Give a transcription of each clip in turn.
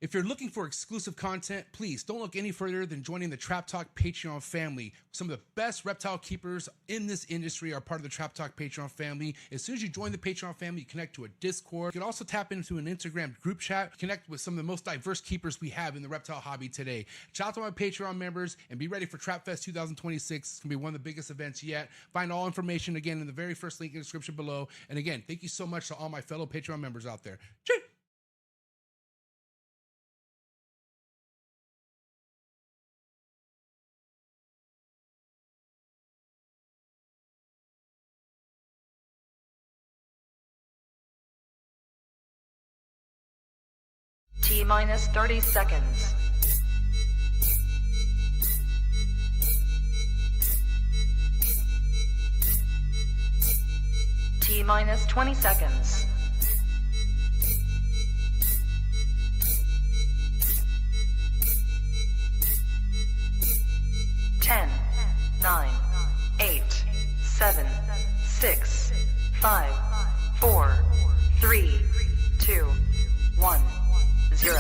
If you're looking for exclusive content, please don't look any further than joining the Trap Talk Patreon family. Some of the best reptile keepers in this industry are part of the Trap Talk Patreon family. As soon as you join the Patreon family, you connect to a Discord. You can also tap into an Instagram group chat, connect with some of the most diverse keepers we have in the reptile hobby today. Shout out to my Patreon members and be ready for Trap Fest 2026. It's going to be one of the biggest events yet. Find all information again in the very first link in the description below. And again, thank you so much to all my fellow Patreon members out there. Cheers! T-minus 30 seconds. T-minus 20 seconds. 10, 9, 8, 7, 6, 5, 4, 3, 2, 1. 0.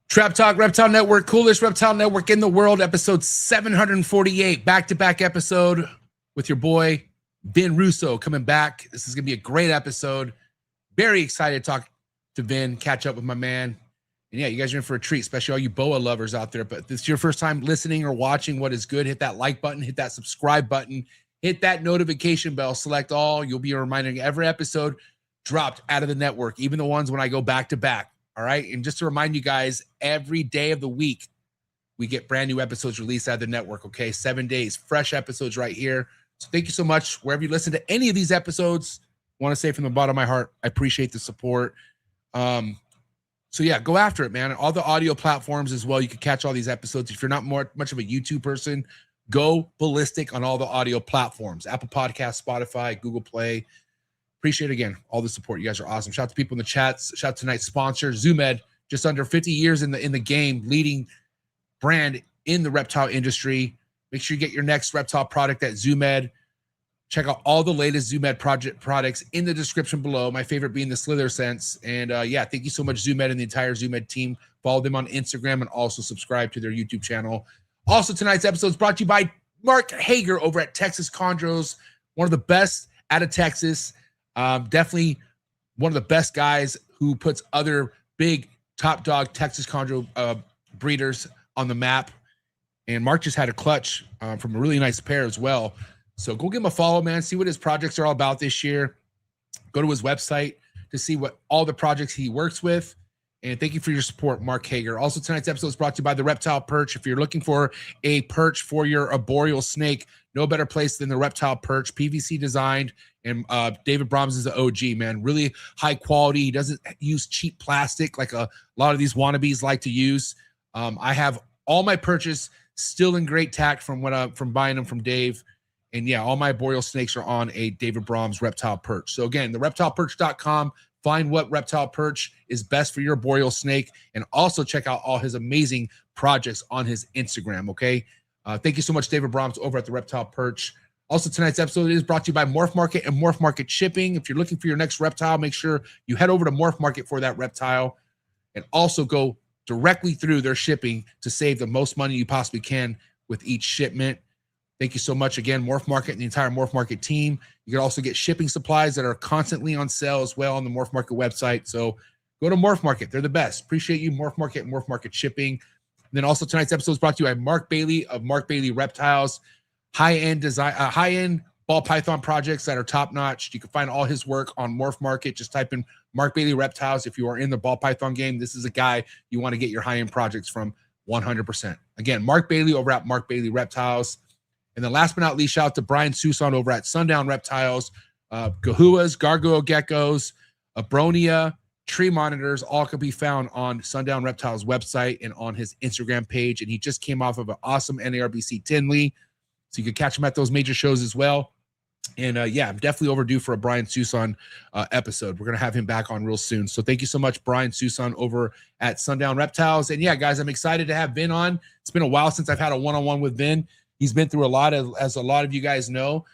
Trap Talk Reptile Network, coolest reptile network in the world, episode 748, back-to-back episode with your boy Vin Russo coming back. This is gonna be a great episode. Very excited to talk to Vin, catch up with my man. And yeah, you guys are in for a treat, especially all you boa lovers out there. But if this is your first time listening or watching what is good, hit that like button, hit that subscribe button, hit that notification bell, select all. You'll be reminded every episode dropped out of the network, even the ones when I go back to back. All right. And just to remind you guys, every day of the week, we get brand new episodes released out of the network. Okay. 7 days, fresh episodes right here. So thank you so much. Wherever you listen to any of these episodes, I want to say from the bottom of my heart, I appreciate the support. So yeah, go after it, man. All the audio platforms as well. You can catch all these episodes. If you're not much of a YouTube person, go ballistic on all the audio platforms. Apple Podcasts, Spotify, Google Play. Appreciate, again, all the support. You guys are awesome. Shout out to people in the chats. Shout out to tonight's sponsor, ZooMed. Just under 50 years in the game, leading brand in the reptile industry. Make sure you get your next reptile product at ZooMed. Check out all the latest ZooMed products in the description below. My favorite being the Slither Sense. And yeah, thank you so much, ZooMed and the entire ZooMed team. Follow them on Instagram and also subscribe to their YouTube channel. Also, tonight's episode is brought to you by Mark Hager over at Texas Chondros, one of the best out of Texas. Definitely one of the best guys who puts other big top dog Texas Chondro breeders on the map. And Mark just had a clutch from a really nice pair as well. So go give him a follow, man. See what his projects are all about this year. Go to his website to see what all the projects he works with. And thank you for your support, Mark Hager. Also, tonight's episode is brought to you by the Reptile Perch. If you're looking for a perch for your arboreal snake, no better place than the Reptile Perch, PVC designed. And David Brahms is the OG, man. Really high quality. He doesn't use cheap plastic like a lot of these wannabes like to use. I have all my perches still in great tact from buying them from Dave. And yeah, all my arboreal snakes are on a David Brahms reptile perch. So again, the reptileperch.com, find what reptile perch is best for your arboreal snake, and also check out all his amazing projects on his Instagram, okay? Thank you so much, David Brahms over at the Reptile Perch. Also, tonight's episode is brought to you by Morph Market and Morph Market Shipping. If you're looking for your next reptile, make sure you head over to Morph Market for that reptile, and also go directly through their shipping to save the most money you possibly can with each shipment. Thank you so much again, Morph Market and the entire Morph Market team. You can also get shipping supplies that are constantly on sale as well on the Morph Market website. So go to Morph Market. They're the best. Appreciate you, Morph Market and Morph Market Shipping. And then also tonight's episode is brought to you by Mark Bailey of Mark Bailey Reptiles. High-end design, high-end ball python projects that are top-notch. You can find all his work on Morph Market. Just type in Mark Bailey Reptiles. If you are in the ball python game, this is a guy you want to get your high-end projects from 100%. Again, Mark Bailey over at Mark Bailey Reptiles. And then last but not least, shout out to Brian Susan over at Sundown Reptiles. Gahuas, gargoyle geckos, abronia, tree monitors, all can be found on Sundown Reptiles website and on his Instagram page. And he just came off of an awesome NARBC Tinley. So you can catch him at those major shows as well. And yeah, I'm definitely overdue for a Brian Susan episode. We're going to have him back on real soon. So thank you so much, Brian Susan over at Sundown Reptiles. And yeah, guys, I'm excited to have Vin on. It's been a while since I've had a one-on-one with Vin. He's been through a lot, as a lot of you guys know.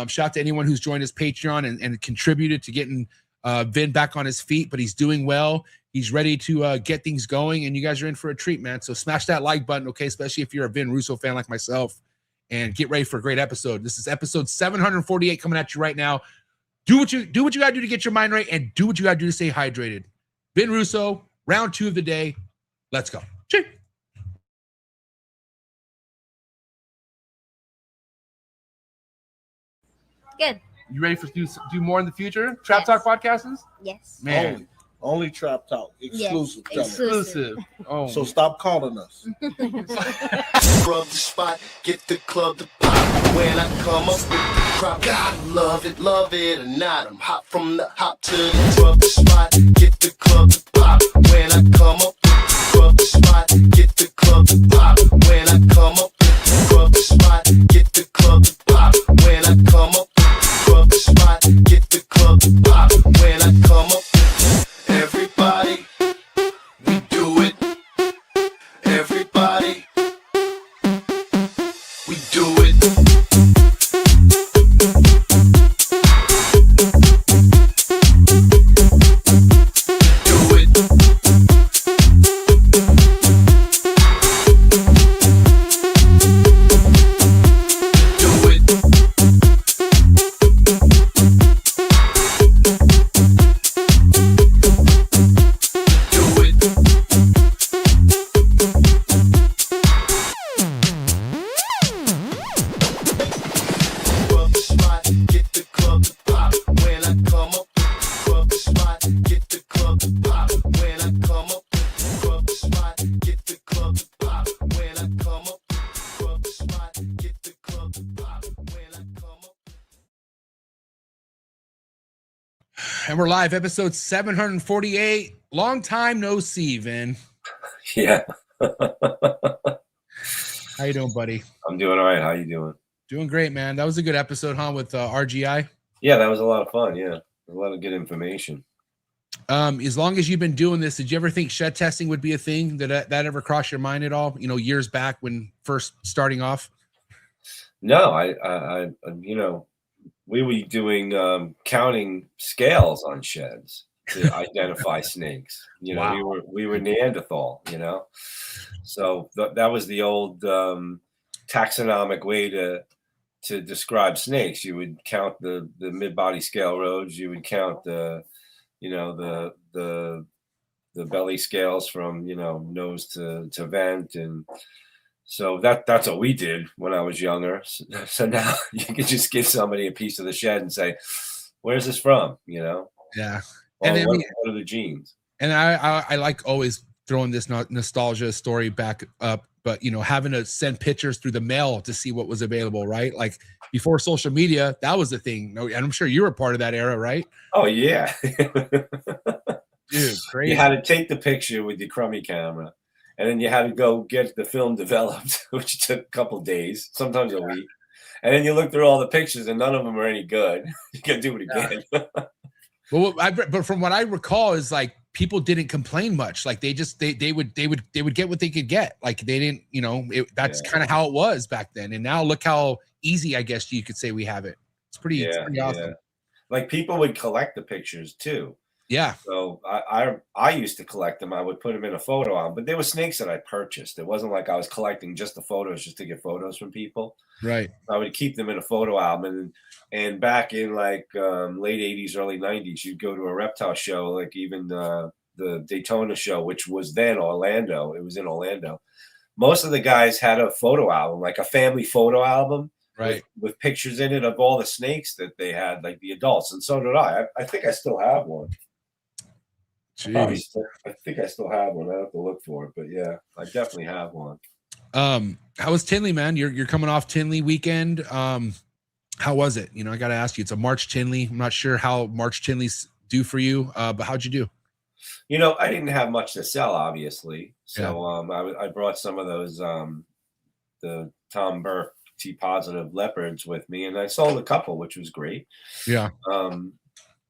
Shout out to anyone who's joined his Patreon and contributed to getting Vin back on his feet, but he's doing well. He's ready to get things going, and you guys are in for a treat, man. So smash that like button, okay? Especially if you're a Vin Russo fan like myself, and get ready for a great episode. This is episode 748 coming at you right now. Do what you gotta do to get your mind right, and do what you gotta do to stay hydrated. Vin Russo, round 2 of the day. Let's go. Cheers. Good. You ready for do more in the future? Trap Talk podcasts? Yes. Man, Only Trap Talk. Exclusive. Yes. exclusive. Oh, So stop calling us. Scrub the spot, get the club to pop. When I come up with the crop, God love it or not. I'm hot from the hop to the scrub the spot, get the club to pop. When I come up with the scrub the spot, get the club to pop. When I come up with the scrub the spot, get the club to pop. When I come up with the scrub the spot, get the club to pop. When I come up with everybody, we do it. Everybody, we do it. Do it. Do it. Do it. Scrub the spot, get the club to pop. When I come up with the scrub the spot, get the club to pop. When I come up with the scrub the spot, get the club to pop. When I come up with the scrub the spot, get the club to pop. When I come up. and we're live, episode 748. Long time no see, Vin. Yeah, How you doing, buddy? I'm doing all right. How you doing? Doing great, man. That was a good episode, huh, with RGI. Yeah, that was a lot of fun. Yeah, a lot of good information. As long as you've been doing this, did you ever think shed testing would be a thing? Did that ever cross your mind at all? You know, years back when first starting off. No, I you know, we were doing counting scales on sheds to identify snakes. You know, Wow. we were Neanderthal. You know, so that was the old taxonomic way to describe snakes. You would count the mid-body scale rows. You would count the belly scales from nose to vent, and so that's what we did when I was younger. So now you can just give somebody a piece of the shed and say, "Where's this from?" Yeah. Well, And I mean, what are the genes? and I like always throwing this nostalgia story back up, but having to send pictures through the mail to see what was available, right? Like before social media, that was the thing. And I'm sure you were part of that era, right? Oh yeah. Dude, crazy. You had to take the picture with your crummy camera, and then you had to go get the film developed, which took a couple days, sometimes a week. And then you look through all the pictures, and none of them are any good. You can do it again. But from what I recall is like people didn't complain much. Like they would get what they could get. Like they didn't, that's kind of how it was back then. And now look how easy, I guess you could say we have it. It's pretty awesome. Yeah. Like people would collect the pictures too. Yeah. So I used to collect them. I would put them in a photo album, but they were snakes that I purchased. It wasn't like I was collecting just the photos just to get photos from people. Right. I would keep them in a photo album, and back in like late 80s, early 90s, you'd go to a reptile show, like even the Daytona show, which was then Orlando. It was in Orlando. Most of the guys had a photo album, like a family photo album, right, with pictures in it of all the snakes that they had, like the adults. And so did I. I think I still have one. I think I still have one. I have to look for it, but yeah, I definitely have one. How was Tinley, man? You're coming off Tinley weekend. How was it? I got to ask you. It's a March Tinley. I'm not sure how March Tinleys do for you, but how'd you do? I didn't have much to sell, obviously. So I brought some of those the Tom Burke T-positive leopards with me, and I sold a couple, which was great. Yeah.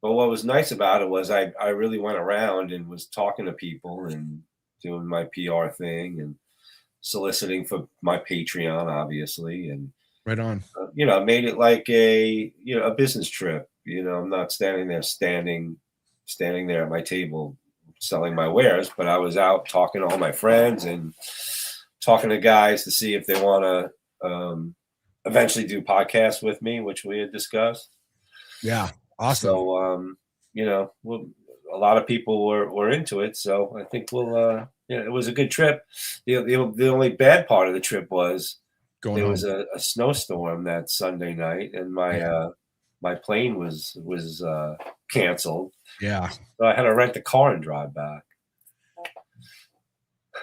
But what was nice about it was I really went around and was talking to people and doing my PR thing and soliciting for my Patreon, obviously, and Right on. made it like a a business trip. I'm not standing there at my table selling my wares, but I was out talking to all my friends and talking to guys to see if they want to eventually do podcasts with me, which we had discussed. Yeah. Awesome. So, a lot of people were into it. So I think it was a good trip. The only bad part of the trip was there was a snowstorm that Sunday night, and my plane was canceled. Yeah. So I had to rent a car and drive back.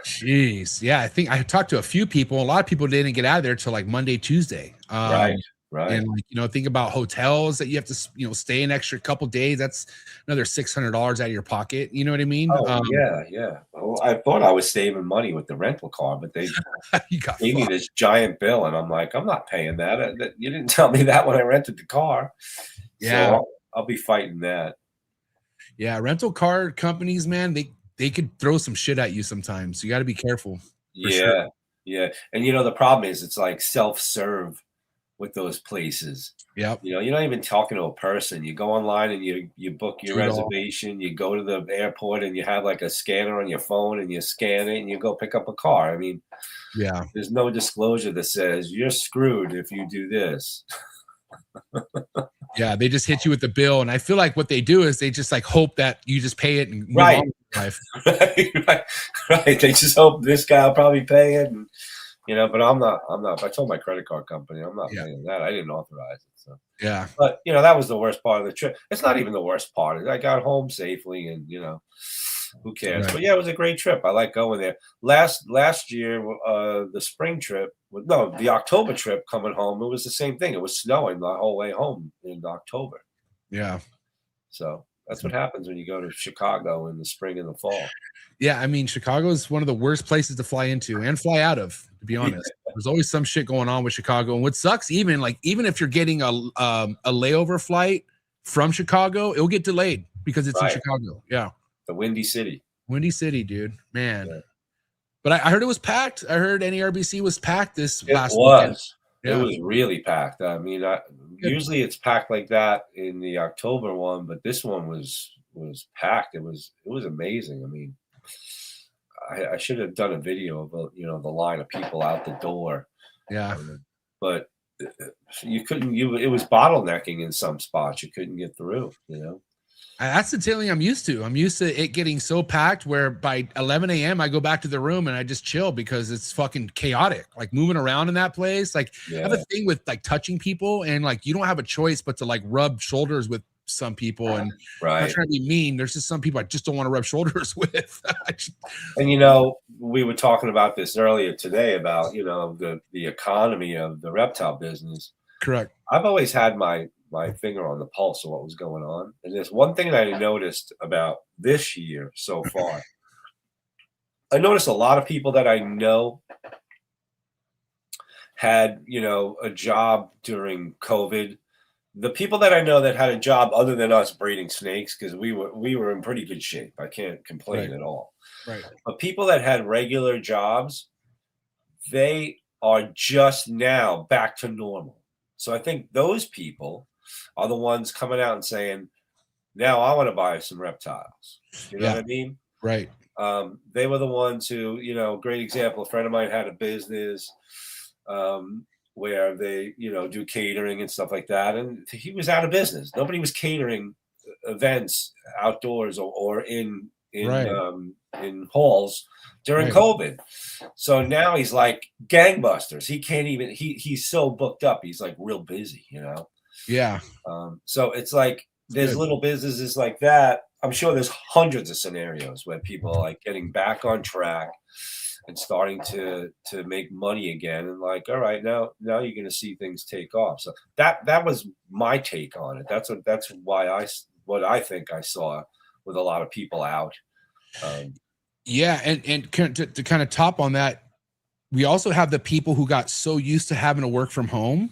Jeez. Yeah. I think I talked to a few people. A lot of people didn't get out of there till like Monday, Tuesday. Right. And think about hotels that you have to, stay an extra couple days. That's another $600 out of your pocket. You know what I mean? Oh, yeah. Well, I thought I was saving money with the rental car, but they gave me this giant bill, and I'm like, I'm not paying that. You didn't tell me that when I rented the car. Yeah. So I'll be fighting that. Yeah. Rental car companies, man, they could throw some shit at you sometimes. You got to be careful. Yeah. Yeah. And the problem is it's like self-serve with those places. Yep. You're not even talking to a person. You go online and you book your reservation. You go to the airport and you have like a scanner on your phone and you scan it and you go pick up a car. I mean, yeah, there's no disclosure that says you're screwed if you do this. Yeah, they just hit you with the bill, and I feel like what they do is they just like hope that you just pay it and move Right. on with life. Right. They just hope this guy will probably pay it, and but I'm not. I told my credit card company I'm not paying that. I didn't authorize it. So Yeah. but that was the worst part of the trip. It's not even the worst part. I got home safely, and who cares? Right. But yeah, it was a great trip. I like going there. Last year, the spring trip, the October trip coming home, it was the same thing. It was snowing the whole way home in October. Yeah. So that's what happens when you go to Chicago in the spring and the fall. Yeah, I mean, Chicago is one of the worst places to fly into and fly out of, to be honest. There's always some shit going on with Chicago. And what sucks, even if you're getting a layover flight from Chicago, it'll get delayed because it's in Chicago. Yeah. The Windy City. Windy City, dude. Man. Yeah. But I heard it was packed. I heard NERBC was packed this last weekend. Yeah. It was really packed. I mean, usually it's packed like that in the October one, but this one was packed. It was amazing. I mean, I should have done a video of the line of people out the door. Yeah. But you couldn't. It was bottlenecking in some spots. You couldn't get through. That's the feeling I'm used to. I'm used to it getting so packed where by 11 a.m. I go back to the room and I just chill because it's fucking chaotic. Like moving around in that place. Like I have a thing with like touching people, and like you don't have a choice but to like rub shoulders with some people. And I'm not trying to be mean. There's just some people I just don't want to rub shoulders with. And we were talking about this earlier today about the economy of the reptile business. Correct. I've always had my finger on the pulse of what was going on. And there's one thing that I noticed about this year so far. I noticed a lot of people that I know had, a job during COVID. The people that I know that had a job other than us breeding snakes, because we were in pretty good shape. I can't complain at all. Right. But people that had regular jobs, they are just now back to normal. So I think those people are the ones coming out and saying, now I want to buy some reptiles. You know what I mean? Right. They were the ones who, great example, a friend of mine had a business where they, do catering and stuff like that. And he was out of business. Nobody was catering events outdoors or in halls during COVID. So now he's like gangbusters. He can't even, he's so booked up. He's like real busy, Yeah. So it's like, there's little businesses like that. I'm sure there's hundreds of scenarios where people are like getting back on track and starting to make money again. And like, all right, now you're going to see things take off. So that was my take on it. That's what I think I saw with a lot of people out. Yeah. And to kind of top on that, we also have the people who got so used to having to work from home.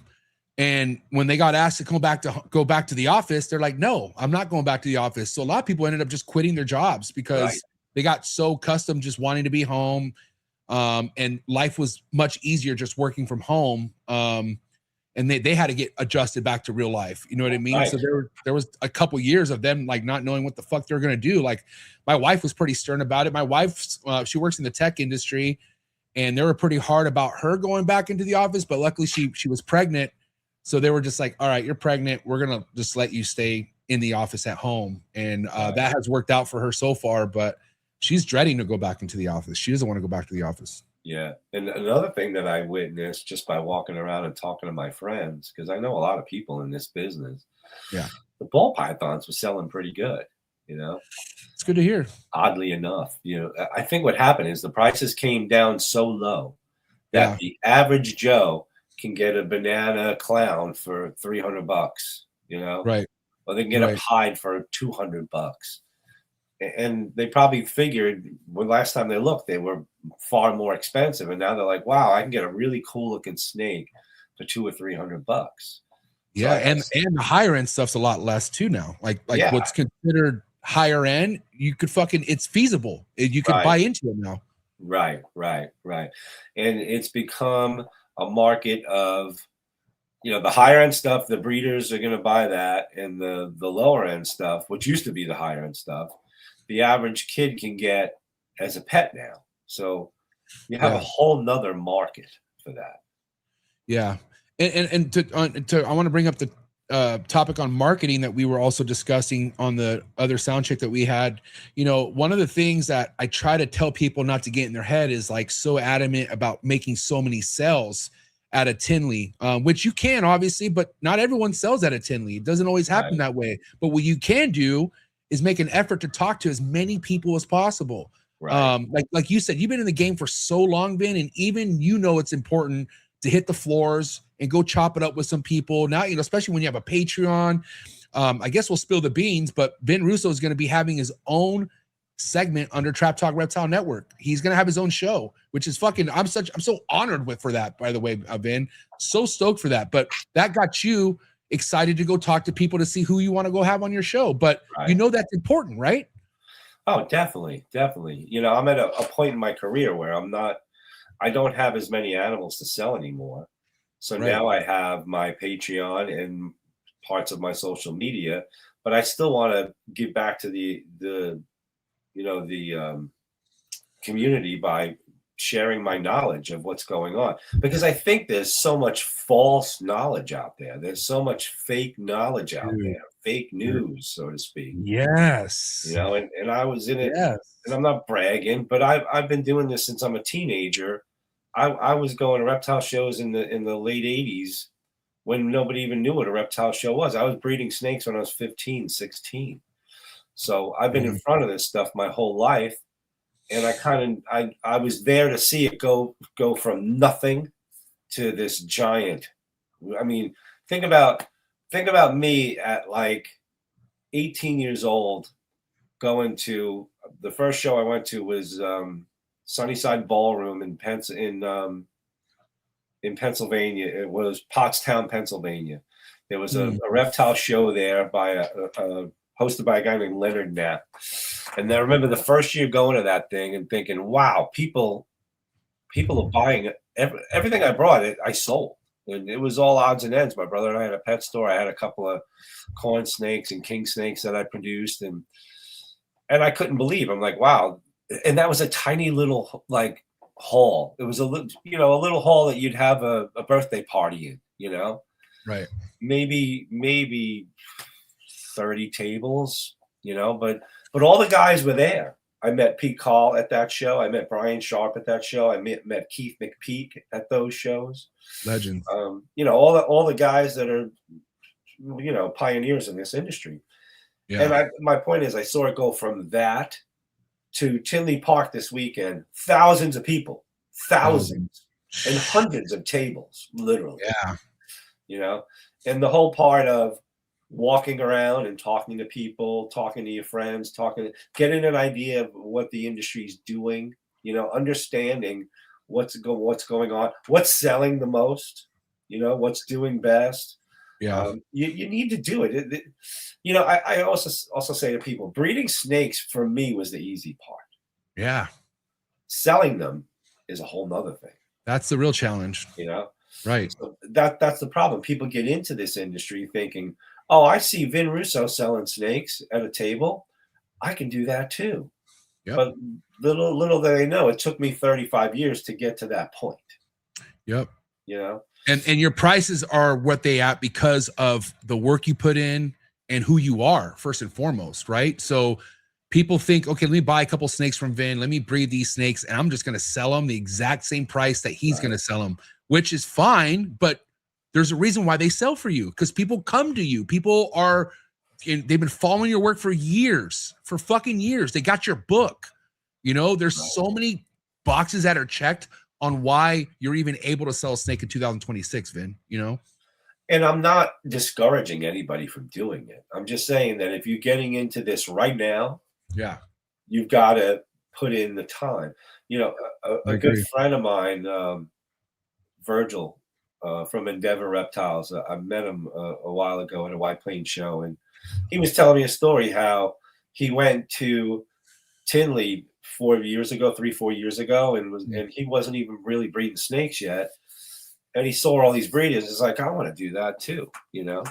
And when they got asked to go back to the office, they're like, no, I'm not going back to the office. So a lot of people ended up just quitting their jobs because they got so accustomed just wanting to be home. And life was much easier just working from home. And they had to get adjusted back to real life. You know what I mean? Right. So there was a couple years of them like not knowing what the fuck they're going to do. Like my wife was pretty stern about it. My wife, she works in the tech industry, and they were pretty hard about her going back into the office, but luckily she was pregnant. So they were just like, all right, you're pregnant. We're going to just let you stay in the office at home. And that has worked out for her so far, but she's dreading to go back into the office. She doesn't want to go back to the office. Yeah. And another thing that I witnessed just by walking around and talking to my friends, because I know a lot of people in this business. Yeah. The ball pythons were selling pretty good, you know. It's good to hear. Oddly enough, you know, I think what happened is the prices came down so low that the average Joe can get a banana clown for $300, you know, right? Or they can get a pied for $200. And they probably figured when last time they looked, they were far more expensive. And now they're like, wow, I can get a really cool looking snake for $200 or $300. Yeah. So and the higher end stuff's a lot less too now. Like what's considered higher end, you could it's feasible. You could buy into it now. Right. And it's become a market of, you know, the higher end stuff, the breeders are going to buy that, and the lower end stuff, which used to be the higher end stuff, the average kid can get as a pet now. So you have a whole nother market for that. Yeah. And I want to bring up the topic on marketing that we were also discussing on the other sound check that we had. You know, one of the things that I try to tell people not to get in their head is like so adamant about making so many sales at a Tinley, which you can obviously, but not everyone sells at a Tinley. It doesn't always happen that way. But what you can do is make an effort to talk to as many people as possible. Right. Like you said, you've been in the game for so long, Vin, and even you know it's important to hit the floors and go chop it up with some people. Now, you know, especially when you have a Patreon. I guess we'll spill the beans, but Vin Russo is going to be having his own segment under Trap Talk Reptile Network. He's going to have his own show, which is fucking, I'm so honored for that, by the way, Vin. So stoked for that. But that got you excited to go talk to people to see who you want to go have on your show. But you know that's important, right? Oh, definitely. You know, I'm at a point in my career where I don't have as many animals to sell anymore. So now I have my Patreon and parts of my social media, but I still want to give back to the community by sharing my knowledge of what's going on, because I think there's so much false knowledge out there. There's so much fake knowledge out there, fake news, so to speak. Yes. You know, and I was in it, and I'm not bragging, but I've been doing this since I'm a teenager. I was going to reptile shows in the late 80s when nobody even knew what a reptile show was. I was breeding snakes when I was 15, 16. So I've been in front of this stuff my whole life. And I was there to see it go from nothing to this giant. I mean, think about me at like 18 years old, going to the first show I went to was Sunnyside Ballroom in Pennsylvania. It was Pottstown, Pennsylvania. There was a reptile show there by hosted by a guy named Leonard Knapp. And I remember the first year going to that thing and thinking, wow, people are buying it. Everything I brought, I sold. And it was all odds and ends. My brother and I had a pet store. I had a couple of corn snakes and king snakes that I produced. And I couldn't believe. I'm like, wow. And that was a tiny little like hall. It was a little hall that you'd have a birthday party in, you know? Right. Maybe 30 tables, you know, but all the guys were there. I met Pete Call at that show. I met Brian Sharp at that show. I met Keith McPeak at those shows. Legends. You know, all the guys that are, you know, pioneers in this industry. Yeah. And my point is, I saw it go from that to Tinley Park this weekend. Thousands of people, thousands, and hundreds of tables, literally. Yeah. You know, and the whole part of walking around and talking to people, talking to your friends, getting an idea of what the industry's doing, you know, understanding what's going on, what's selling the most, you know, what's doing best. Yeah. You need to do it. You know, I also say to people, breeding snakes for me was the easy part. Yeah. Selling them is a whole nother thing. That's the real challenge. You know, right? So that's the problem. People get into this industry thinking, "Oh, I see Vin Russo selling snakes at a table. I can do that too." Yep. But little do they know, it took me 35 years to get to that point. Yep. You know, and your prices are what they at because of the work you put in and who you are first and foremost, right? So people think, okay, let me buy a couple snakes from Vin, let me breed these snakes, and I'm just going to sell them the exact same price that he's going to sell them, which is fine. But there's a reason why they sell for you, because people come to you. People are, they've been following your work for years, for fucking years. They got your book. You know, there's so many boxes that are checked on why you're even able to sell a snake in 2026, Vin, you know? And I'm not discouraging anybody from doing it. I'm just saying that if you're getting into this right now, yeah, you've got to put in the time. You know, a good friend of mine, Virgil, from Endeavor Reptiles, I met him a while ago at a White Plains show, and he was telling me a story how he went to Tinley 4 years ago, 3-4 years ago, and he wasn't even really breeding snakes yet. And he saw all these breeders. It's like, I want to do that too, you know?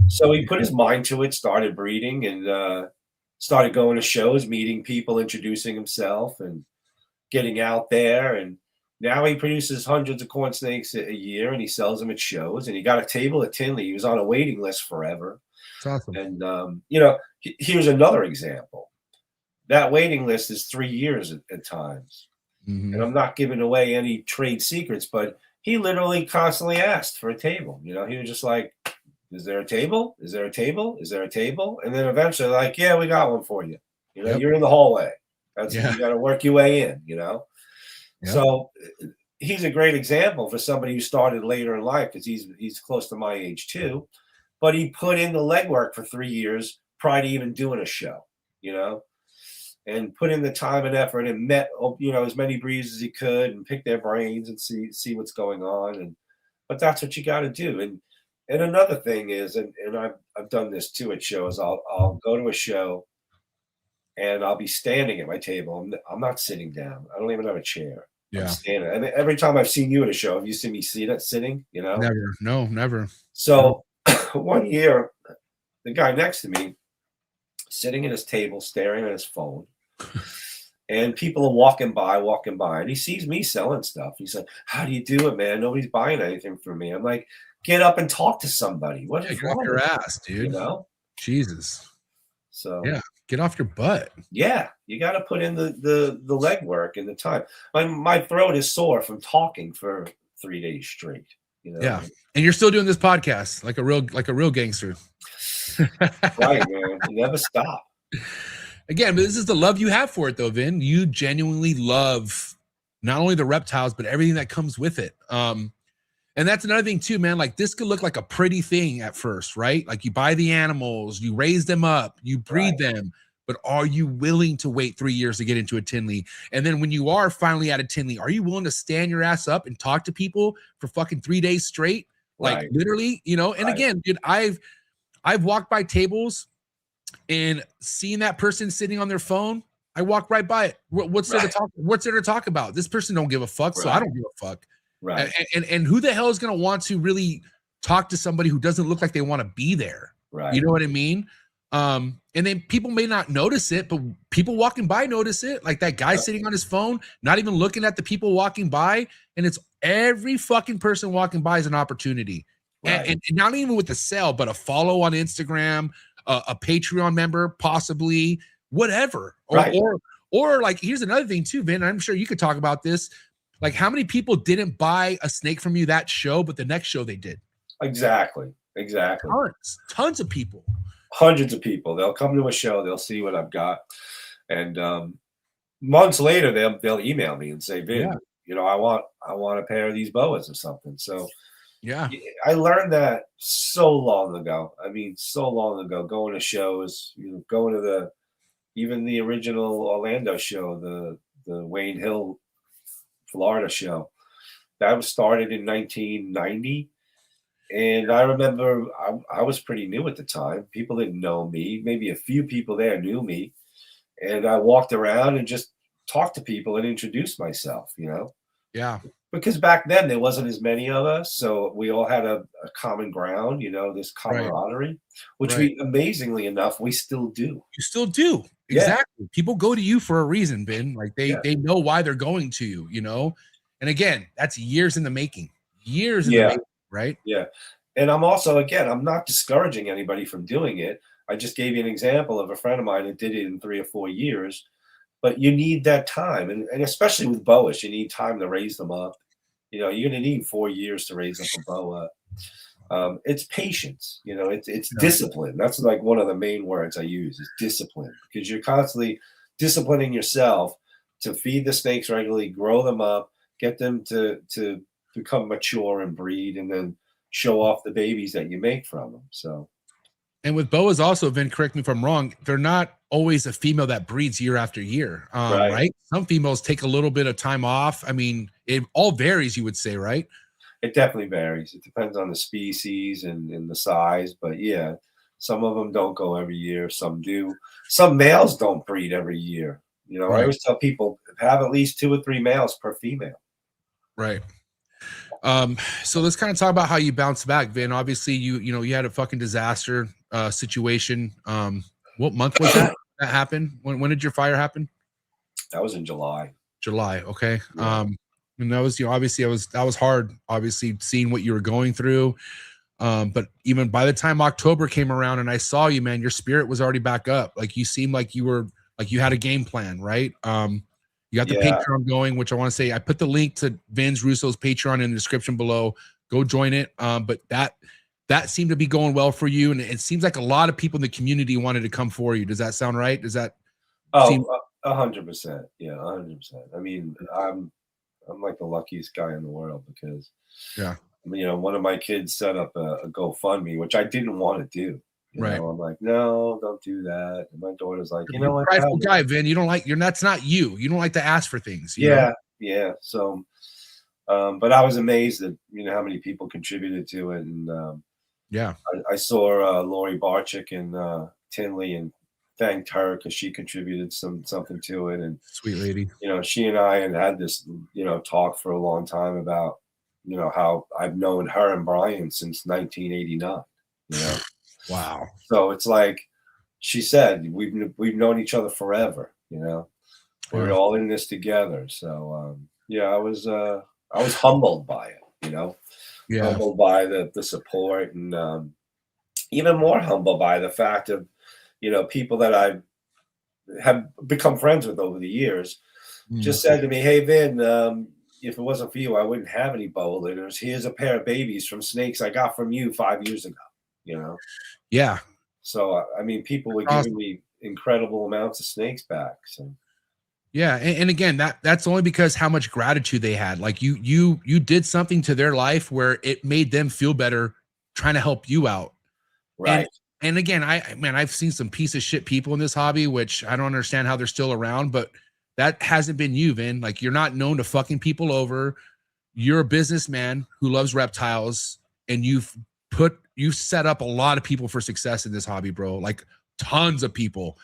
So he put his mind to it, started breeding, and started going to shows, meeting people, introducing himself, and getting out there. And now he produces hundreds of corn snakes a year, and he sells them at shows. And he got a table at Tinley. He was on a waiting list forever. That's awesome. And, you know, here's another example. That waiting list is 3 years at times. Mm-hmm. And I'm not giving away any trade secrets, but he literally constantly asked for a table. You know, he was just like, is there a table? Is there a table? Is there a table? And then eventually like, yeah, we got one for you. You know, you're in the hallway. That's you got to work your way in, you know? Yep. So he's a great example for somebody who started later in life, because he's close to my age too. But he put in the legwork for 3 years prior to even doing a show, you know? And put in the time and effort and met, you know, as many breeders as he could and pick their brains and see what's going on. But that's what you got to do. And another thing is, and I've done this too at shows. I'll go to a show and I'll be standing at my table. I'm not sitting down. I don't even have a chair. Yeah. I'm standing. And every time I've seen you at a show, have you seen me sitting? You know, never. No, never. So one year, the guy next to me, sitting at his table, staring at his phone. And people are walking by, and he sees me selling stuff. He's like, how do you do it, man? Nobody's buying anything from me. I'm like, get up and talk to somebody. What is wrong off your with ass, dude? You know? Jesus. So yeah, get off your butt. Yeah, you got to put in the legwork and the time. My throat is sore from talking for 3 days straight. You know? Yeah, and you're still doing this podcast like a real gangster. Right, man. You never stop. Again, but this is the love you have for it, though, Vin. You genuinely love not only the reptiles, but everything that comes with it. And that's another thing too, man. Like, this could look like a pretty thing at first, right? Like, you buy the animals, you raise them up, you breed them, but are you willing to wait 3 years to get into a Tinley? And then when you are finally at a Tinley, are you willing to stand your ass up and talk to people for fucking 3 days straight? Like, literally, you know? And again, dude, I've walked by tables and seeing that person sitting on their phone, I walk right by it. What's there to talk? What's there to talk about? This person don't give a fuck, so I don't give a fuck. Right. And who the hell is going to want to really talk to somebody who doesn't look like they want to be there? Right. You know what I mean? And then people may not notice it, but people walking by notice it. Like that guy sitting on his phone, not even looking at the people walking by. And it's every fucking person walking by is an opportunity. Right. And not even with the sale, but a follow on Instagram, a Patreon member, possibly, whatever. Or like, here's another thing too, Vin. I'm sure you could talk about this. Like, how many people didn't buy a snake from you that show, but the next show they did? Exactly. Tons of people. Hundreds of people. They'll come to a show. They'll see what I've got. And months later, they'll email me and say, Vin, you know, I want a pair of these boas or something. So yeah, I learned that so long ago. I mean, so long ago, going to shows, you know, going to even the original Orlando show, the Wayne Hill Florida show. That was started in 1990. And I remember I was pretty new at the time. People didn't know me. Maybe a few people there knew me. And I walked around and just talked to people and introduced myself, you know? Yeah. Because back then there wasn't as many of us. So we all had a common ground, you know, this camaraderie, which we, amazingly enough, we still do. You still do. Yeah. Exactly. People go to you for a reason, Ben. Like they know why they're going to you, you know? And again, that's years in the making. Years in the making, right? Yeah. And I'm also, again, I'm not discouraging anybody from doing it. I just gave you an example of a friend of mine that did it in 3 or 4 years. But you need that time. And especially with boas, you need time to raise them up. You know, you're going to need 4 years to raise up a boa. It's patience, you know, it's discipline. That's like one of the main words I use is discipline, because you're constantly disciplining yourself to feed the snakes regularly, grow them up, get them to become mature and breed, and then show off the babies that you make from them. So, and with boas also, Vin, correct me if I'm wrong, they're not always a female that breeds year after year, right? Some females take a little bit of time off. I mean, it all varies, you would say, right? It definitely varies. It depends on the species and the size, but yeah, some of them don't go every year. Some do. Some males don't breed every year. You know, I always tell people have at least 2 or 3 males per female. Right. So let's kind of talk about how you bounced back, Vin. Obviously, you had a fucking disaster situation. What month was that happened? When did your fire happen? That was in July. July. Okay. Yeah. And that was, obviously that was hard, obviously seeing what you were going through. But even by the time October came around and I saw you, man, your spirit was already back up. Like you seemed like you were, like you had a game plan, right? You got the Patreon going, which I want to say, I put the link to Vin Russo's Patreon in the description below. Go join it. But that seemed to be going well for you. And it seems like a lot of people in the community wanted to come for you. Does that sound right? Does that seem 100%. Yeah, 100%. I mean, I'm like the luckiest guy in the world because, you know, one of my kids set up a GoFundMe, which I didn't want to do. You know, I'm like, no, don't do that. And my daughter's like, you know what? Prideful guy, Vin. You don't like that's not you. You don't like to ask for things. You know? Yeah. So, but I was amazed at how many people contributed to it, and I saw Lori Barczyk in Tinley and thanked her because she contributed something to it. And sweet lady, you know, she and I had this talk for a long time about how I've known her and Brian since 1989. You know. Wow. So it's like she said, we've known each other forever, you know. We're all in this together. So I was humbled by it, you know. Humbled by the support, and even more humbled by the fact of people that I have become friends with over the years just said to me, hey Vin, if it wasn't for you, I wouldn't have any boa litters. Here's a pair of babies from snakes I got from you 5 years ago. You know? Yeah. So, I mean, people were giving me incredible amounts of snakes back. So, yeah. And again, that's only because how much gratitude they had. Like you did something to their life where it made them feel better trying to help you out. Right. And again, I've seen some piece of shit people in this hobby, which I don't understand how they're still around, but that hasn't been you, Vin. Like you're not known to fucking people over. You're a businessman who loves reptiles, and you've set up a lot of people for success in this hobby, bro. Like tons of people.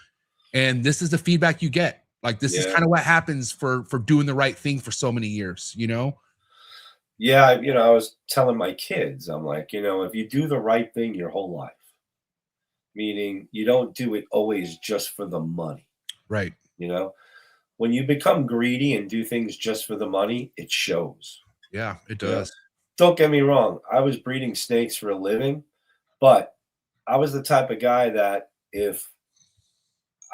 And this is the feedback you get. Like this is kind of what happens for doing the right thing for so many years, you know? Yeah. I was telling my kids, I'm like, if you do the right thing your whole life, meaning you don't do it always just for the money. Right. When you become greedy and do things just for the money, it shows. Yeah, it does. Don't get me wrong. I was breeding snakes for a living, but I was the type of guy that if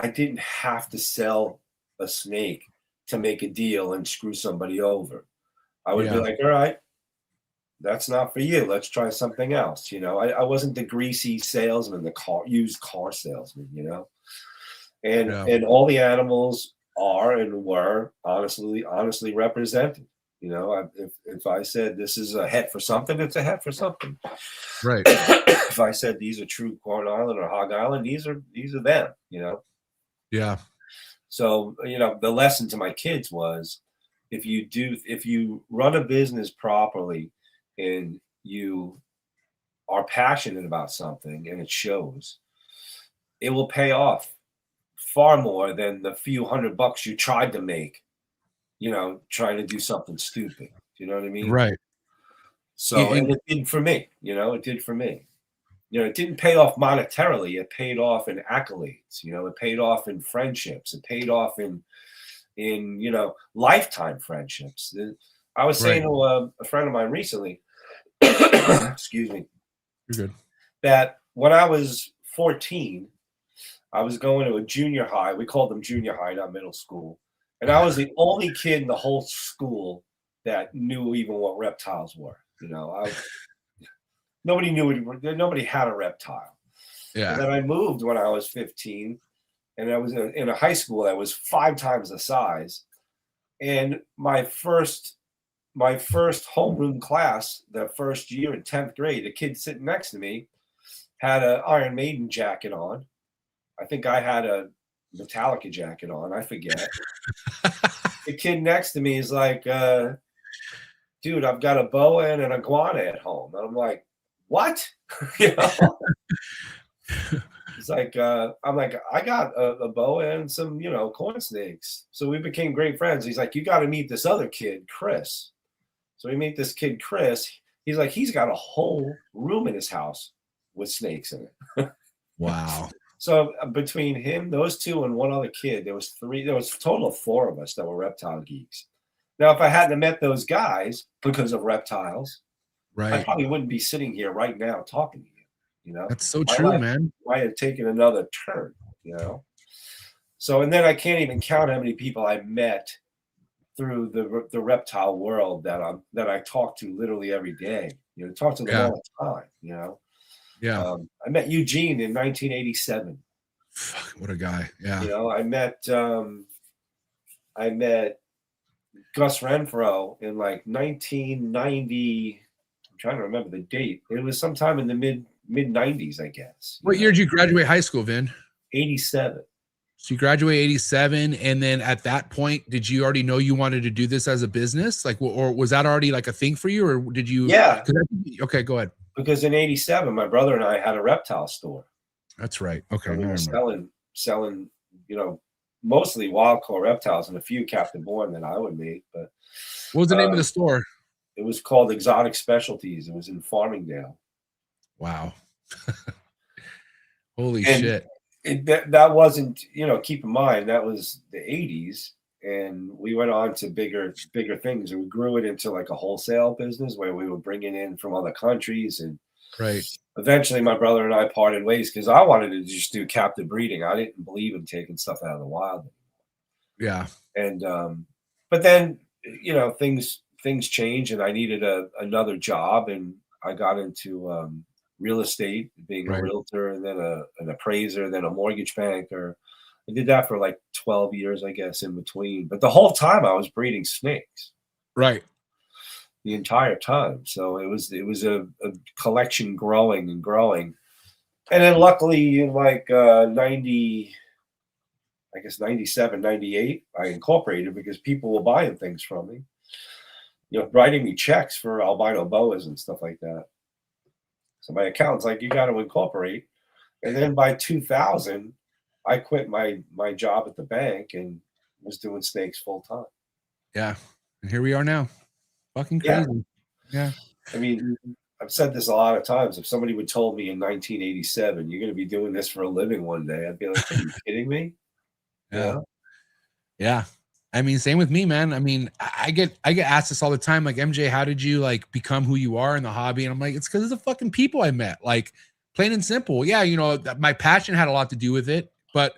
I didn't have to sell a snake to make a deal and screw somebody over, I would be like, all right, that's not for you. Let's try something else. I wasn't the greasy salesman, the used car salesman, and all the animals are and were honestly represented. If I said this is a het for something, it's a het for something. Right. If I said these are true Corn Island or Hog Island, these are them, Yeah. So, the lesson to my kids was if you run a business properly and you are passionate about something and it shows, it will pay off far more than the few $100 you tried to make, trying to do something stupid. You know what I mean? Right. So, and it did for me, it did for me. It didn't pay off monetarily. It paid off in accolades. It paid off in friendships. It paid off in lifetime friendships. I was saying to a friend of mine recently, excuse me, you're good, that when I was 14, I was going to a junior high. We called them junior high, not middle school. And I was the only kid in the whole school that knew even what reptiles were. Nobody knew it. Nobody had a reptile. Yeah. And then I moved when I was 15, and I was in a high school that was 5 times the size. And my first homeroom class, the first year in 10th grade, the kid sitting next to me had an Iron Maiden jacket on. I think I had a Metallica jacket on. I forget. The kid next to me is like, dude, I've got a boa and an iguana at home. And I'm like, what? It's like, I'm like, I got a boa and some, corn snakes. So we became great friends. He's like, you got to meet this other kid, Chris. So we meet this kid, Chris. He's like, he's got a whole room in his house with snakes in it. Wow. So between him, those two, and one other kid, there was a total of 4 of us that were reptile geeks. Now, if I hadn't met those guys because of reptiles, I probably wouldn't be sitting here right now talking to you. That's so true, man. I had taken another turn, So, and then I can't even count how many people I met through the reptile world that I talk to literally every day. Talk to them all the time. Yeah. I met Eugene in 1987. Fuck, what a guy. Yeah. I met Gus Renfro in like 1990. I'm trying to remember the date. It was sometime in the mid 90s, I guess. What year did you graduate high school, Vin? 87. So you graduated 87, and then at that point, did you already know you wanted to do this as a business? Like, or was that already like a thing for you, or did you? Yeah. Okay, go ahead. Because in 87, my brother and I had a reptile store. That's right. Okay. And we were selling, mostly wild caught reptiles and a few captive born that I would make. But what was the name of the store? It was called Exotic Specialties. It was in Farmingdale. Wow. Holy shit. That wasn't, keep in mind, that was the 80s. And we went on to bigger things. And we grew it into like a wholesale business where we were bringing in from other countries. And eventually my brother and I parted ways because I wanted to just do captive breeding. I didn't believe in taking stuff out of the wild. Yeah. And, but then, things changed and I needed another job, and I got into real estate, being a realtor, and then an appraiser, then a mortgage banker. I did that for like 12 years, I guess, in between. But the whole time I was breeding snakes. Right. The entire time. So it was a collection growing and growing. And then luckily in like 97, 98, I incorporated because people were buying things from me. Writing me checks for albino boas and stuff like that. So my accountant's like, you got to incorporate. And then by 2000, I quit my job at the bank and was doing snakes full time. Yeah. And here we are now. Fucking crazy. Yeah. I mean, I've said this a lot of times. If somebody would told me in 1987, you're going to be doing this for a living one day, I'd be like, are you kidding me? Yeah. Yeah. I mean, same with me, man. I mean, I get asked this all the time. Like, MJ, how did you like become who you are in the hobby? And I'm like, it's because of the fucking people I met. Like, plain and simple. Yeah, my passion had a lot to do with it, but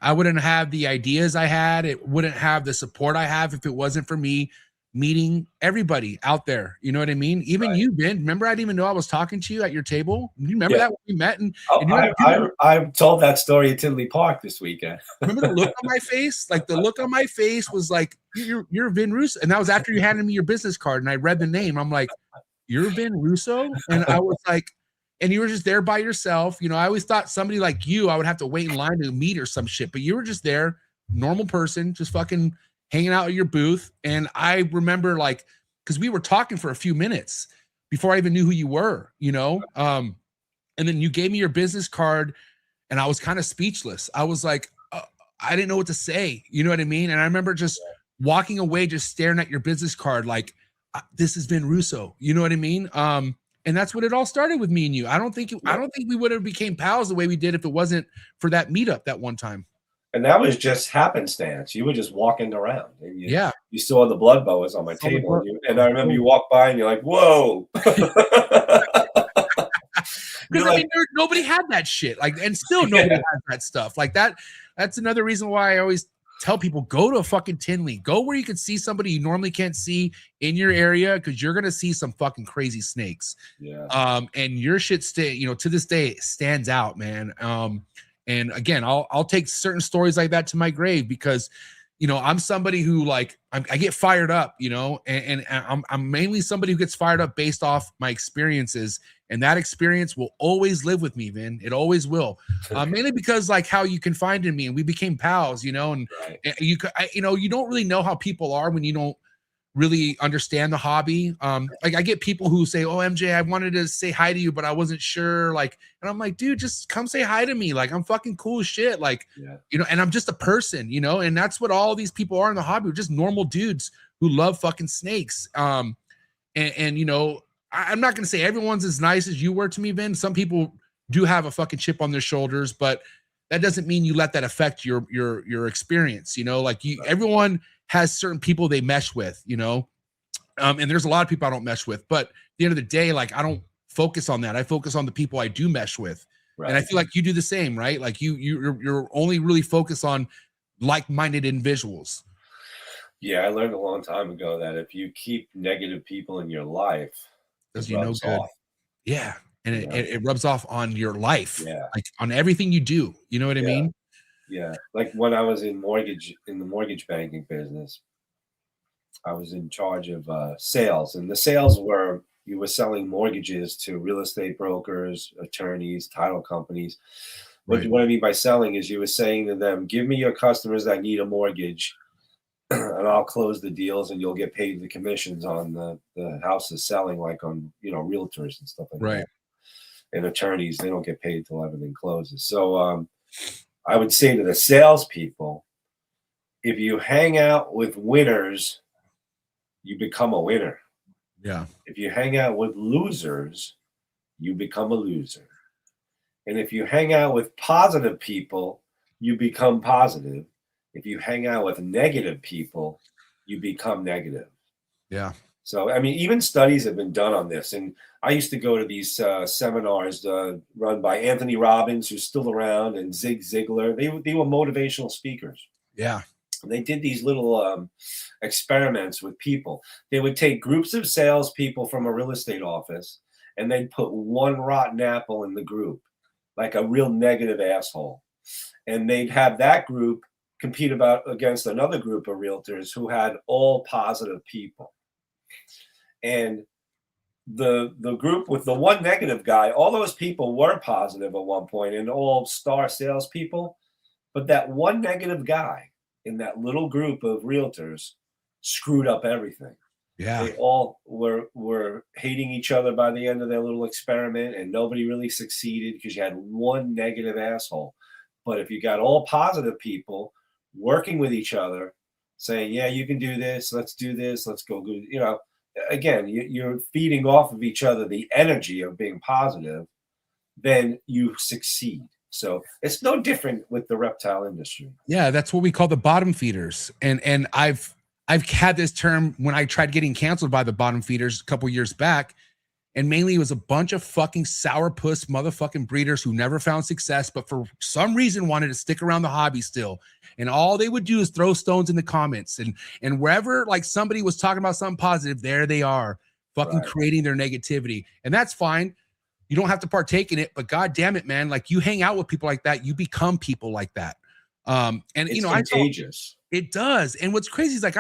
I wouldn't have the ideas I had. It wouldn't have the support I have if it wasn't for me meeting everybody out there. You know what I mean? Even you, Ben. Remember, I didn't even know I was talking to you at your table. You remember that when we met? And I told that story at Tinley Park this weekend. Remember the look on my face? Like, the look on my face was like, you're Vin Russo. And that was after you handed me your business card and I read the name. I'm like, you're Vin Russo? And I was like, and you were just there by yourself. I always thought somebody like you, I would have to wait in line to meet or some shit, but you were just there, normal person, just fucking hanging out at your booth. And I remember like, because we were talking for a few minutes before I even knew who you were, you know? And then you gave me your business card and I was kind of speechless. I was like, I didn't know what to say. You know what I mean? And I remember just walking away, just staring at your business card, like, this is Vin Russo. You know what I mean? And that's what it all started with me and you. I don't think we would have became pals the way we did if it wasn't for that meetup that one time. And that was just happenstance. You were just walking around, and you saw the blood boas on my table, and I remember you walked by, and you're like, "Whoa!" Because I mean, nobody had that shit, like, and still nobody has that stuff like that. That's another reason why I always tell people, go to a fucking Tinley, go where you can see somebody you normally can't see in your area, because you're gonna see some fucking crazy snakes. Yeah. And your shit to this day stands out, man. And again, I'll take certain stories like that to my grave, because, you know, I'm somebody who like, I get fired up, you know, and I'm mainly somebody who gets fired up based off my experiences, and that experience will always live with me, Vin. It always will. Mainly because like how you confided in me and we became pals, you know, and you don't really know how people are when you don't really understand the hobby. Like I get people who say, "Oh, MJ, I wanted to say hi to you, but I wasn't sure." Like, and I'm like, dude, just come say hi to me. Like, I'm fucking cool as shit. Like, you know, and I'm just a person, you know, and that's what all these people are in the hobby. We're just normal dudes who love fucking snakes. And you know, I'm not gonna say everyone's as nice as you were to me, Vin. Some people do have a fucking chip on their shoulders, but that doesn't mean you let that affect your experience. You know, like everyone has certain people they mesh with, you know, and there's a lot of people I don't mesh with, but at the end of the day, like I don't focus on that. I focus on the people I do mesh with. And I feel like you do the same, right? Like you're only really focused on like-minded individuals. Yeah, I learned a long time ago that if you keep negative people in your life, does you no good. Yeah. And it rubs off on your life, like on everything you do. You know what I mean? Yeah, like when I was in the mortgage banking business, I was in charge of sales, and the sales were you were selling mortgages to real estate brokers, attorneys, title companies. What I mean by selling is you were saying to them, "Give me your customers that need a mortgage, and I'll close the deals, and you'll get paid the commissions on the houses selling, like on realtors and stuff like that." And attorneys, they don't get paid till everything closes. So I would say to the salespeople, if you hang out with winners, you become a winner. Yeah. If you hang out with losers, you become a loser. And if you hang out with positive people, you become positive. If you hang out with negative people, you become negative. Yeah. So, I mean, even studies have been done on this. And I used to go to these seminars run by Anthony Robbins, who's still around, and Zig Ziglar. They were motivational speakers. Yeah. And they did these little experiments with people. They would take groups of salespeople from a real estate office, and they'd put one rotten apple in the group, like a real negative asshole. And they'd have that group compete against another group of realtors who had all positive people. And the group with the one negative guy, all those people were positive at one point and all star salespeople, but that one negative guy in that little group of realtors screwed up everything. Yeah, they all were hating each other by the end of their little experiment, and nobody really succeeded because you had one negative asshole. But if you got all positive people working with each other, saying, "Yeah, you can do this. Let's do this. Let's go." Again, you're feeding off of each other the energy of being positive, then you succeed. So it's no different with the reptile industry. Yeah, that's what we call the bottom feeders. And I've had this term when I tried getting canceled by the bottom feeders a couple years back. And mainly it was a bunch of fucking sourpuss motherfucking breeders who never found success, but for some reason wanted to stick around the hobby still. And all they would do is throw stones in the comments. And wherever like somebody was talking about something positive, there they are fucking creating their negativity. And that's fine. You don't have to partake in it, but God damn it, man. Like you hang out with people like that, you become people like that. And it's contagious. It does. And what's crazy is like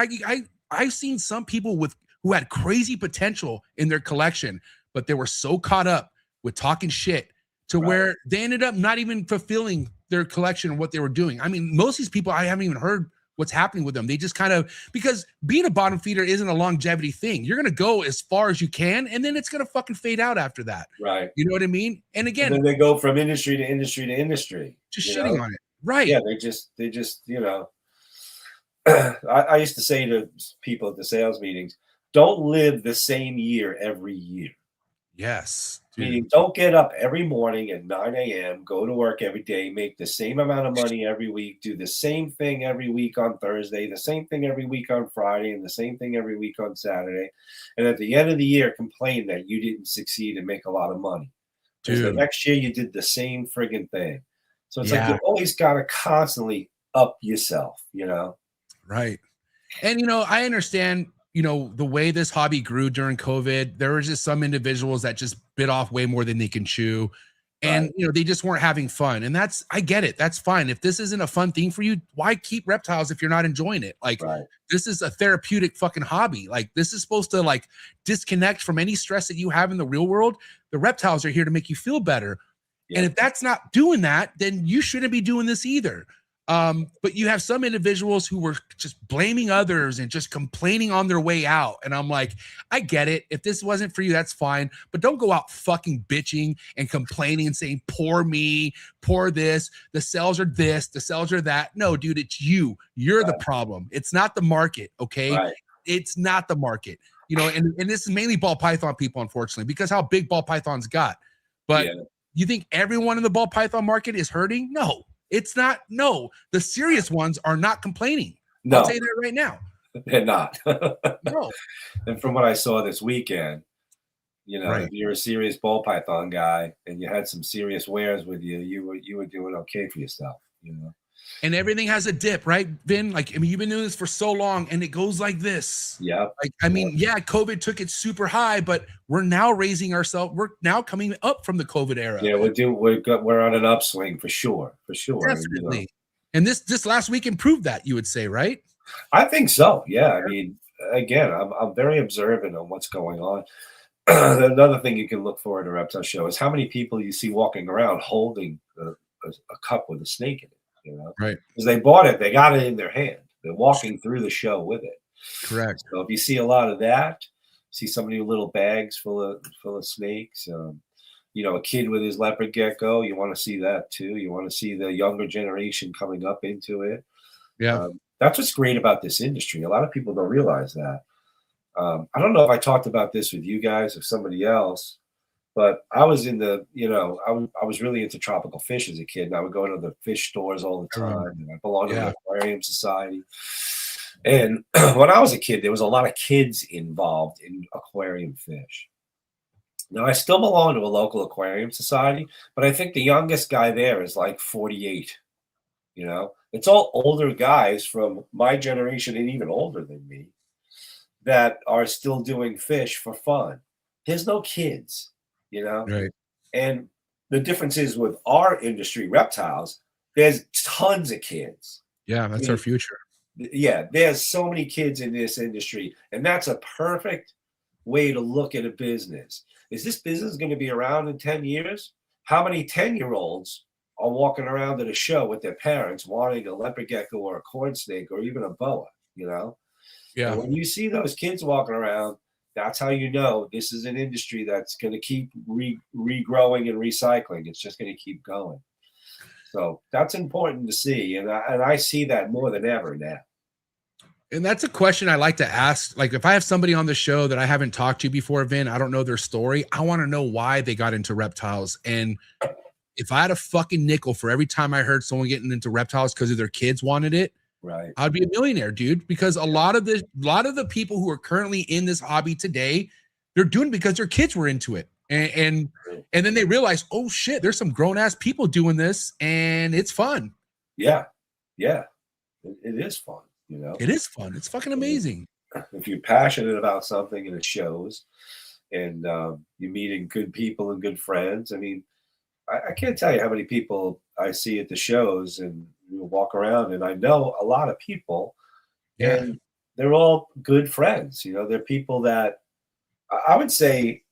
I've seen some people who had crazy potential in their collection, but they were so caught up with talking shit to where they ended up not even fulfilling their collection and what they were doing. I mean, most of these people I haven't even heard what's happening with them. They just kind of, because being a bottom feeder isn't a longevity thing. You're going to go as far as you can, and then it's going to fucking fade out after that. Right. You know what I mean? And again, and then they go from industry to industry to industry. Just shitting on it. Right. Yeah, they just, you know, I used to say to people at the sales meetings, don't live the same year every year. Yes. Meaning, don't get up every morning at 9 a.m., go to work every day, make the same amount of money every week, do the same thing every week on Thursday, the same thing every week on Friday, and the same thing every week on Saturday. And at the end of the year, complain that you didn't succeed and make a lot of money. Because the next year you did the same friggin' thing. So it's like you always got to constantly up yourself, you know? Right. And, you know, I understand, you know, the way this hobby grew during COVID, there was just some individuals that just bit off way more than they can chew. And, you know, they just weren't having fun. And that's, I get it. That's fine. If this isn't a fun thing for you, why keep reptiles if you're not enjoying it? Like, this is a therapeutic fucking hobby. Like, this is supposed to like disconnect from any stress that you have in the real world. The reptiles are here to make you feel better. And if that's not doing that, then you shouldn't be doing this either. But you have some individuals who were just blaming others and just complaining on their way out. And I'm like, I get it. If this wasn't for you, that's fine. But don't go out fucking bitching and complaining and saying, poor me, poor this, the cells are this, the cells are that. No, dude, it's you. You're the problem. It's not the market, okay? It's not the market. You know, and this is mainly ball python people, unfortunately, because how big ball pythons got. But you think everyone in the ball python market is hurting? No. It's not. No, the serious ones are not complaining. I'll tell you that right now. They're not. No. And from what I saw this weekend, you know, if you're a serious ball python guy and you had some serious wares with you, you were doing okay for yourself, you know. And everything has a dip, right, Vin? Like, I mean, you've been doing this for so long, and it goes like this. Yeah. Like, I mean, COVID took it super high, but we're now raising ourselves. We're now coming up from the COVID era. Yeah, we're on an upswing for sure, Definitely. You know. And this last week improved that, you would say, right? I think so. Yeah. I mean, again, I'm very observant on what's going on. Another thing you can look for at a reptile show is how many people you see walking around holding a cup with a snake in it. You know, because they bought it, they got it in their hand. They're walking through the show with it. Correct. So if you see a lot of that, see somebody with little bags full of snakes, you know, a kid with his leopard gecko, you want to see that too. You want to see the younger generation coming up into it. Yeah, that's what's great about this industry. A lot of people don't realize that. I don't know if I talked about this with you guys or somebody else. But I was in the, you know, I was really into tropical fish as a kid, and I would go to the fish stores all the time. And I belonged to the aquarium society. And when I was a kid, there was a lot of kids involved in aquarium fish. Now, I still belong to a local aquarium society, but I think the youngest guy there is like 48. You know, it's all older guys from my generation and even older than me that are still doing fish for fun. There's no kids. You know, and the difference is with our industry, reptiles, there's tons of kids. Yeah, that's our future. Yeah, there's so many kids in this industry, and that's a perfect way to look at a business. Is this business going to be around in 10 years? How many 10-year-olds are walking around at a show with their parents wanting a leopard gecko or a corn snake or even a boa, you know? Yeah. And when you see those kids walking around, that's how you know this is an industry that's going to keep regrowing and recycling. It's just going to keep going. So that's important to see. And I see that more than ever now. And that's a question I like to ask. Like, if I have somebody on the show that I haven't talked to before, Vin, I don't know their story. I want to know why they got into reptiles. And if I had a fucking nickel for every time I heard someone getting into reptiles because of their kids wanted it, I'd be a millionaire, dude, because a lot of the people who are currently in this hobby today, they're doing it because their kids were into it. And then they realize, oh shit, there's some grown ass people doing this and it's fun. Yeah. Yeah. It is fun. You know, it is fun. It's fucking amazing. If you're passionate about something and it shows, and you're meeting good people and good friends. I mean, I can't tell you how many people I see at the shows and walk around, and I know a lot of people, and they're all good friends. You know, they're people that I would say,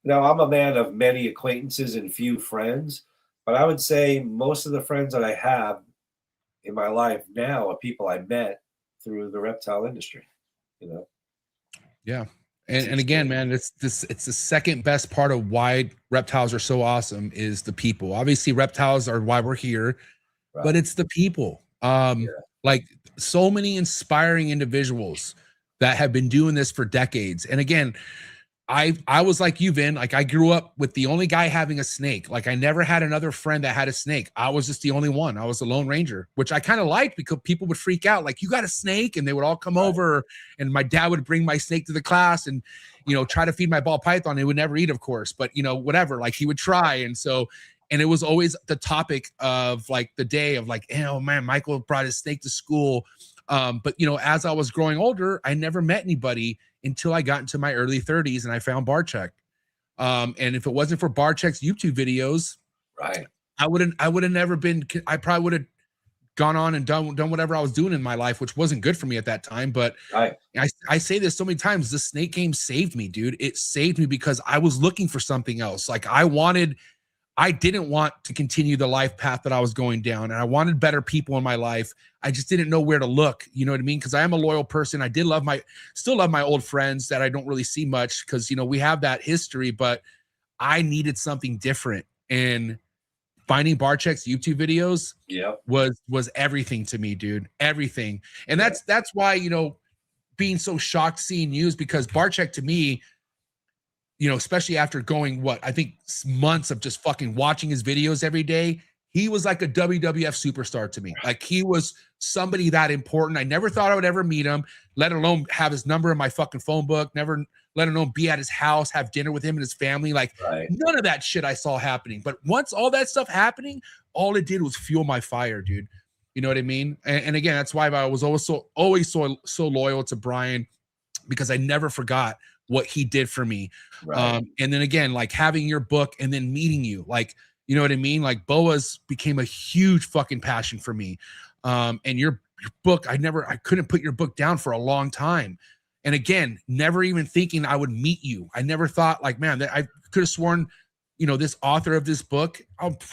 now I'm a man of many acquaintances and few friends, but I would say most of the friends that I have in my life now are people I met through the reptile industry, you know? Yeah. And again, man, it's the second best part of why reptiles are so awesome is the people. Obviously, reptiles are why we're here, Right. but it's the people. Like so many inspiring individuals that have been doing this for decades. And again, I was like you, Vin. Like I grew up with the only guy having a snake. Like I never had another friend that had a snake. I was just the only one. I was the Lone Ranger, which I kind of liked because people would freak out. Like, you got a snake? And they would all come over, and my dad would bring my snake to the class and, you know, try to feed my ball python. It would never eat, of course, but you know, whatever, like he would try. And so, and it was always the topic of like the day of like, oh man, Michael brought his snake to school. But you know, as I was growing older, I never met anybody until I got into my early 30s and I found Barcheck. And if it wasn't for Barcheck's YouTube videos, Right, I would have never been, I probably would have gone on and done whatever I was doing in my life, which wasn't good for me at that time. But right, I say this so many times, the snake game saved me, dude. It saved me because I was looking for something else. Like I didn't want to continue the life path that I was going down, and I wanted better people in my life. I just didn't know where to look. You know what I mean? Because I am a loyal person. I still love my old friends that I don't really see much because, you know, we have that history, but I needed something different. And finding Barcheck's YouTube videos was everything to me, dude. Everything. And that's why, you know, being so shocked seeing news, because Barcheck to me, you know, especially after going, I think months of just fucking watching his videos every day, he was like a WWF superstar to me. Like he was somebody that important. I never thought I would ever meet him, let alone have his number in my fucking phone book, never let alone be at his house, have dinner with him and his family. Like none of that shit I saw happening. But once all that stuff happening, all it did was fuel my fire, dude. You know what I mean? And again, that's why I was always so loyal to Brian, because I never forgot what he did for me. And then again, like having your book and then meeting you, like, you know what I mean? Like boas became a huge fucking passion for me. And your book, I couldn't put your book down for a long time. And again, never even thinking I would meet you. I never thought like, man, that I could have sworn, you know, this author of this book,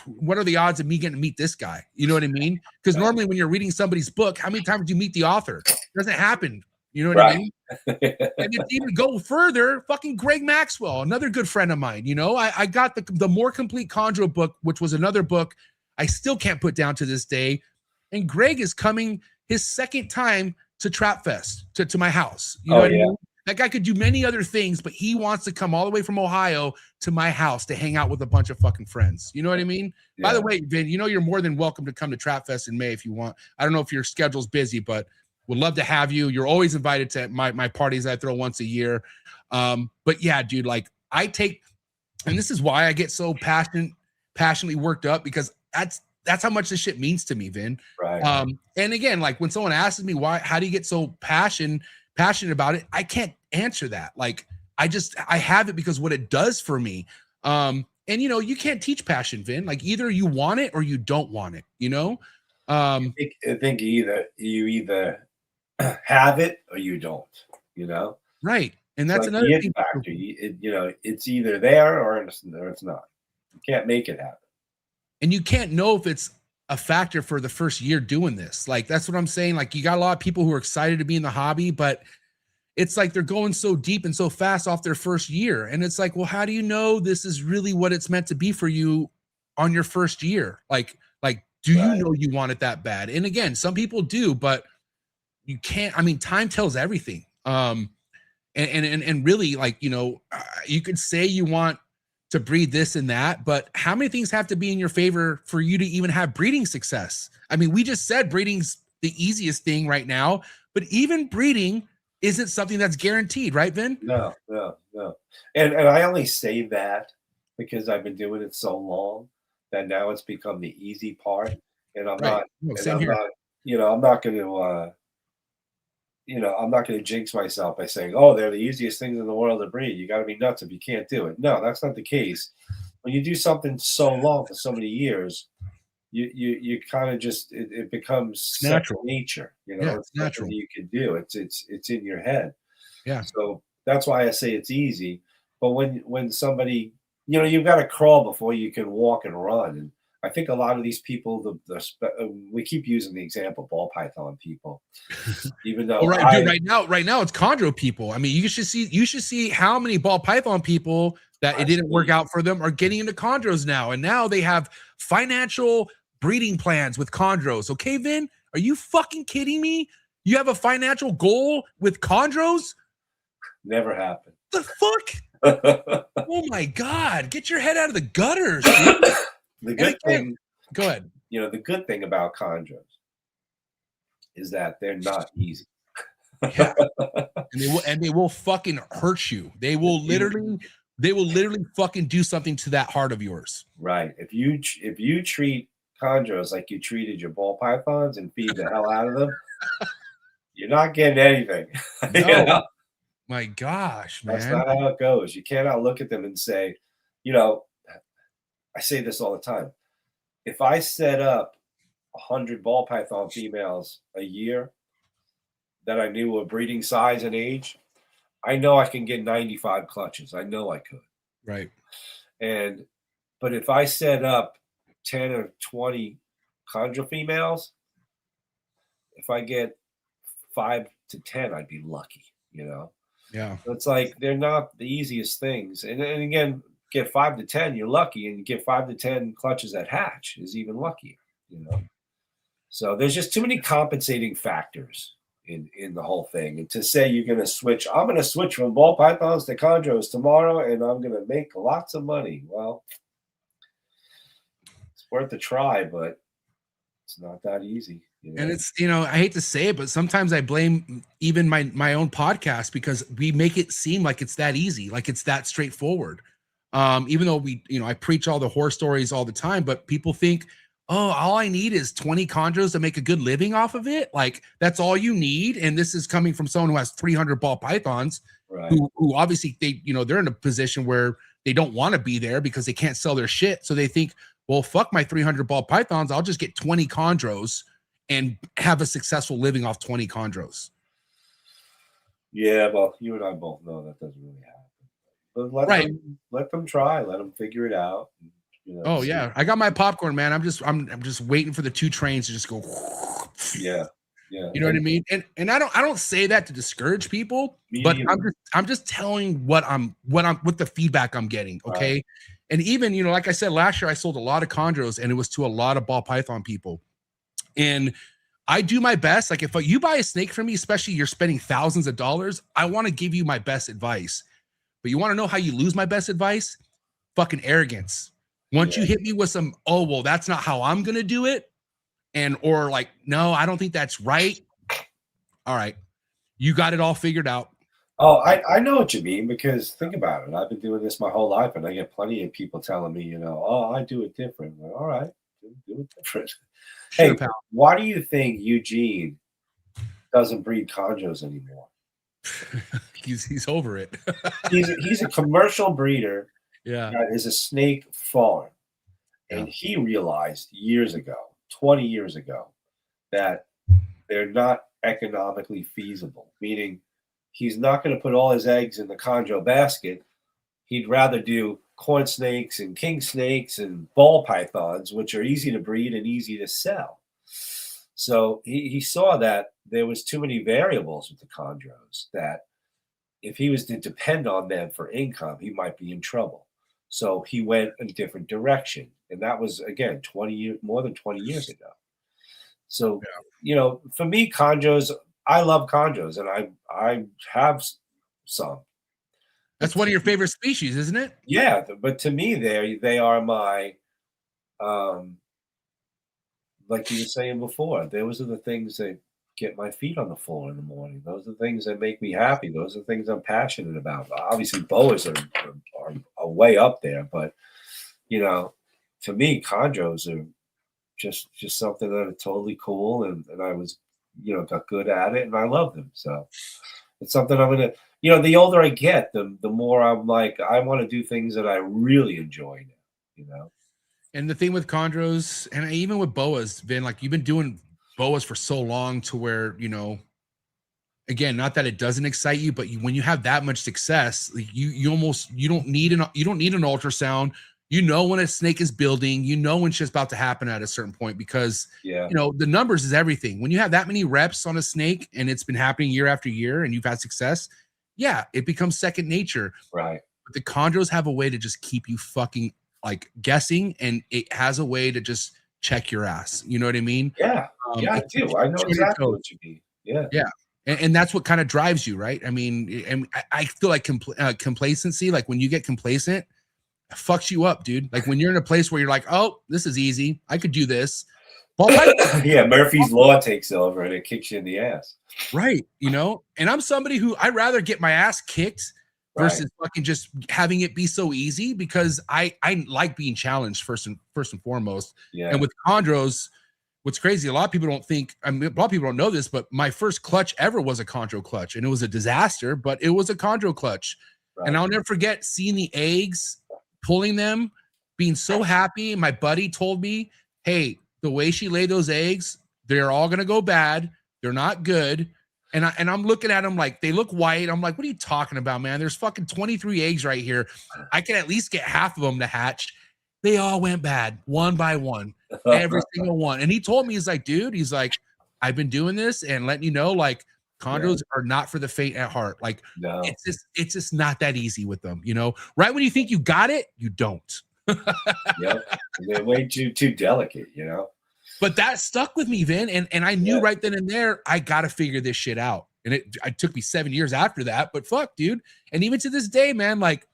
what are the odds of me getting to meet this guy? You know what I mean? Because normally when you're reading somebody's book, how many times do you meet the author? It doesn't happen. You know what I mean? And if even go further, fucking Greg Maxwell, another good friend of mine. You know, I got the More Complete Chondro book, which was another book I still can't put down to this day. And Greg is coming his second time to Trap Fest, to my house. You know what I mean? That guy could do many other things, but he wants to come all the way from Ohio to my house to hang out with a bunch of fucking friends. You know what I mean? By the way, Vin, you know, you're more than welcome to come to Trap Fest in May if you want. I don't know if your schedule's busy, but would love to have you. You're always invited to my parties I throw once a year. But yeah, dude, like I take, and this is why I get so passionately worked up, because that's how much this shit means to me, Vin. And again, like when someone asks me how do you get so passionate about it? I can't answer that. Like I have it because what it does for me. And you know, you can't teach passion, Vin. Like either you want it or you don't want it, you know? I think you either have it or you don't, you know? Right. And It's that's like another the thing. it factor. You know, it's either there or it's not. You can't make it happen. And you can't know if it's a factor for the first year doing this. Like, that's what I'm saying. Like, you got a lot of people who are excited to be in the hobby, but it's like they're going so deep and so fast off their first year. And it's like, well, how do you know this is really what it's meant to be for you on your first year? Like, do you know you want it that bad? And again, some people do, but you can't. I mean, time tells everything. And really, like, you know, you could say you want to breed this and that, but how many things have to be in your favor for you to even have breeding success? I mean, we just said breeding's the easiest thing right now, but even breeding isn't something that's guaranteed, right, Vin? No. And I only say that because I've been doing it so long that now it's become the easy part. And I'm not, you know, I'm not going to, you know, I'm not going to jinx myself by saying, oh, they're the easiest things in the world to breed. You got to be nuts if you can't do it. No, that's not the case. When you do something so long for so many years, you kind of just, it becomes natural nature. You know, it's natural. You can do it's in your head. Yeah. So that's why I say it's easy. But when somebody, you know, you've got to crawl before you can walk and run. And I think a lot of these people, we keep using the example ball python people, even though Dude, right now it's chondro people. I mean, you should see how many ball python people that it didn't work out for them are getting into chondros now, and now they have financial breeding plans with chondros. Okay, Vin, are you fucking kidding me? You have a financial goal with chondros? Never happened. The fuck? Oh my god! Get your head out of the gutters. The good thing, go ahead. You know, the good thing about chondros is that they're not easy. Yeah. and they will fucking hurt you. They will literally fucking do something to that heart of yours. Right. If you treat chondros like you treated your ball pythons and feed the hell out of them, you're not getting anything. No. You know? My gosh, man. That's not how it goes. You cannot look at them and say, you know, I say this all the time. If I set up 100 ball python females a year that I knew were breeding size and age, I know I can get 95 clutches. I know I could. Right. But if I set up 10 or 20 chondro females, if I get 5 to 10, I'd be lucky, you know? Yeah. So it's like, they're not the easiest things. And again, get 5 to 10, you're lucky, and you get 5 to 10 clutches that hatch is even luckier, you know? So there's just too many compensating factors in the whole thing. And to say you're going to switch, I'm going to switch from ball pythons to chondros tomorrow, and I'm going to make lots of money. Well, it's worth a try, but it's not that easy. You know? And it's, you know, I hate to say it, but sometimes I blame even my own podcast because we make it seem like it's that easy, like it's that straightforward. Even though I preach all the horror stories all the time, but people think, oh, all I need is 20 chondros to make a good living off of it. Like that's all you need. And this is coming from someone who has 300 ball pythons, right, who obviously they're in a position where they don't want to be there because they can't sell their shit. So they think, well, fuck my 300 ball pythons. I'll just get 20 chondros and have a successful living off 20 chondros. Yeah, well, you and I both know that doesn't really happen. But let them try, let them figure it out. You know, oh yeah, I got my popcorn, man. I'm just waiting for the two trains to just go. Yeah, yeah. You know what I mean? And I don't say that to discourage people, but I'm just telling what the feedback I'm getting. Okay. Right. And even, like I said, last year I sold a lot of chondros and it was to a lot of ball python people. And I do my best. Like if you buy a snake from me, especially you're spending thousands of dollars, I want to give you my best advice. But you want to know how you lose my best advice? Fucking arrogance. Once you hit me with some, oh, well, that's not how I'm going to do it. Or like, no, I don't think that's right. All right. You got it all figured out. Oh, I know what you mean, because think about it. I've been doing this my whole life and I get plenty of people telling me, oh, I do it different. Like, all right, do it different. Sure, hey, pal. Why do you think Eugene doesn't breed chondros anymore? he's over it. he's a commercial breeder. Yeah. That is a snake farm. And he realized years ago, 20 years ago, that they're not economically feasible, meaning he's not going to put all his eggs in the chondro basket. He'd rather do corn snakes and king snakes and ball pythons, which are easy to breed and easy to sell. So he saw that there was too many variables with the chondros, that if he was to depend on them for income, he might be in trouble. So he went a different direction. And that was, again, more than 20 years ago. So, for me, chondros, I love chondros, and I have some. That's one of your favorite species, isn't it? Yeah, but to me, they are my, like you were saying before, those are the things that get my feet on the floor in the morning. Those are the things that make me happy. Those are the things I'm passionate about. Obviously, boas are way up there, but to me, chondros are just something that are totally cool, and I was, got good at it, and I love them. So it's something I'm gonna, the older I get, the more I'm like, I want to do things that I really enjoy now, And the thing with chondros, and even with boas, Vin, like you've been doing boas for so long to where, again, not that it doesn't excite you, but when you have that much success, like you don't need an ultrasound. You know when a snake is building, you know when shit's about to happen at a certain point because Yeah. you know the numbers is everything. When you have that many reps on a snake and it's been happening year after year and you've had success, yeah, it becomes second nature. Right. But the chondros have a way to just keep you fucking like guessing, and it has a way to just check your ass. You know what I mean? Yeah. Yeah, I it do. keeps I you know on your exactly toes. what you mean. Yeah. Yeah. And that's what kind of drives you, right? I mean, and I feel like complacency, like when you get complacent, it fucks you up, dude. Like when you're in a place where you're like, oh, this is easy. I could do this. Ball python. Yeah, Murphy's Law takes over and it kicks you in the ass. Right. You know, and I'm somebody who I'd rather get my ass kicked versus fucking just having it be so easy because I like being challenged first and foremost. Yeah. And with chondros, what's crazy, a lot of people don't think, I mean, a lot of people don't know this, but my first clutch ever was a chondro clutch, and it was a disaster, but it was a chondro clutch. Right. And I'll never forget seeing the eggs, pulling them, being so happy. My buddy told me, hey, the way she laid those eggs, they're all going to go bad. They're not good. And I'm looking at them like they look white. I'm like, what are you talking about, man? There's fucking 23 eggs right here. I can at least get half of them to hatch. They all went bad, one by one, every single one. And he told me, he's like, dude, he's like, I've been doing this and letting you know, like, chondros are not for the faint at heart. Like, No. it's just not that easy with them, you know? Right when you think you got it, you don't. Yep. They're way too delicate, you know? But that stuck with me, Vin, and I knew right then and there I got to figure this shit out. And it took me 7 years after that, but fuck, dude. And even to this day, man, like,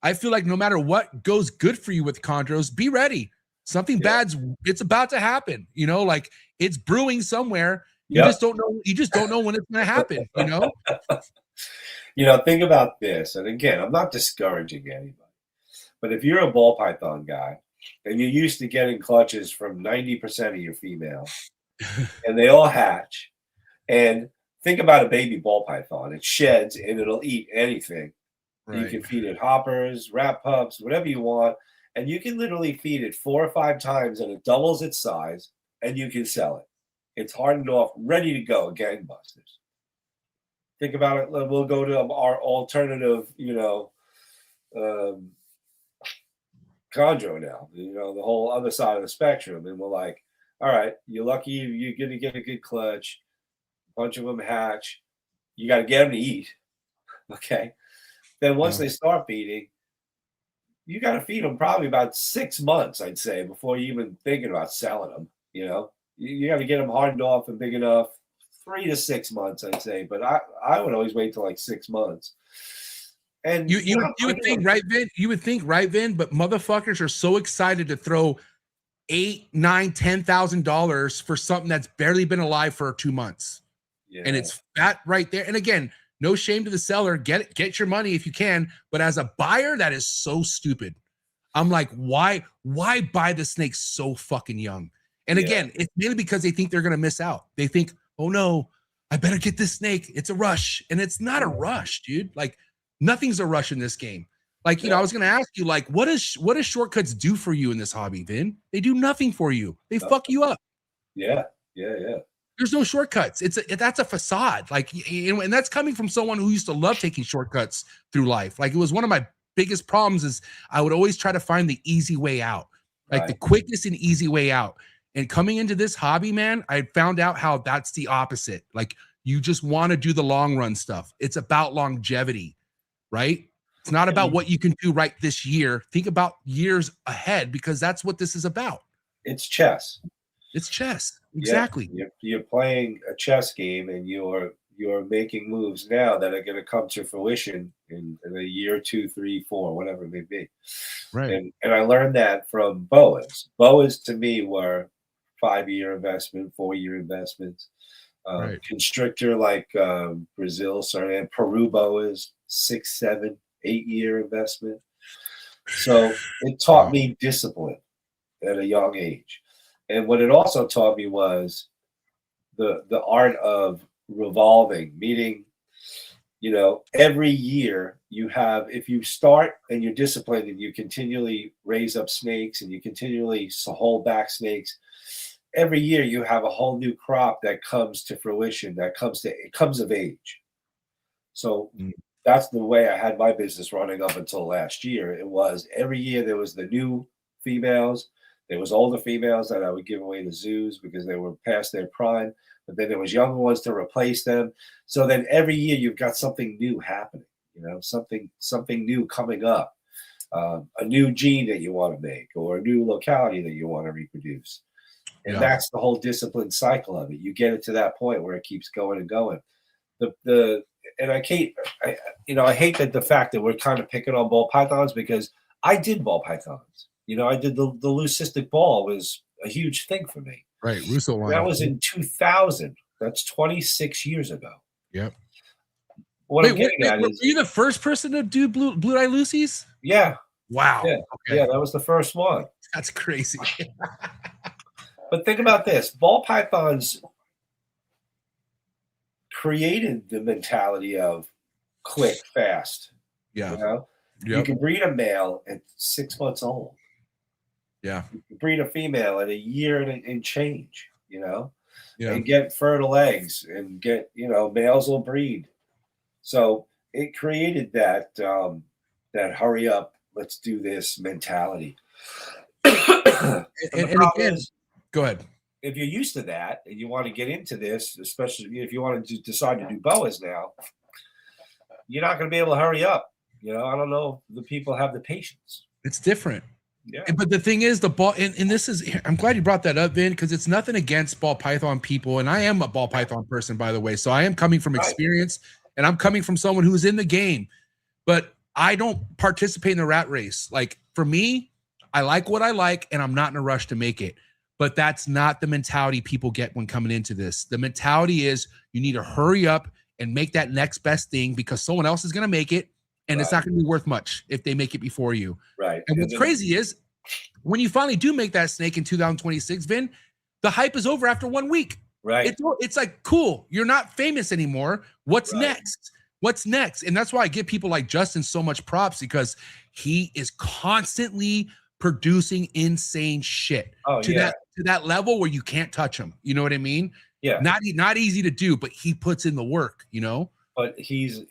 I feel like no matter what goes good for you with chondros, be ready. Something bad's it's about to happen. You know, like it's brewing somewhere. You just don't know. You just don't know when it's going to happen. You know. You know, think about this. And again, I'm not discouraging anybody, but if you're a ball python guy and you're used to getting clutches from 90% of your females, and they all hatch, and think about a baby ball python. It sheds and it'll eat anything. Right. You can feed it hoppers, rat pups, whatever you want. And you can literally feed it 4 or 5 times and it doubles its size and you can sell it. It's hardened off, ready to go, gangbusters. Think about it. We'll go to our alternative, you know, chondro now, you know, the whole other side of the spectrum. And we're like, all right, you're lucky you're going to get a good clutch. A bunch of them hatch. You got to get them to eat. Okay. Then once they start feeding, you got to feed them probably about 6 months, I'd say, before you even thinking about selling them. You know, you got to get them hardened off and big enough. 3 to 6 months, I'd say, but I would always wait till like 6 months. And you would think, right, Vin? You would think, right, Vin? But motherfuckers are so excited to throw $8,000, $9,000, $10,000 for something that's barely been alive for 2 months, and it's that right there. And again, no shame to the seller. Get your money if you can. But as a buyer, that is so stupid. I'm like, why buy the snake so fucking young? And again, it's mainly because they think they're gonna miss out. They think, oh no, I better get this snake. It's a rush. And it's not a rush, dude. Like nothing's a rush in this game. Like, you know, I was gonna ask you, like, what does shortcuts do for you in this hobby, Vin? They do nothing for you. They fuck you up. Yeah. There's no shortcuts. That's a facade. Like, and that's coming from someone who used to love taking shortcuts through life. Like, it was one of my biggest problems is I would always try to find the easy way out, like the quickest and easy way out. And coming into this hobby, man, I found out how that's the opposite. Like, you just want to do the long run stuff. It's about longevity, right? It's not about what you can do right this year. Think about years ahead, because that's what this is about. It's chess. It's chess. Exactly. Yeah, you're playing a chess game, and you're making moves now that are going to come to fruition in a year, 2, 3, 4, whatever it may be. Right. And I learned that from boas. Boas to me were 5-year investment, 4-year investments. Constrictor like Brazil, and Peru boas, 6, 7, 8-year investment. So it taught me discipline at a young age. And what it also taught me was the art of revolving, meaning, you know, every year you have, if you start and you're disciplined and you continually raise up snakes and you continually hold back snakes, every year you have a whole new crop that comes to fruition, it comes of age. So that's the way I had my business running up until last year. It was every year there was the new females, there was older females that I would give away to zoos because they were past their prime, but then there was younger ones to replace them. So then every year you've got something new happening, you know, something new coming up, a new gene that you want to make or a new locality that you want to reproduce. And that's the whole discipline cycle of it. You get it to that point where it keeps going and going. And I hate that the fact that we're kind of picking on ball pythons because I did ball pythons. You know, I did the leucistic ball was a huge thing for me. Right, Russo line. That was in 2000. That's 26 years ago. Yep. What I'm getting at were is, you the first person to do blue eye Lucy's? yeah, Wow. yeah, Okay. yeah, that was the first one. That's crazy. But think about this: ball pythons created the mentality of quick, fast. Yeah. You know, you Yep. can breed a male at 6 months old. Yeah. You can breed a female at a year and change. You know, Yeah. and get fertile eggs and get, you know, males will breed. So it created that that hurry up, let's do this mentality. And the problem again, is, go ahead. if you're used to that and you want to get into this, especially if you want to decide to do boas now, you're not going to be able to hurry up. You know, I don't know if the people have the patience. It's different. Yeah. But the thing is, the ball, and this is, I'm glad you brought that up, Vin, because it's nothing against ball python people. And I am a ball python person, by the way. So I am coming from experience and I'm coming from someone who's in the game, but I don't participate in the rat race. Like for me, I like what I like and I'm not in a rush to make it. But that's not the mentality people get when coming into this. The mentality is you need to hurry up and make that next best thing because someone else is going to make it. And it's not going to be worth much if they make it before you. Right. And what's crazy is when you finally do make that snake in 2026, Vin, the hype is over after 1 week. Right. It's like, cool, you're not famous anymore. What's next? What's next? And that's why I give people like Justin so much props because he is constantly producing insane shit to that level where you can't touch him. You know what I mean? Yeah. Not easy to do, but he puts in the work, you know? But he's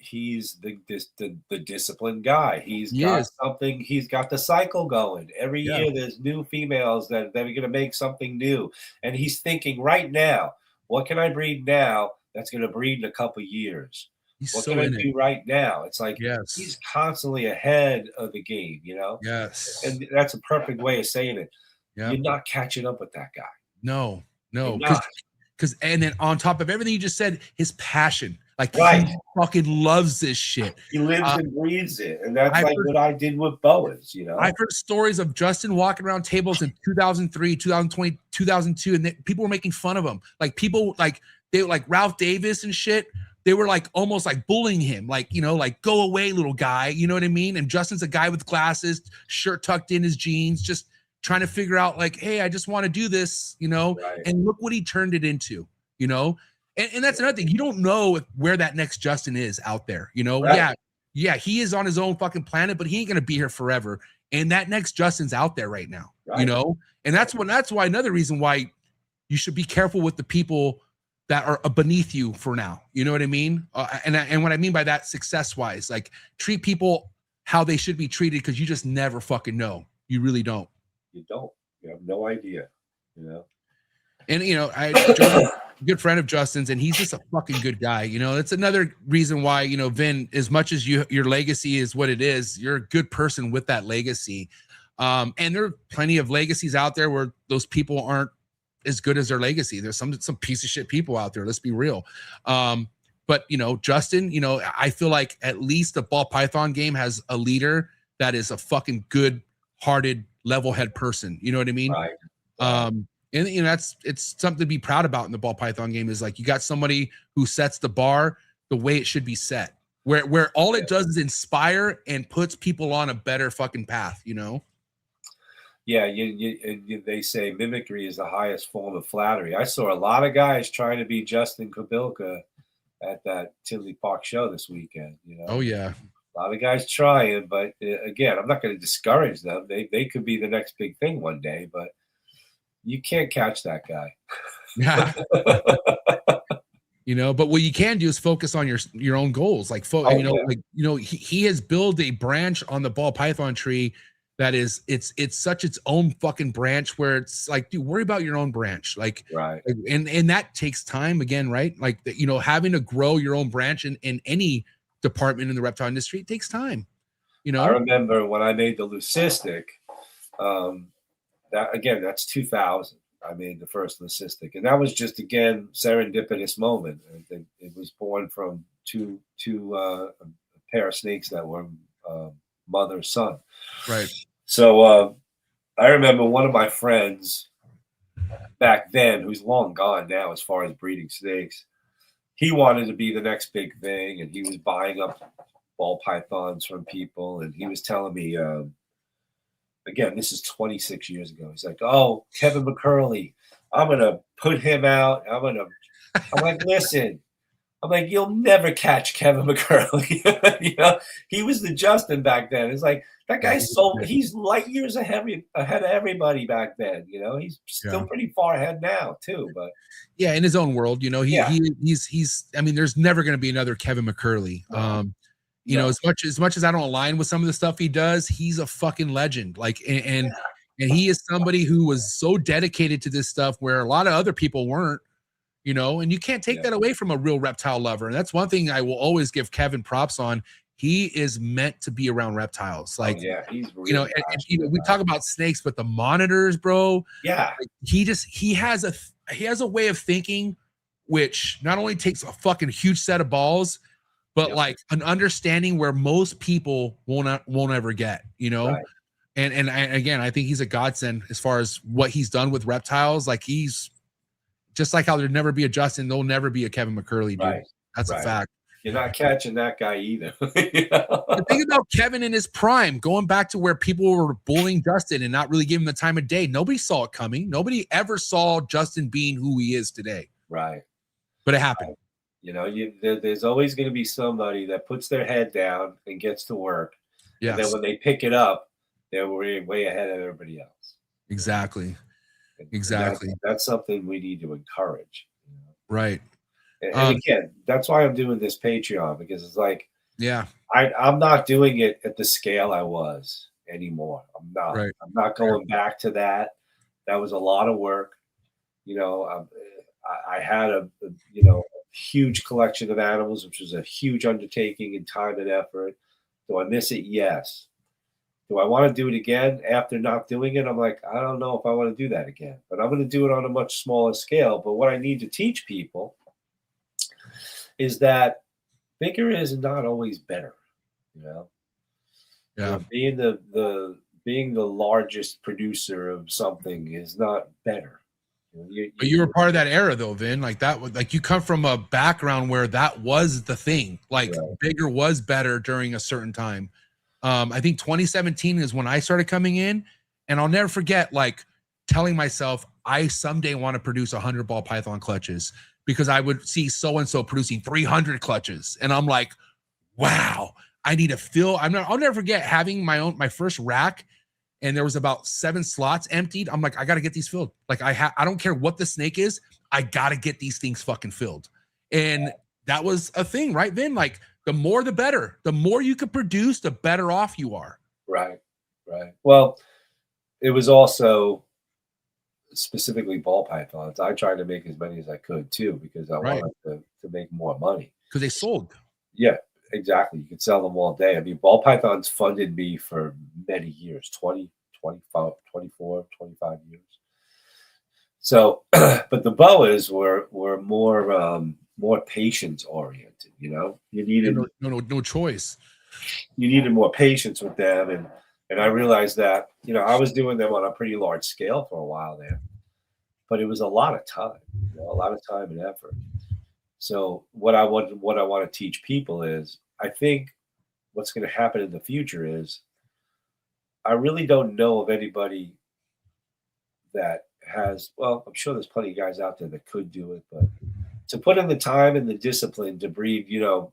the disciplined guy. He's got something. He's got the cycle going. Every year there's new females that are going to make something new, and he's thinking right now, what can I breed now that's going to breed in a couple years? What can I do right now? It's like he's constantly ahead of the game, you know. Yes, and that's a perfect way of saying it. Yeah, you're not catching up with that guy. No, because and then on top of everything you just said, his passion. Like he fucking loves this shit. He lives and breathes it. And that's what I did with boas, you know. I've heard stories of Justin walking around tables in 2003, 2020, 2002, and people were making fun of him. Like people like they like Ralph Davis and shit. They were like almost like bullying him, like, you know, like go away, little guy. You know what I mean? And Justin's a guy with glasses, shirt tucked in his jeans, just trying to figure out like, hey, I just want to do this, you know, and look what he turned it into, you know. And that's another thing. You don't know where that next Justin is out there, you know? Yeah, he is on his own fucking planet, but he ain't going to be here forever. And that next Justin's out there right now, you know? And that's why another reason why you should be careful with the people that are beneath you for now. You know what I mean? And what I mean by that, success-wise, like treat people how they should be treated because you just never fucking know. You really don't. You don't. You have no idea, you know? And, you know, good friend of Justin's, and he's just a fucking good guy. You know, that's another reason why, you know, Vin, as much as your legacy is what it is, you're a good person with that legacy. And there are plenty of legacies out there where those people aren't as good as their legacy. There's some piece of shit people out there. Let's be real. But, you know, Justin, you know, I feel like at least the ball python game has a leader that is a fucking good hearted, level head person. You know what I mean? And you know, it's something to be proud about in the ball python game is like you got somebody who sets the bar the way it should be set, where all it does is inspire and puts people on a better fucking path, you know? Yeah, they say mimicry is the highest form of flattery. I saw a lot of guys trying to be Justin Kobilka at that Tinley Park show this weekend, you know? Oh, yeah. A lot of guys trying, but again, I'm not going to discourage them. They could be the next big thing one day, but you can't catch that guy. Yeah. you know. But what you can do is focus on your own goals. Like, he has built a branch on the ball python tree that is it's such its own fucking branch where it's like, dude, worry about your own branch, like, right. And that takes time again, right? Like, you know, having to grow your own branch in any department in the reptile industry, it takes time. You know, I remember when I made the leucistic, that again, that's 2000. I made the first leucistic, and that was just again serendipitous moment. It was born from two a pair of snakes that were mother son. right? So I remember one of my friends back then, who's long gone now as far as breeding snakes. He wanted to be the next big thing, and he was buying up ball pythons from people, and he was telling me, again, this is 26 years ago. He's like, "Oh, Kevin McCurley, I'm gonna put him out. I'm like, listen, I'm like, you'll never catch Kevin McCurley." You know, he was the Justin back then. It's like that guy's he's light years ahead of everybody back then. You know, he's still pretty far ahead now too. But yeah, in his own world, you know, he's. I mean, there's never going to be another Kevin McCurley. You know, as much as I don't align with some of the stuff he does, he's a fucking legend. Like, and he is somebody who was so dedicated to this stuff where a lot of other people weren't, you know, and you can't take that away from a real reptile lover. And that's one thing I will always give Kevin props on. He is meant to be around reptiles. Like, he's really, you know, and you know, we talk about snakes, but the monitors, bro. Yeah. Like, he has a way of thinking, which not only takes a fucking huge set of balls, but like an understanding where most people won't ever get, you know. Right. And again, I think he's a godsend as far as what he's done with reptiles. Like, he's just like how there'd never be a Justin, there'll never be a Kevin McCurley, dude. Right. That's a fact. You're not catching that guy either. You know? The thing about Kevin in his prime, going back to where people were bullying Justin and not really giving him the time of day, nobody saw it coming. Nobody ever saw Justin being who he is today. Right. But it happened. You know, there's always going to be somebody that puts their head down and gets to work. Yes. And then when they pick it up, they're way ahead of everybody else. Exactly. And that's something we need to encourage. You know? Right. And again, that's why I'm doing this Patreon, because it's like, I'm not doing it at the scale I was anymore. I'm not. Right. I'm not going back to that. That was a lot of work. You know, I had a huge collection of animals, which was a huge undertaking in time and effort. Do I miss it? Yes. Do I want to do it again after not doing it? I'm like, I don't know if I want to do that again, but I'm going to do it on a much smaller scale. But what I need to teach people is that bigger is not always better, you know? Yeah. You know, being the largest producer of something is not better. But you were part of that era, though, Vin. Like, that was like, you come from a background where that was the thing. Like, bigger was better during a certain time. I think 2017 is when I started coming in, and I'll never forget, like, telling myself I someday want to produce 100 ball python clutches, because I would see so and so producing 300 clutches, and I'm like, wow, I need to fill. I'll never forget having my first rack. And there was about 7 slots emptied. I'm like, I got to get these filled. Like, I don't care what the snake is. I got to get these things fucking filled. And that was a thing, right, Vin? Like, the more, the better. The more you could produce, the better off you are. Right. Well, it was also specifically ball pythons. I tried to make as many as I could too, because I wanted to make more money. Because they sold. Yeah. Exactly. You could sell them all day. I mean, ball pythons funded me for many years, 20, 25, 24, 25 years. So, but the boas were more patience oriented, you know? You needed no choice. You needed more patience with them. And I realized that, you know, I was doing them on a pretty large scale for a while there, but it was a lot of time, you know, a lot of time and effort. So what I want to teach people is, I think what's going to happen in the future is, I really don't know of anybody that has, well, I'm sure there's plenty of guys out there that could do it, but to put in the time and the discipline to breed, you know,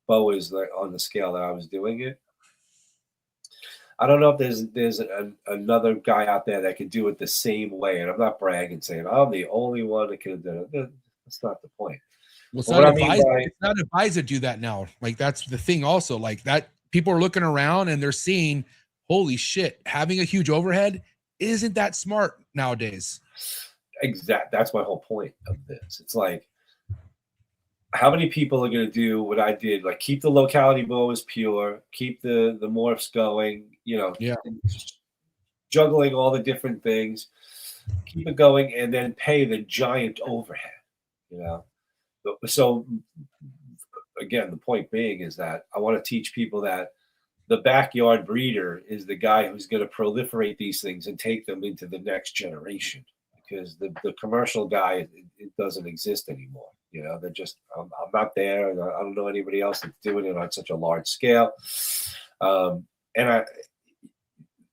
boas like on the scale that I was doing it, I don't know if there's another guy out there that can do it the same way. And I'm not bragging saying I'm the only one that can do it. That's not the point. Well, it's But what not I mean advised. by- It's not advised to do that now. Like that's the thing. Also, like that people are looking around and they're seeing, holy shit, having a huge overhead isn't that smart nowadays. That's my whole point of this. It's like, how many people are going to do what I did? Like, keep the locality boas pure, keep the morphs going, you know, Yeah. just juggling all the different things, keep it going, and then pay the giant overhead, you know. So again, the point being is that I want to teach people that the backyard breeder is the guy who's going to proliferate these things and take them into the next generation, because the commercial guy, it doesn't exist anymore. You know, they're just, I'm not there, and I don't know anybody else that's doing it on such a large scale. And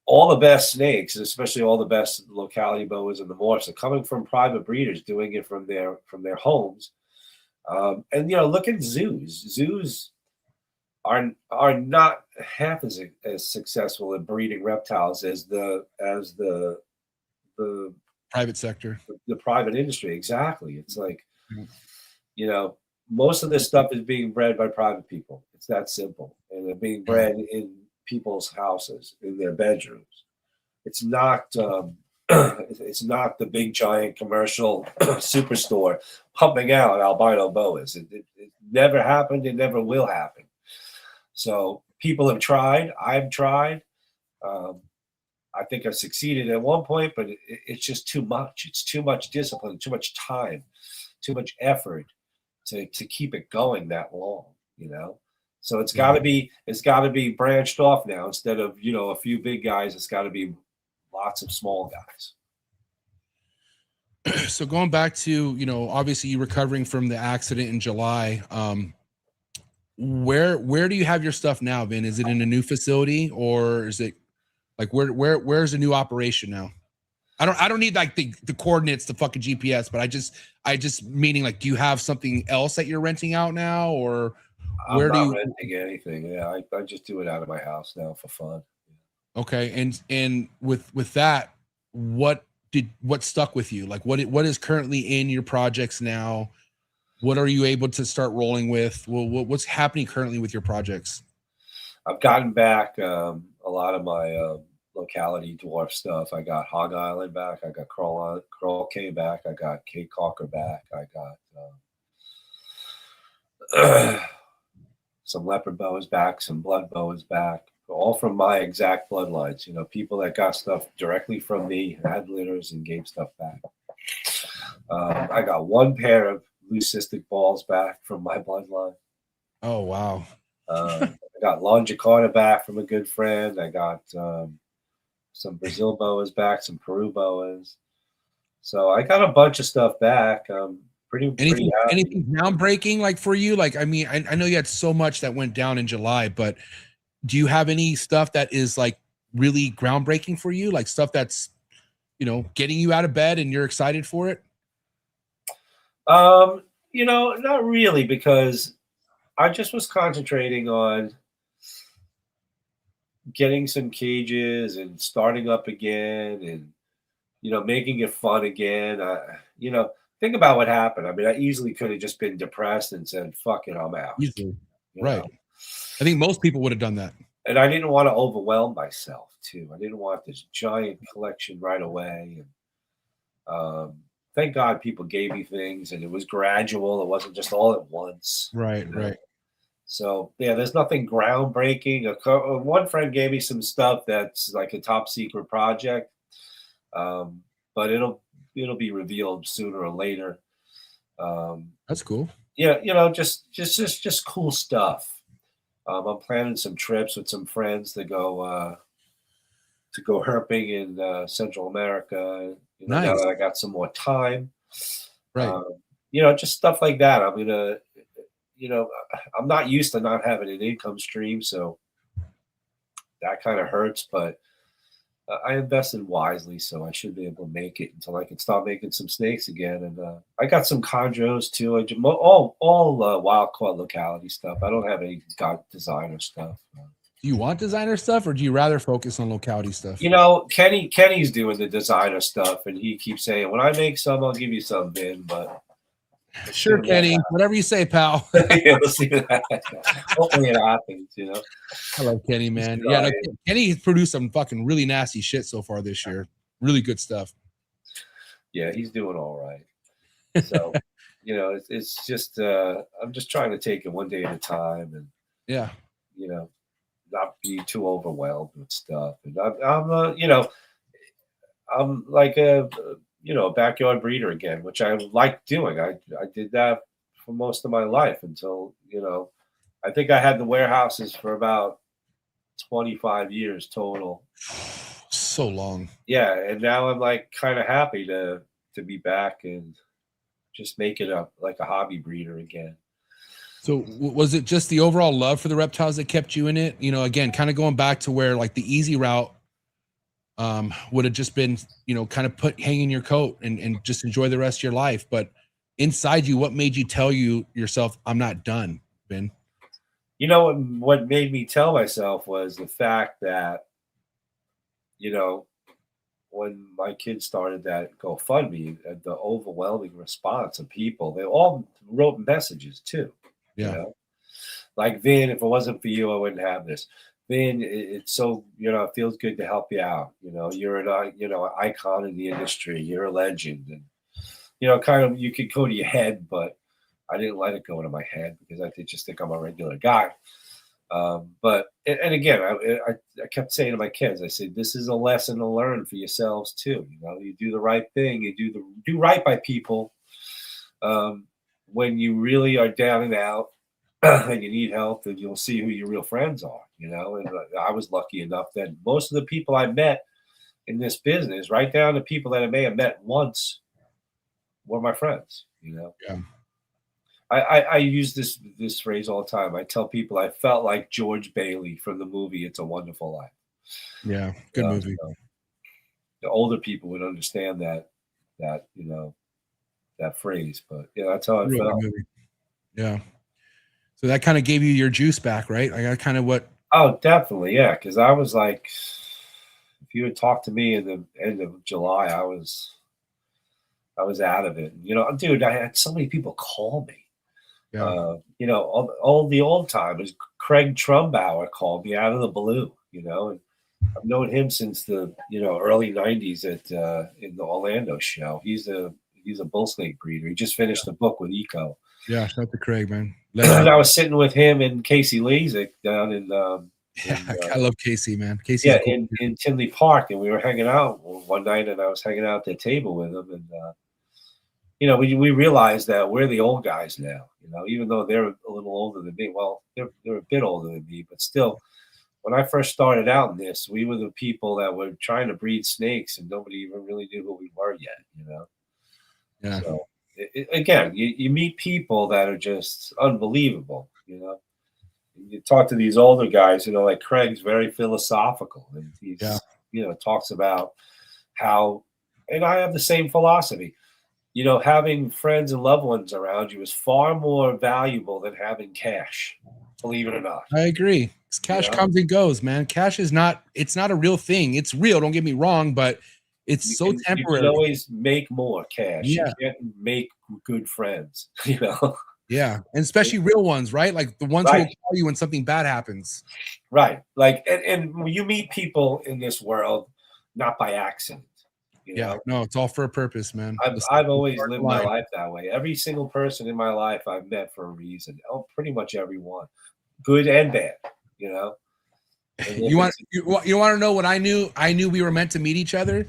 all the best snakes, especially all the best locality boas and the morphs, are coming from private breeders doing it from their homes. And you know, look at zoos. Zoos are not half as successful at breeding reptiles as the Private sector, the private industry. Exactly. It's like, you know, most of this stuff is being bred by private people. It's that simple, and they're being bred in people's houses, in their bedrooms. It's not it's not the big giant commercial superstore pumping out albino boas. It never happened. It never will happen. So people have tried. I've tried. I think I've succeeded at one point, but it's just too much. It's too much discipline, too much time, too much effort to keep it going that long, you know? So it's got to be branched off now. Instead of, you know, a few big guys, it's got to be lots of small guys. So going back to, you know, obviously you recovering from the accident in July, where do you have your stuff now, Vin? Is it in a new facility, or is it like where's the new operation now? I don't need like the coordinates, the fucking GPS, but I just meaning, like, do you have something else that you're renting out now, or where I'm not renting anything? Yeah, I just do it out of my house now for fun. Okay, and with that, what stuck with you? Like, what is currently in your projects now? What are you able to start rolling with? Well, what's happening currently with your projects? I've gotten back a lot of my locality dwarf stuff. I got Hog Island back. I got Crawl K back. I got Cape Cocker back. I got some leopard boas back, some blood boas back, all from my exact bloodlines. You know, people that got stuff directly from me, had litters, and gave stuff back. I got one pair of leucistic balls back from my bloodline. Oh, wow. I got Longicorda back from a good friend. I got some Brazil boas back, some Peru boas. So I got a bunch of stuff back. Anything groundbreaking, like, for you? Like, I mean, I know you had so much that went down in July, but do you have any stuff that is like really groundbreaking for you? Like stuff that's, you know, getting you out of bed and you're excited for it? You know, not really, because I just was concentrating on getting some cages and starting up again, and, you know, making it fun again. You know, think about what happened. I mean, I easily could have just been depressed and said, fuck it, I'm out. Easily. You Right. know? I think most people would have done that. And I didn't want to overwhelm myself too. I didn't want this giant collection right away. And thank God people gave me things, and it was gradual. It wasn't just all at once. Right, you know? right. So yeah, there's nothing groundbreaking. One friend gave me some stuff that's like a top secret project, but it'll be revealed sooner or later. That's cool. Yeah, you know, just cool stuff. I'm planning some trips with some friends to go herping in Central America. You know, Nice. now that I got some more time, Right. you know, just stuff like that. I'm gonna, you know, I'm not used to not having an income stream, so that kind of hurts. But I invested wisely, so I should be able to make it until I can start making some snakes again. And I got some chondros too. All wild caught locality stuff. I don't have any designer stuff. Do you want designer stuff, or do you rather focus on locality stuff? You know, Kenny's doing the designer stuff, and he keeps saying, "When I make some, I'll give you some, Vin." But Sure, Kenny. Whatever you say, pal. Yeah, we'll see that. Hopefully it happens, you know. I love Kenny, man. Yeah, no, Kenny produced some fucking really nasty shit so far this year. Really good stuff. Yeah, he's doing all right. So, you know, it's just I'm just trying to take it one day at a time, and yeah, you know, not be too overwhelmed with stuff. And I'm you know, I'm like a you know, a backyard breeder again, which I like doing. I did that for most of my life until, you know, I think I had the warehouses for about 25 years total. So long. Yeah, and now I'm like kind of happy to be back and just make it up like a hobby breeder again. So was it just the overall love for the reptiles that kept you in it? You know, again, kind of going back to where like the easy route would have just been, you know, kind of hang in your coat and just enjoy the rest of your life. But inside you, what made you tell yourself, I'm not done, Ben? You know, what made me tell myself was the fact that, you know, when my kids started that GoFundMe, the overwhelming response of people, they all wrote messages too. Yeah. You know? Like, Vin, if it wasn't for you, I wouldn't have this. Vin, it's so, you know, it feels good to help you out. You know, you're an, you know, an icon in the industry. You're a legend. And, you know, kind of, you could go to your head, but I didn't let it go to my head because I just think I'm a regular guy. But, and again, I kept saying to my kids, I said, this is a lesson to learn for yourselves too. You know, you do the right thing, you do right by people. When you really are down and out and you need help, then you'll see who your real friends are, you know. And I was lucky enough that most of the people I met in this business, right down to people that I may have met once, were my friends, you know. Yeah. I use this phrase all the time. I tell people I felt like George Bailey from the movie It's a Wonderful Life. Yeah, good movie. So the older people would understand that you know, that phrase, but yeah, that's how I felt. Yeah. So that kind of gave you your juice back, right? I got kind of what. Oh, definitely, yeah. Because I was like, if you had talked to me in the end of July, I was out of it. You know, dude, I had so many people call me. Yeah. You know, all the old timers. Craig Trumbauer called me out of the blue. You know, and I've known him since the, you know, early '90s at in the Orlando show. He's a bull snake breeder. He just finished a book with Eco. Yeah, shout out to Craig, man. And I was sitting with him and Casey Lasik down in I love Casey, man. Casey, yeah, cool. in Tinley Park, and we were hanging out one night, and I was hanging out at the table with him, and you know, we realized that we're the old guys now. You know, even though they're a little older than me. Well, they're a bit older than me, but still, when I first started out in this, we were the people that were trying to breed snakes, and nobody even really knew who we were yet. You know. Yeah. So again, you meet people that are just unbelievable. You know. You talk to these older guys, you know, like Craig's very philosophical, and he's, you know, talks about how, and I have the same philosophy, you know, having friends and loved ones around you is far more valuable than having cash, believe it or not. I agree. Cash comes and goes, man. Cash is not, it's not a real thing. It's real. Don't get me wrong, but it's so temporary. You can always make more cash. Yeah. You can't make good friends, you know? Yeah, and especially real ones, right? Like the ones who will call you when something bad happens. Right. Like, and you meet people in this world not by accident. You know? No, it's all for a purpose, man. I've always lived my life that way. Every single person in my life I've met for a reason. Oh, pretty much everyone, good and bad. You know. You want to know what I knew? I knew we were meant to meet each other.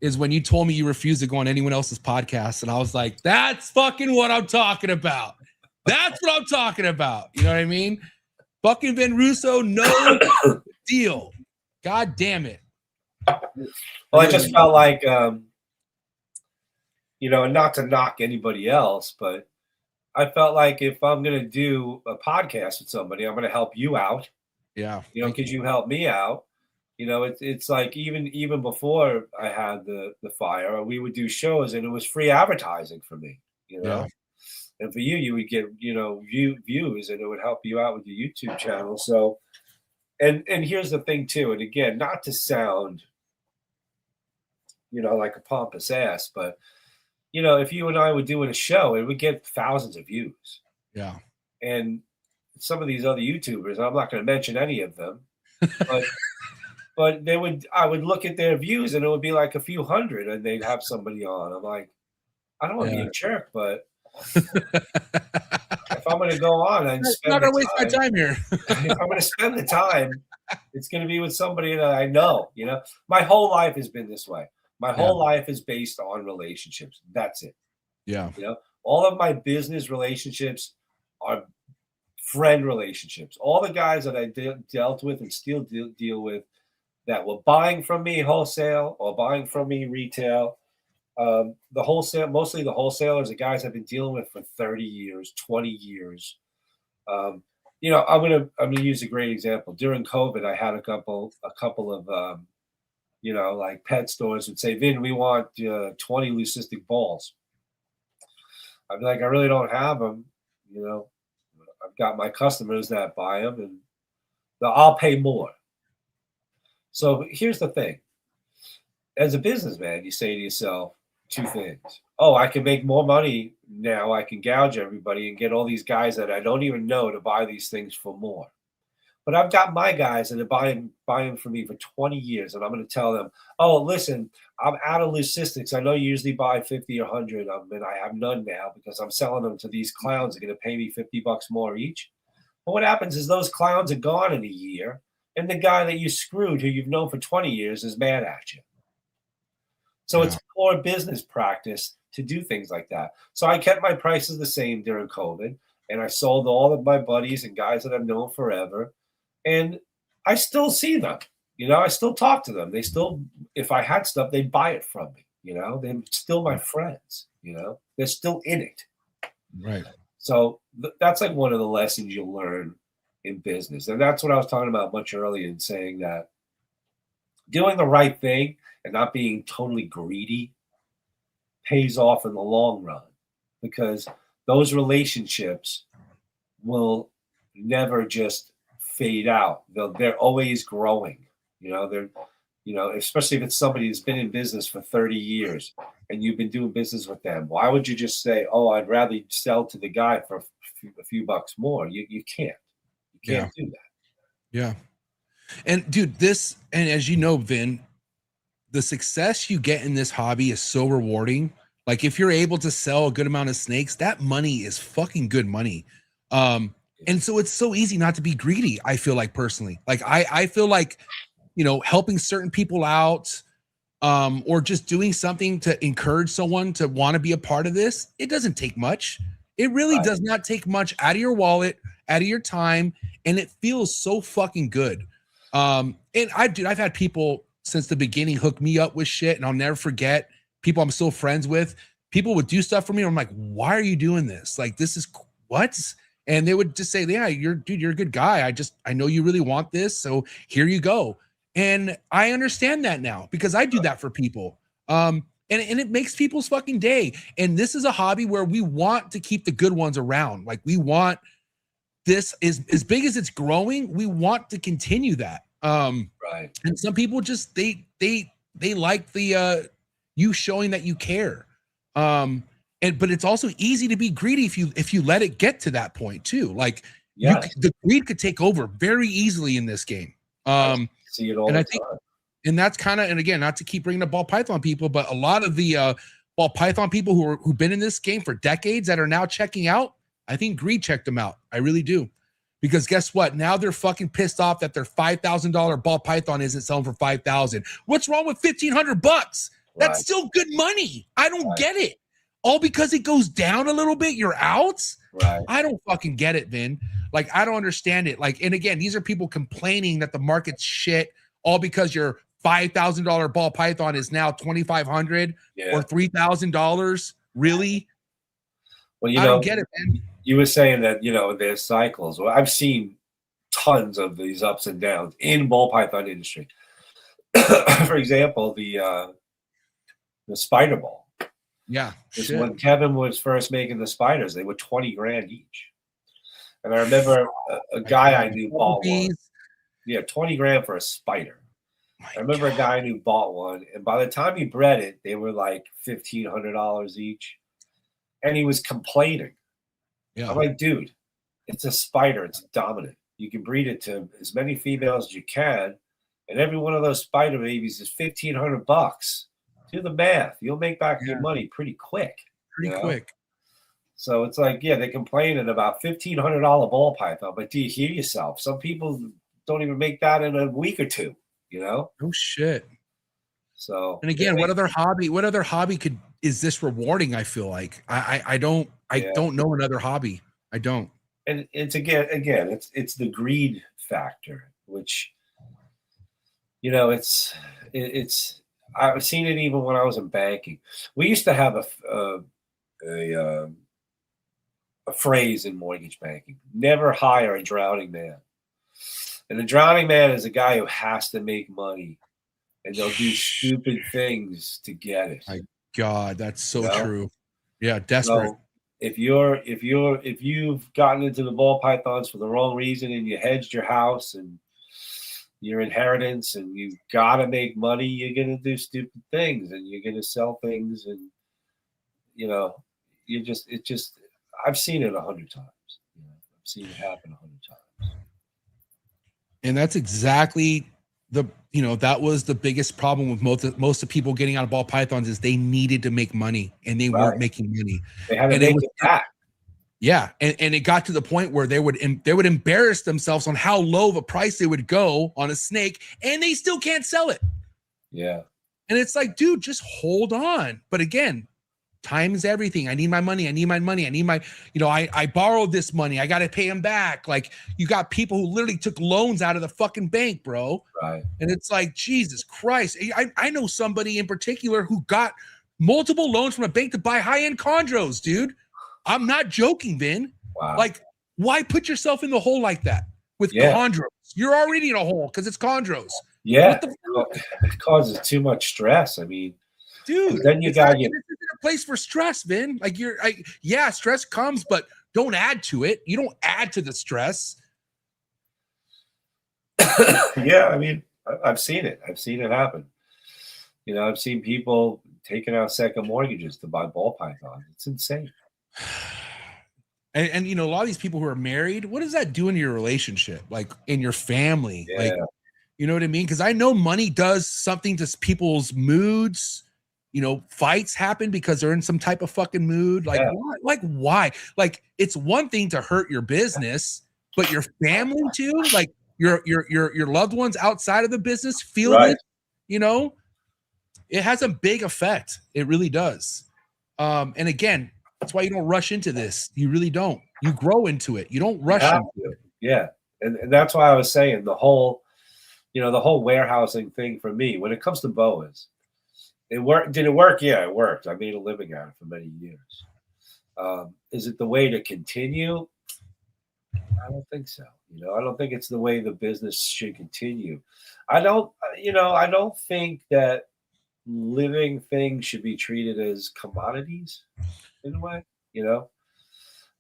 Is when you told me you refused to go on anyone else's podcast, and I was like, "That's fucking what I'm talking about." That's what I'm talking about. You know what I mean? Fucking Vin Russo, no deal. God damn it. Well, I just felt like, you know, not to knock anybody else, but I felt like if I'm going to do a podcast with somebody, I'm going to help you out. Yeah. You know, because you helped me out. You know, it's like even before I had the fire, we would do shows and it was free advertising for me, you know. Yeah. And for you, you would get, you know, views, and it would help you out with your YouTube channel. So, and here's the thing too, and again, not to sound, you know, like a pompous ass, but you know, if you and I were doing a show, it would get thousands of views. Yeah. And some of these other YouTubers, I'm not going to mention any of them, but I would look at their views and it would be like a few hundred, and they'd have somebody on. I'm like, I don't want to be a jerk, but if I'm going to go on and spend not gonna waste my time here. if I'm going to spend the time, it's going to be with somebody that I know. You know, my whole life has been this way. My whole life is based on relationships. That's it. Yeah. You know, all of my business relationships are friend relationships. All the guys that I dealt with and still deal with that were buying from me wholesale or buying from me retail. Mostly the wholesalers, the guys I've been dealing with for 30 years, 20 years. You know, I'm gonna use a great example. During COVID, I had a couple of you know, like pet stores would say, Vin, we want 20 leucistic balls. I'd be like, I really don't have them. You know, I've got my customers that buy them, and I'll pay more. So here's the thing. As a businessman, you say to yourself two things. Oh, I can make more money now. I can gouge everybody and get all these guys that I don't even know to buy these things for more. But I've got my guys that are buying from me for 20 years, and I'm going to tell them, oh, listen, I'm out of leucistics. I know you usually buy 50 or 100 of them, and I have none now because I'm selling them to these clowns. They're going to pay me $50 more each. But what happens is those clowns are gone in a year, and the guy that you screwed, who you've known for 20 years, is mad at you. So it's poor business practice to do things like that. So I kept my prices the same during COVID, and I sold all of my buddies and guys that I've known forever. And I still see them, you know, I still talk to them. They still, if I had stuff, they'd buy it from me, you know, they're still my friends, you know, they're still in it. Right. So that's like one of the lessons you learn in business. And that's what I was talking about much earlier in saying that doing the right thing and not being totally greedy pays off in the long run, because those relationships will never just fade out. They're always growing. You know, especially if it's somebody who's been in business for 30 years and you've been doing business with them. Why would you just say, oh, I'd rather sell to the guy for a few bucks more? You can't. You can't do that. Yeah. And dude, and as you know, Vin, the success you get in this hobby is so rewarding. Like if you're able to sell a good amount of snakes, that money is fucking good money. And so it's so easy not to be greedy. I feel like personally, like I feel like, you know, helping certain people out, or just doing something to encourage someone to want to be a part of this. It doesn't take much. It really does not take much out of your wallet, out of your time. And it feels so fucking good. And I've had people since the beginning hook me up with shit, and I'll never forget people I'm still friends with. People would do stuff for me. And I'm like, why are you doing this? Like, this is what? And they would just say, yeah, you're a good guy. I know you really want this. So here you go. And I understand that now because I do that for people. And it makes people's fucking day. And this is a hobby where we want to keep the good ones around. Like we want this is as big as it's growing. We want to continue that. Right. And some people just, they like the, you showing that you care. But it's also easy to be greedy if you let it get to that point too. Like the greed could take over very easily in this game. See it all and the I think, time. and that's kind of, and again, not to keep bringing up ball python people, but a lot of the ball python people who've been in this game for decades that are now checking out, I think greed checked them out. I really do. Because guess what? Now they're fucking pissed off that their $5,000 ball python isn't selling for $5,000. What's wrong with $1,500? That's still good money. I don't get it. All because it goes down a little bit, you're out? Right. I don't fucking get it, Vin. Like, I don't understand it. Like, and again, these are people complaining that the market's shit, all because your $5,000 ball python is now $2,500 or $3,000. Really? Well, I don't get it, man. You were saying that, you know, there's cycles. Well, I've seen tons of these ups and downs in ball python industry. For example, the spider ball. Yeah. When Kevin was first making the spiders, they were 20 grand each. And I remember a guy I knew bought one. Yeah, 20 grand for a spider. I remember a guy who bought one, and by the time he bred it, they were like $1,500 each, and he was complaining. Yeah. I'm like, dude, it's a spider. It's dominant. You can breed it to as many females as you can, and every one of those spider babies is $1,500. Do the math. You'll make back your money pretty quick. Pretty quick. So it's like, yeah, they're complaining about $1,500 ball python, but do you hear yourself? Some people don't even make that in a week or two. Oh shit. So, and again, what other hobby is this rewarding? I feel like I don't know another hobby. I don't. And it's again, it's the greed factor, which, it's I've seen it even when I was in banking. We used to have a phrase in mortgage banking: never hire a drowning man. And a drowning man is a guy who has to make money, and they'll do stupid things to get it. My God, that's so true. Yeah, desperate. So if you've gotten into the ball pythons for the wrong reason, and you hedged your house and your inheritance, and you gotta make money, you're gonna do stupid things, and you're gonna sell things, and I've seen it 100 times. I've seen it happen 100 times. And that's exactly that was the biggest problem with most of people getting out of ball pythons is they needed to make money, and they weren't making money. They had to make it back. Yeah, and it got to the point where they would embarrass themselves on how low of a price they would go on a snake, and they still can't sell it. Yeah. And it's like, dude, just hold on. But again, time is everything. I need my money. I need my money. I need my, I borrowed this money. I got to pay him back. Like, you got people who literally took loans out of the fucking bank, bro. Right. And it's like, Jesus Christ. I know somebody in particular who got multiple loans from a bank to buy high-end chondros, dude. I'm not joking, Vin. Wow. Like, why put yourself in the hole like that with chondros? You're already in a hole because it's chondros. Yeah. It causes too much stress. I mean, dude, then you got to get a place for stress, Vin. Like, stress comes, but don't add to it. You don't add to the stress. Yeah, I mean, I've seen it. I've seen it happen. I've seen people taking out second mortgages to buy ball pythons. It's insane. And a lot of these people who are married, what does that do in your relationship? Like, in your family? Yeah. Like, you know what I mean? Because I know money does something to people's moods. Fights happen because they're in some type of fucking mood. Like, why? Like, it's one thing to hurt your business, but your family too, like your loved ones outside of the business feel it. It has a big effect. It really does. And again, that's why you don't rush into this. You really don't. You grow into it. You don't rush into it. Yeah. And that's why I was saying the whole warehousing thing for me, when it comes to boas, it worked. Did it work? Yeah, it worked. I made a living at it for many years. Is it the way to continue? I don't think so. I don't think it's the way the business should continue. I don't think that living things should be treated as commodities in a way,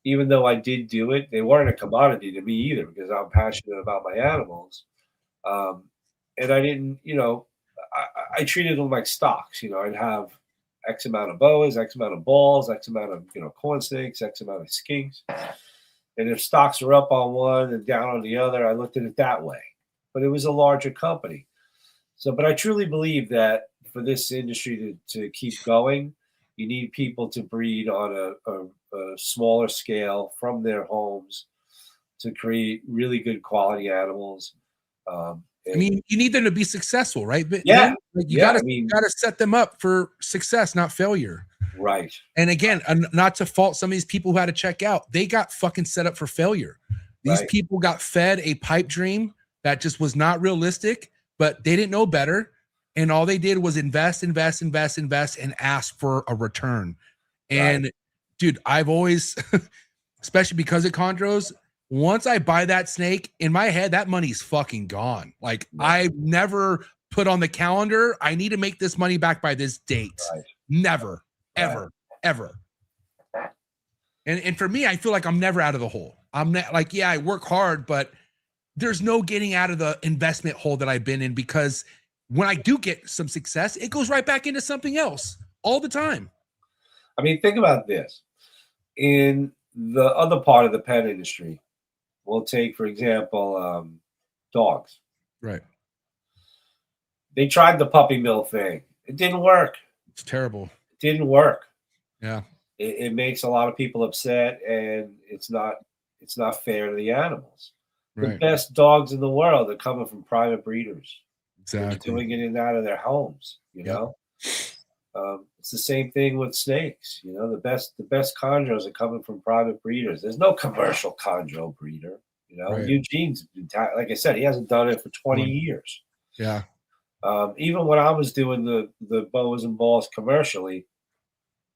even though I did do it, they weren't a commodity to me either, because I'm passionate about my animals. And I didn't, I treated them like stocks. I'd have X amount of boas, X amount of balls, X amount of, corn snakes, X amount of skinks. And if stocks were up on one and down on the other, I looked at it that way. But it was a larger company. So, but I truly believe that for this industry to keep going, you need people to breed on a smaller scale from their homes to create really good quality animals. I mean, you need them to be successful, right? But yeah, you gotta set them up for success, not failure. Right. And again, not to fault some of these people who had to check out. They got fucking set up for failure. These people got fed a pipe dream that just was not realistic, but they didn't know better. And all they did was invest, and ask for a return. And dude, I've always, especially because of chondros, once I buy that snake, in my head, that money's fucking gone. Like, I've never put on the calendar, I need to make this money back by this date. Never, ever. And for me, I feel like I'm never out of the hole. I'm not like, I work hard, but there's no getting out of the investment hole that I've been in, because when I do get some success, it goes right back into something else all the time. I mean, think about this. In the other part of the pet industry, we'll take, for example, dogs. Right. They tried the puppy mill thing. It didn't work. It's terrible. It didn't work. Yeah. It makes a lot of people upset, and it's not fair to the animals. Right. The best dogs in the world are coming from private breeders. Exactly. They're doing it in and out of their homes, you know. It's the same thing with snakes. You know, the best chondros are coming from private breeders. There's no commercial chondro breeder. You know, Right. Eugene's been like I said, he hasn't done it for 20 years. Yeah. Even when I was doing the boas and balls commercially,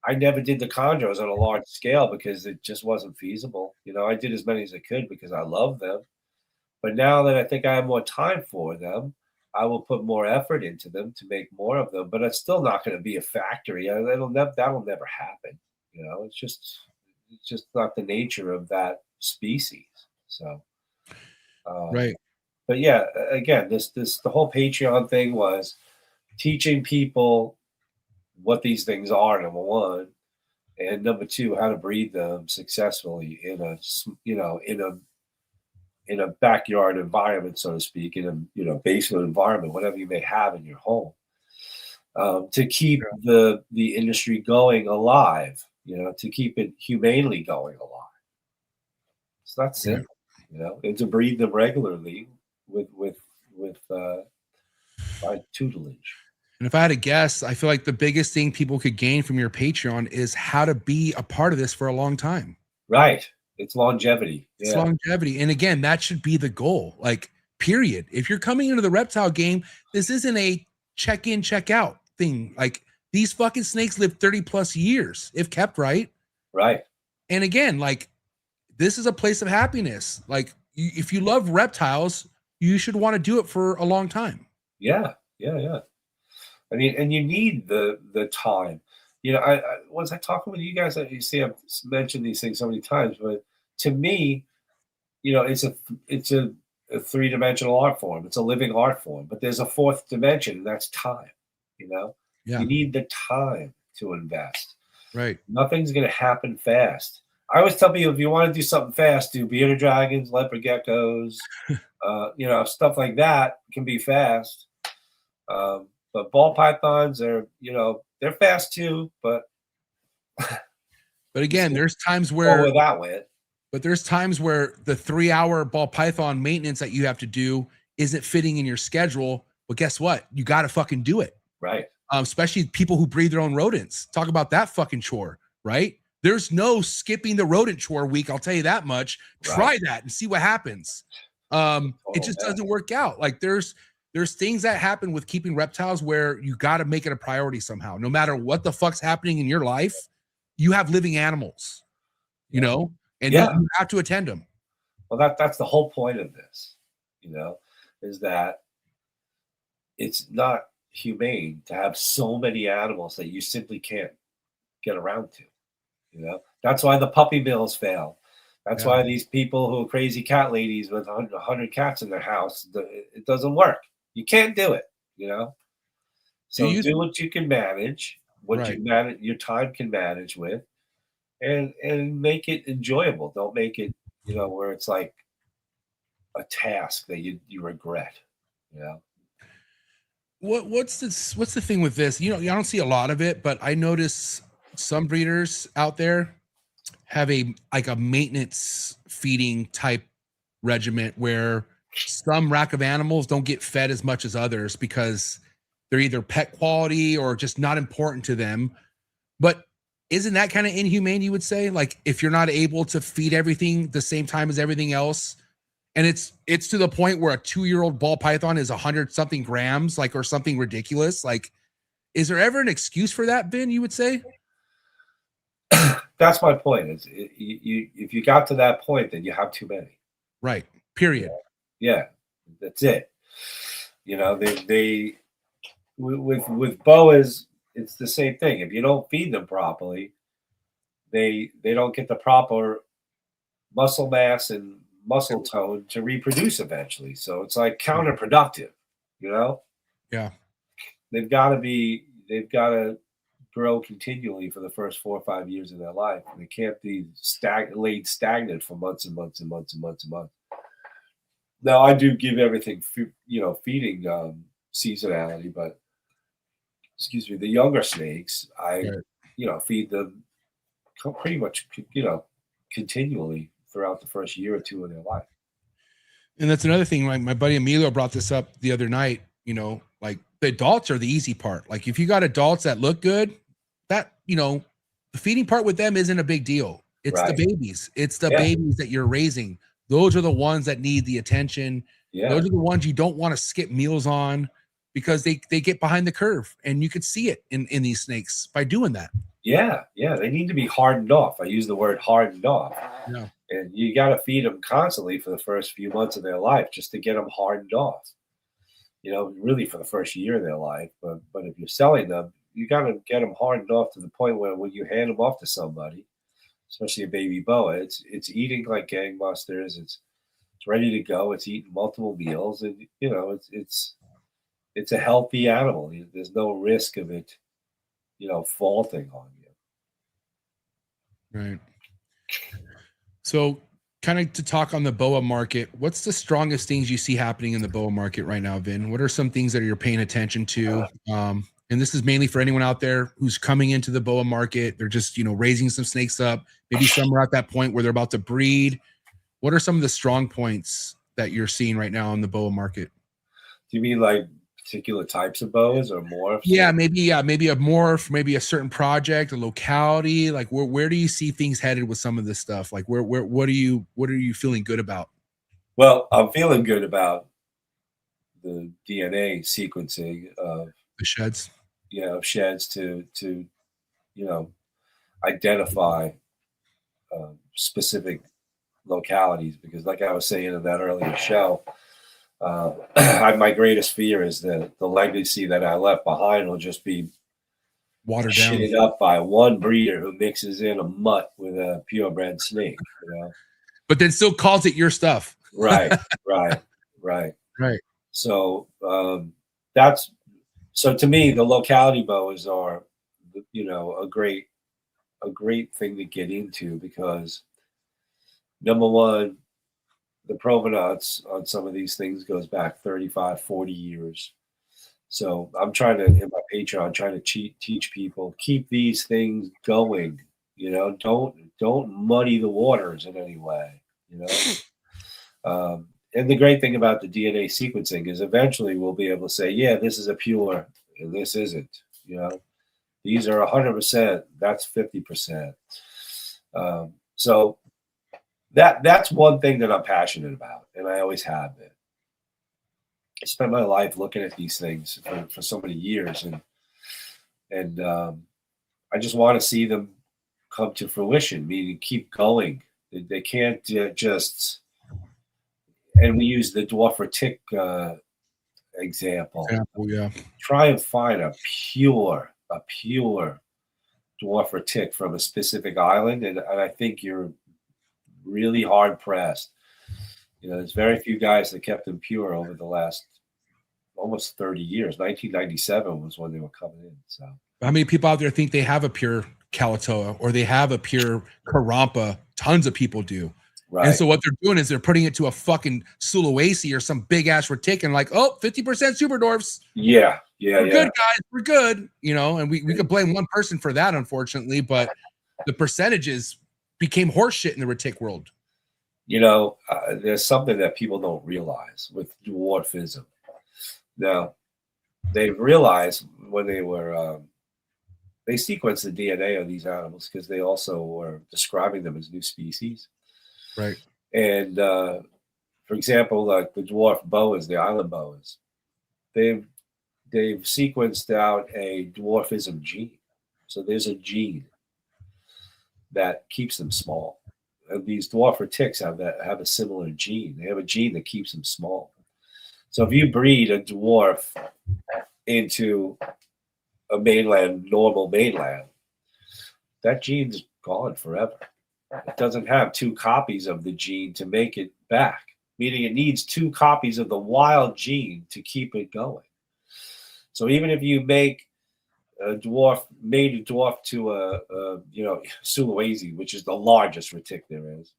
I never did the chondros on a large scale because it just wasn't feasible. You know, I did as many as I could because I love them. But now that I think I have more time for them, I will put more effort into them to make more of them. But it's still not going to be a factory. That will never happen. You know, it's just not the nature of that species. So, Right. But yeah, again, the whole Patreon thing was teaching people what these things are, number one, and number two, how to breed them successfully in a backyard environment, so to speak, in a basement environment, whatever you may have in your home, to keep the industry going alive, you know, to keep it humanely going alive. It's not simple, you know, and to breed them regularly with by tutelage. And if I had to guess, I feel like the biggest thing people could gain from your Patreon is how to be a part of this for a long time. Right. It's longevity. It's longevity. And again, that should be the goal. Like, period. If you're coming into the reptile game, this isn't a check-in, check-out thing. Like, these fucking snakes live 30 plus years if kept right. Right. And again, like, this is a place of happiness. Like, if you love reptiles, you should want to do it for a long time. Yeah. I mean, and you need the time. You know, I was I talking with you guys? You see, I've mentioned these things so many times, but to me, you know, it's a three-dimensional art form. It's a living art form, but there's a fourth dimension, and that's time. You know, you need the time to invest. Right. Nothing's going to happen fast. I always tell people, if you want to do something fast, do bearded dragons, leopard geckos, you know, stuff like that can be fast. But ball pythons are, you know, they're fast too, but again, there's times where that way. But there's times where the 3-hour ball python maintenance that you have to do isn't fitting in your schedule. But guess what? You got to fucking do it. Right. Especially people who breed their own rodents. Talk about that fucking chore, right? There's no skipping the rodent chore week. I'll tell you that much. Right. Try that and see what happens. It just doesn't work out. Like there's things that happen with keeping reptiles where you got to make it a priority somehow. No matter what the fuck's happening in your life, you have living animals, you know, and you have to attend them. Well, that's the whole point of this, you know, is that it's not humane to have so many animals that you simply can't get around to. You know, that's why the puppy mills fail. That's why these people who are crazy cat ladies with 100 cats in their house, it doesn't work. You can't do it, you know. So do what you can manage, you manage, your time can manage with, and make it enjoyable. Don't make it, you know, where it's like a task that you regret, you know. What's the thing with this? You know, I don't see a lot of it, but I notice some breeders out there have a maintenance feeding type regiment where some rack of animals don't get fed as much as others because they're either pet quality or just not important to them. But isn't that kind of inhumane, you would say? Like if you're not able to feed everything the same time as everything else, and it's to the point where a 2-year-old ball python is 100-something grams, like, or something ridiculous. Like, is there ever an excuse for that, Vin, you would say? That's my point. Is if you got to that point, then you have too many. Right. Period. Yeah, that's it. You know, they with boas, it's the same thing. If you don't feed them properly, they don't get the proper muscle mass and muscle tone to reproduce eventually. So it's like counterproductive, you know? Yeah. they've got to grow continually for the first 4 or 5 years of their life. They can't be laid stagnant for months and months and months and months and months. Now, I do give everything, feeding seasonality, but excuse me, the younger snakes, I feed them pretty much, continually throughout the first year or two of their life. And that's another thing. Like my buddy Emilio brought this up the other night. Like the adults are the easy part. Like if you got adults that look good, that the feeding part with them isn't a big deal. It's the babies. It's the babies that you're raising. Those are the ones that need the attention. Yeah. Those are the ones you don't want to skip meals on because they get behind the curve, and you could see it in these snakes by doing that. Yeah, they need to be hardened off. I use the word hardened off. Yeah. And you got to feed them constantly for the first few months of their life just to get them hardened off. Really for the first year of their life. But if you're selling them, you got to get them hardened off to the point where when you hand them off to somebody, especially a baby boa, it's eating like gangbusters. It's ready to go. It's eating multiple meals, and it's a healthy animal. There's no risk of it, faulting on you. Right. So kind of to talk on the boa market, what's the strongest things you see happening in the boa market right now, Vin? What are some things that you're paying attention to? And this is mainly for anyone out there who's coming into the boa market. They're just, raising some snakes up. Maybe some are at that point where they're about to breed. What are some of the strong points that you're seeing right now in the boa market? Do you mean like particular types of boas or morphs? Yeah, maybe a morph, maybe a certain project, a locality. Like where do you see things headed with some of this stuff? Like what are you feeling good about? Well, I'm feeling good about the DNA sequencing of the sheds. Yeah, of sheds to identify specific localities, because like I was saying in that earlier show, my greatest fear is that the legacy that I left behind will just be watered down, shitted up by one breeder who mixes in a mutt with a purebred snake, but then still calls it your stuff. Right. So so to me, the locality boas are, a great thing to get into, because number one, the provenance on some of these things goes back 35, 40 years. So I'm trying to, in my Patreon, trying to teach people, keep these things going, don't muddy the waters in any way, and the great thing about the DNA sequencing is eventually we'll be able to say, yeah, this is a pure and this isn't, these are 100%, that's 50%. So that's one thing that I'm passionate about, and I always have been. I spent my life looking at these things for so many years, and I just want to see them come to fruition, meaning keep going. They can't just, and we use the Dwarf tick example. Yeah. Try and find a pure Dwarf tick from a specific island, and I think you're really hard pressed. There's very few guys that kept them pure over the last almost 30 years. 1997 was when they were coming in. So how many people out there think they have a pure Kalatoa or they have a pure Karampa? Tons of people do. Right. And so what they're doing is they're putting it to a fucking Sulawesi or some big ass retic and like, 50% super dwarfs. Yeah. We're good, guys. We're good. And we could blame one person for that, unfortunately, but the percentages became horseshit in the retic world. There's something that people don't realize with dwarfism. Now, they realized when they were, they sequenced the DNA of these animals because they also were describing them as new species. Right. And for example, like the dwarf boas, the island boas, they've sequenced out a dwarfism gene. So there's a gene that keeps them small. And these dwarf ticks have a similar gene. They have a gene that keeps them small. So if you breed a dwarf into a normal mainland, that gene's gone forever. It doesn't have 2 copies of the gene to make it back, meaning it needs 2 copies of the wild gene to keep it going. So even if you make a dwarf, made a dwarf to a Sulawesi, which is the largest retic there is,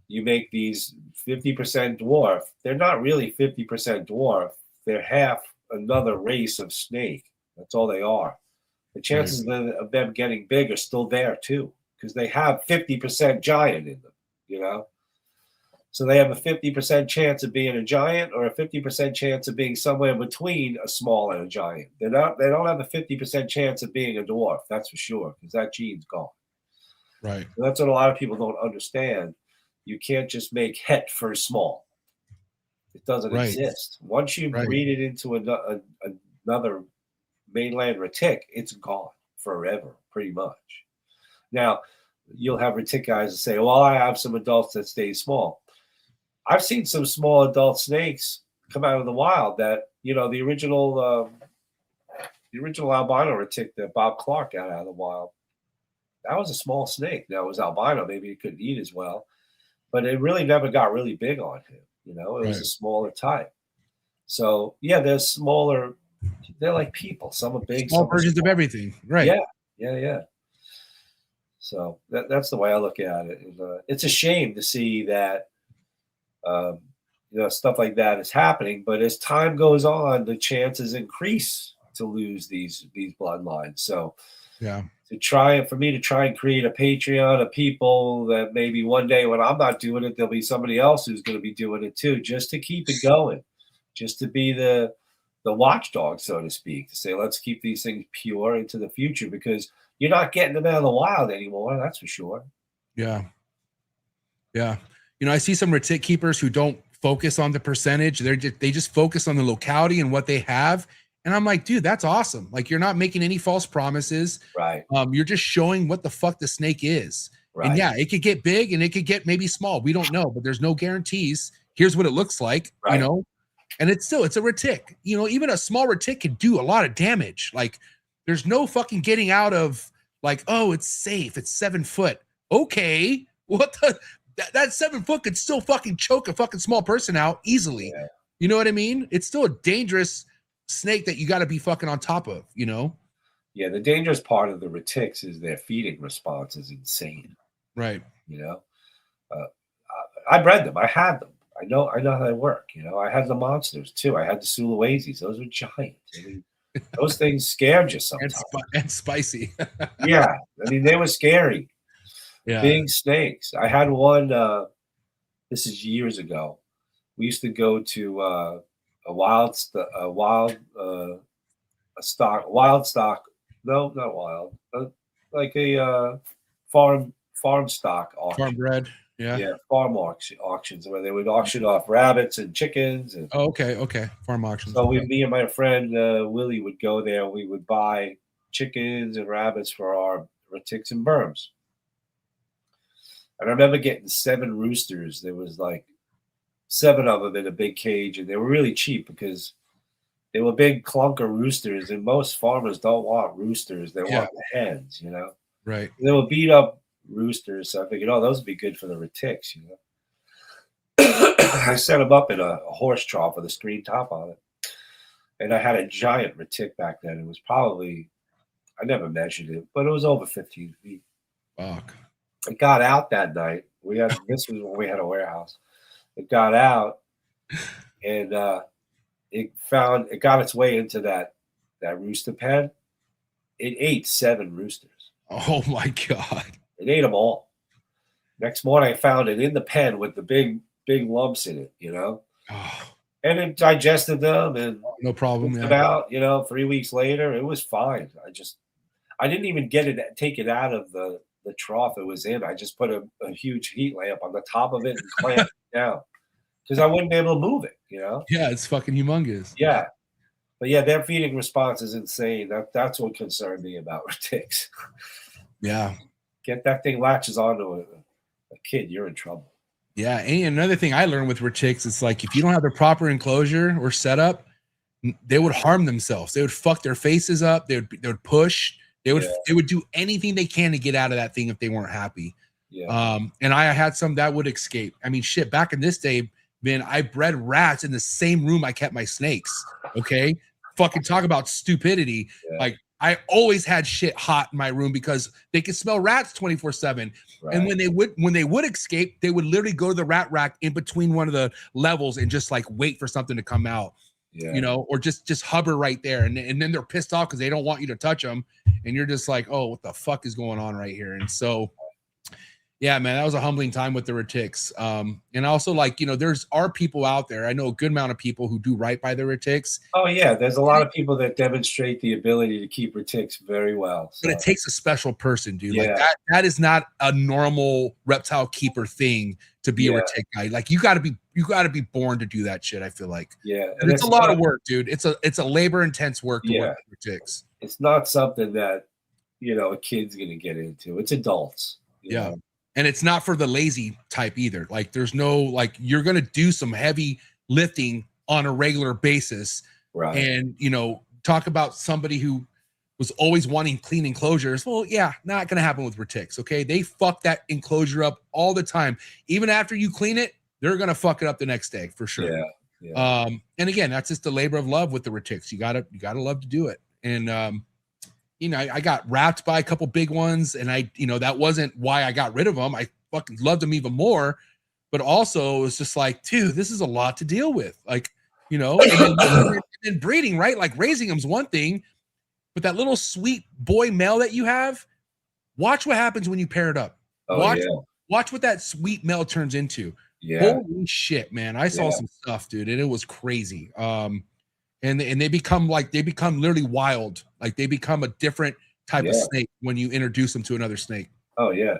you make these 50% dwarf. They're not really 50% dwarf. They're half another race of snake. That's all they are. The chances of them getting big are still there too, because they have 50% giant in them, you know? So they have a 50% chance of being a giant or a 50% chance of being somewhere between a small and a giant. They don't have a 50% chance of being a dwarf, that's for sure, because that gene's gone. Right. So that's what a lot of people don't understand. You can't just make het for small. It doesn't exist. Once you breed it into another mainland retic, it's gone forever, pretty much. Now, you'll have retic guys that say, well, I have some adults that stay small. I've seen some small adult snakes come out of the wild that, you know, the original albino retic that Bob Clark got out of the wild, that was a small snake. Now, it was albino. Maybe it couldn't eat as well. But it really never got really big on him. You know, it was a smaller type. So, yeah, they're smaller. They're like people. Some are big. Small versions of everything. Right. Yeah. So that's the way I look at it. It's a shame to see that, stuff like that is happening. But as time goes on, the chances increase to lose these bloodlines. So, yeah. For me to try and create a Patreon of people that maybe one day when I'm not doing it, there'll be somebody else who's going to be doing it too, just to keep it going, just to be the watchdog, so to speak, to say, let's keep these things pure into the future, because you're not getting them out of the wild anymore. That's for sure. Yeah. Yeah. You know, I see some retic keepers who don't focus on the percentage. They just focus on the locality and what they have. And I'm like, dude, that's awesome. Like, you're not making any false promises. Right. You're just showing what the fuck the snake is. Right. And yeah, it could get big and it could get maybe small. We don't know, but there's no guarantees. Here's what it looks like, you know? And it's a retic. You know, even a small retic can do a lot of damage. Like, there's no fucking getting out of like, oh, it's safe. It's 7 foot. Okay. What the? That 7 foot could still fucking choke a fucking small person out easily. Yeah. You know what I mean? It's still a dangerous snake that you got to be fucking on top of, you know? Yeah, the dangerous part of the retics is their feeding response is insane. Right. You know, I bred them. I had them. I know how they work. You know, I had the monsters too. I had the Sulawesis. Those were giant. I mean, those things scared you sometimes. And spicy. Yeah, I mean, they were scary. Yeah. Big snakes. I had one. This is years ago. We used to go to a wild stock. No, not wild. Like a farm stock auction. Farm bred. Yeah, farm auctions where they would auction off rabbits and chickens. And, okay, farm auctions. So me and my friend Willie would go there. We would buy chickens and rabbits for our retics and berms. And I remember getting 7 roosters. There was like 7 of them in a big cage, and they were really cheap because they were big clunker roosters, and most farmers don't want roosters. They want the hens, you know? Right. They were beat up roosters, so I figured, oh, those would be good for the retics, you know? I set them up in a horse trough with a screen top on it. And I had a giant retic back then. It was probably, I never measured it, but it was over 15 feet. Fuck. It got out that night. This was when we had a warehouse. It got out, and it got its way into that rooster pen. It ate 7 roosters. Oh my God. It ate them all. Next morning, I found it in the pen with the big lumps in it, you know? Oh. And it digested them and no problem. About, 3 weeks later, it was fine. I didn't even take it out of the trough it was in. I just put a huge heat lamp on the top of it and clamped it down because I wouldn't be able to move it, you know? Yeah, it's fucking humongous. Yeah. But yeah, their feeding response is insane. That's what concerned me about retics. Yeah. Get that thing latches onto a kid, you're in trouble. Yeah. And another thing I learned with retics, it's like if you don't have the proper enclosure or setup, they would harm themselves. They would fuck their faces up. They would push. They would do anything they can to get out of that thing if they weren't happy. Yeah. And I had some that would escape. I mean, shit, back in this day, man, I bred rats in the same room I kept my snakes. Okay. fucking talk about stupidity. Yeah. Like I always had shit hot in my room because they could smell rats 24/7. Right. And when they would escape, they would literally go to the rat rack in between one of the levels and just like wait for something to come out. Yeah. You know, or just hover right there. And then they're pissed off because they don't want you to touch them. And you're just like, oh, what the fuck is going on right here? And so yeah, man, that was a humbling time with the retics. And also, like, you know, are people out there. I know a good amount of people who do right by the retics. Oh yeah, there's a lot of people that demonstrate the ability to keep retics very well. So. But it takes a special person, dude. Yeah. Like that is not a normal reptile keeper thing to be a retic guy. Like you gotta be born to do that shit, I feel like. Yeah. And it's a lot of work, dude. It's a labor intense work to work with retics. It's not something that, you know, a kid's gonna get into. It's adults. You know? And it's not for the lazy type either. Like there's no, like, you're going to do some heavy lifting on a regular basis. Right. And, you know, talk about somebody who was always wanting clean enclosures. Well, yeah, not going to happen with retics. Okay. They fuck that enclosure up all the time. Even after you clean it, they're going to fuck it up the next day for sure. Yeah. And again, that's just the labor of love with the retics. You gotta love to do it. And, you know, I got wrapped by a couple big ones, and that wasn't why I got rid of them. I fucking loved them even more, but also it was just like, dude, this is a lot to deal with. Like, you know, and then breeding, right? Like raising them's one thing, but that little sweet boy male that you have, watch what happens when you pair it up. Oh, Watch what that sweet male turns into. Yeah. Holy shit, man. I saw some stuff, dude, and it was crazy. And they become literally wild. Like they become a different type of snake when you introduce them to another snake. Oh yeah.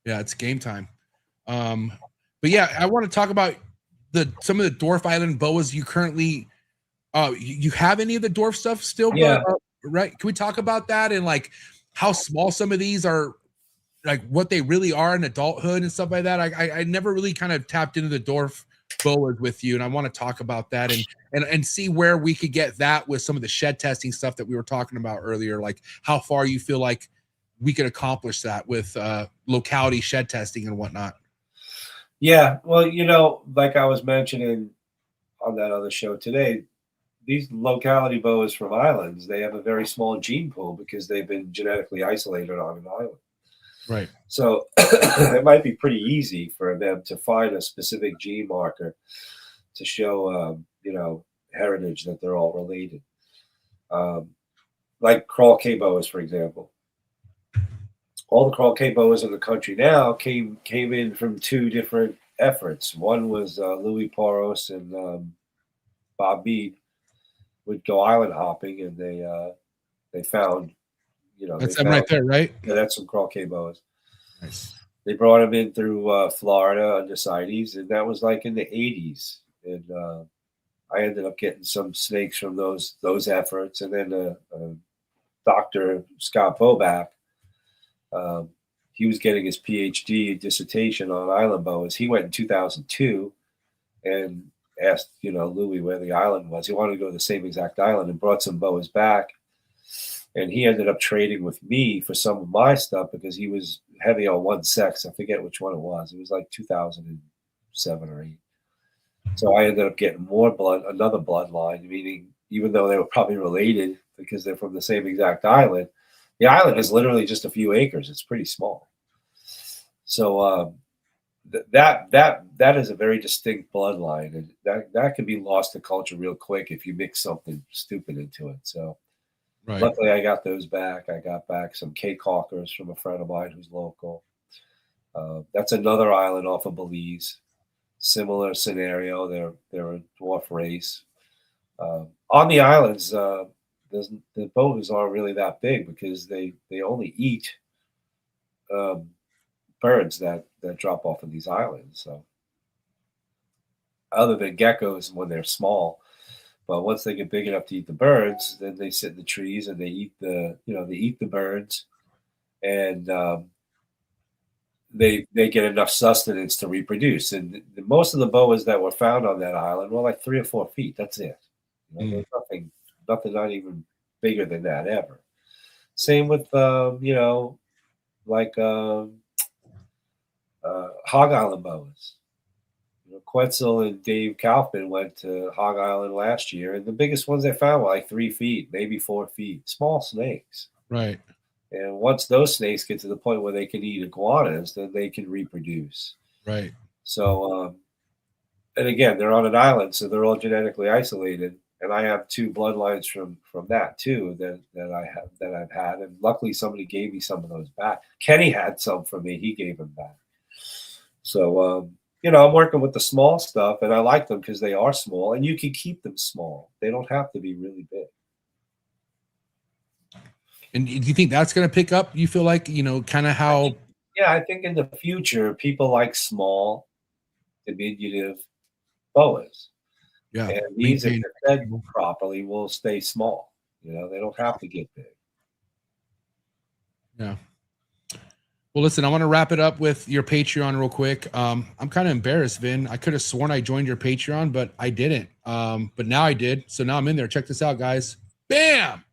Yeah, it's game time. But yeah, I want to talk about some of the Dwarf Island boas you currently you have any of the dwarf stuff still? Yeah. Right. Can we talk about that and like how small some of these are, like what they really are in adulthood and stuff like that? I never really kind of tapped into the dwarf boas with you, and I want to talk about that and see where we could get that with some of the shed testing stuff that we were talking about earlier, like how far you feel like we could accomplish that with locality shed testing and whatnot. Yeah, well, you know, like I was mentioning on that other show today, these locality boas from islands, they have a very small gene pool because they've been genetically isolated on an island. Right. So it might be pretty easy for them to find a specific gene marker to show, you know, heritage that they're all related. Like crawl K boas, for example. All the crawl K boas in the country now came in from two different efforts. One was Louis Poros and Bob Mead would go island hopping, and they found. You know, that's them right there, right? Yeah, that's some crawl K boas. Nice. They brought them in through Florida under CITES, and that was like in the 80s. And I ended up getting some snakes from those efforts. And then Dr. Scott Boback, he was getting his PhD dissertation on island boas. He went in 2002 and asked, you know, Louis where the island was. He wanted to go to the same exact island and brought some boas back. And he ended up trading with me for some of my stuff because he was heavy on one sex. I forget which one it was. It was like 2007 or 8. So I ended up getting more another bloodline, meaning even though they were probably related because they're from the same exact island, the island is literally just a few acres. It's pretty small. So that is a very distinct bloodline, and that can be lost to culture real quick if you mix something stupid into it. So. Right. Luckily, I got those back. I got back some Cape Hawkers from a friend of mine who's local. That's another island off of Belize. Similar scenario. They're a dwarf race. On the islands, the boas aren't really that big because they only eat birds that drop off of these islands. So, other than geckos when they're small. But once they get big enough to eat the birds, then they sit in the trees and they eat the birds, and they get enough sustenance to reproduce. And most of the boas that were found on that island were like 3 or 4 feet. That's it. You know, there's nothing not even bigger than that ever. Same with you know, like Hog Island boas. You know, Quetzal and Dave Kaufman went to Hog Island last year, and the biggest ones they found were like 3 feet, maybe 4 feet, small snakes. Right. And once those snakes get to the point where they can eat iguanas, then they can reproduce. Right. So, and again, they're on an island, so they're all genetically isolated. And I have 2 bloodlines from that too that I've had, and luckily somebody gave me some of those back. Kenny had some for me; he gave them back. So you know, I'm working with the small stuff, and I like them because they are small, and you can keep them small. They don't have to be really big. And do you think that's going to pick up? You feel like, you know, kind of how? Yeah, I think in the future, people like small, diminutive boas. Yeah. And these, if they're fed properly, will stay small. You know, they don't have to get big. Yeah. Well, listen, I want to wrap it up with your Patreon real quick. I'm kind of embarrassed, Vin. I could have sworn I joined your Patreon, but I didn't. But now I did. So now I'm in there. Check this out, guys. Bam.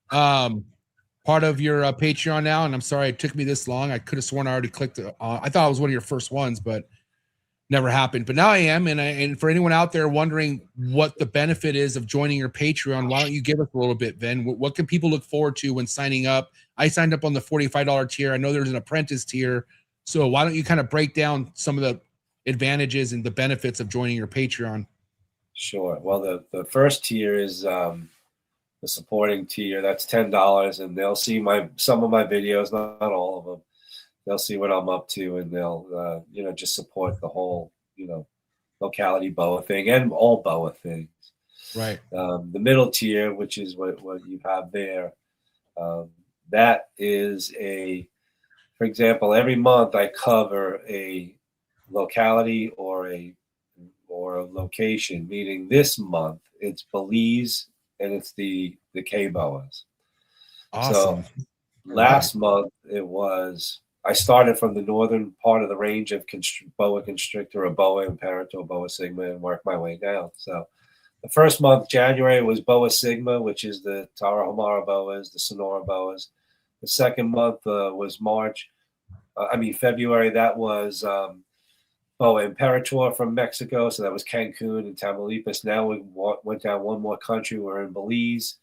Part of your Patreon now. And I'm sorry it took me this long. I could have sworn I already clicked. I thought I was one of your first ones, but never happened. But now I am. And for anyone out there wondering what the benefit is of joining your Patreon, why don't you give us a little bit, Vin? What can people look forward to when signing up? I signed up on the $45 tier. I know there's an apprentice tier. So why don't you kind of break down some of the advantages and the benefits of joining your Patreon? Sure. Well, the first tier is the supporting tier. That's $10, and they'll see some of my videos, not all of them. They'll see what I'm up to, and they'll you know, just support the whole, you know, locality boa thing and all boa things. Right. The middle tier, which is what you have there, that is for example, every month I cover a locality or a location. Meaning this month it's Belize and it's the K boas. Awesome. So last month it was. I started from the northern part of the range of boa constrictor, a boa imperator, boa sigma, and worked my way down. So the first month, January, was boa sigma, which is the Tarahumara boas, the Sonora boas. The second month was February. That was boa imperator from Mexico. So that was Cancun and Tamaulipas. Now we went down one more country. We're in Belize.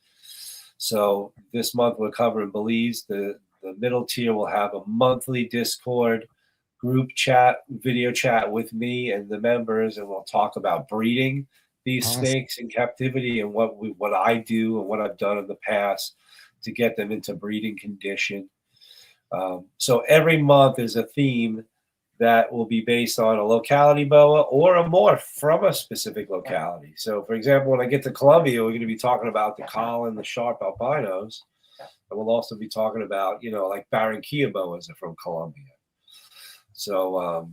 So this month we're covering Belize. The middle tier will have a monthly Discord group chat, video chat with me and the members, and we'll talk about breeding these snakes in captivity and what I do and what I've done in the past to get them into breeding condition. So every month is a theme that will be based on a locality boa or a morph from a specific locality. So, for example, when I get to Colombia, we're going to be talking about the Kal and the sharp albinos. And we'll also be talking about, you know, like Barranquilla boas are from Colombia. So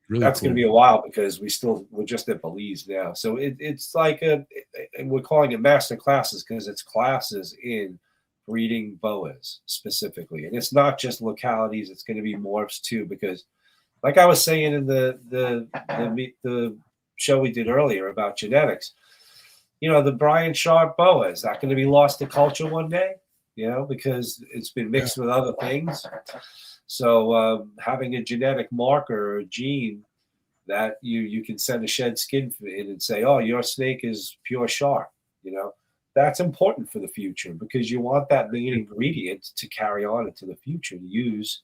really that's cool. Going to be a while because we're just at Belize now. So it's like and we're calling it master classes because it's classes in breeding boas specifically. And it's not just localities, it's going to be morphs too, because like I was saying in the show we did earlier about genetics, you know, the Brian Sharp boa, is that going to be lost to culture one day? You know, because it's been mixed with other things. So having a genetic marker or a gene that you can send a shed skin in and say, oh, your snake is pure sharp, you know, that's important for the future because you want that main ingredient to carry on into the future to use.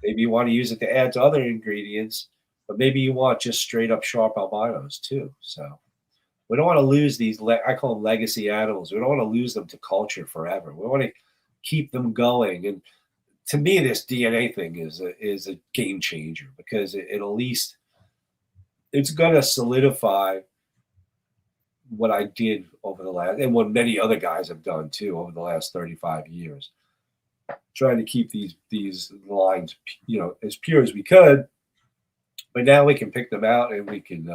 Maybe you want to use it to add to other ingredients, but maybe you want just straight up sharp albinos too. So we don't want to lose these, I call them legacy animals. We don't want to lose them to culture forever. We want to keep them going. And to me, this DNA thing is a game changer because it at least, it's going to solidify what I did over the last, and what many other guys have done too over the last 35 years, trying to keep these lines, you know, as pure as we could. But now we can pick them out and we can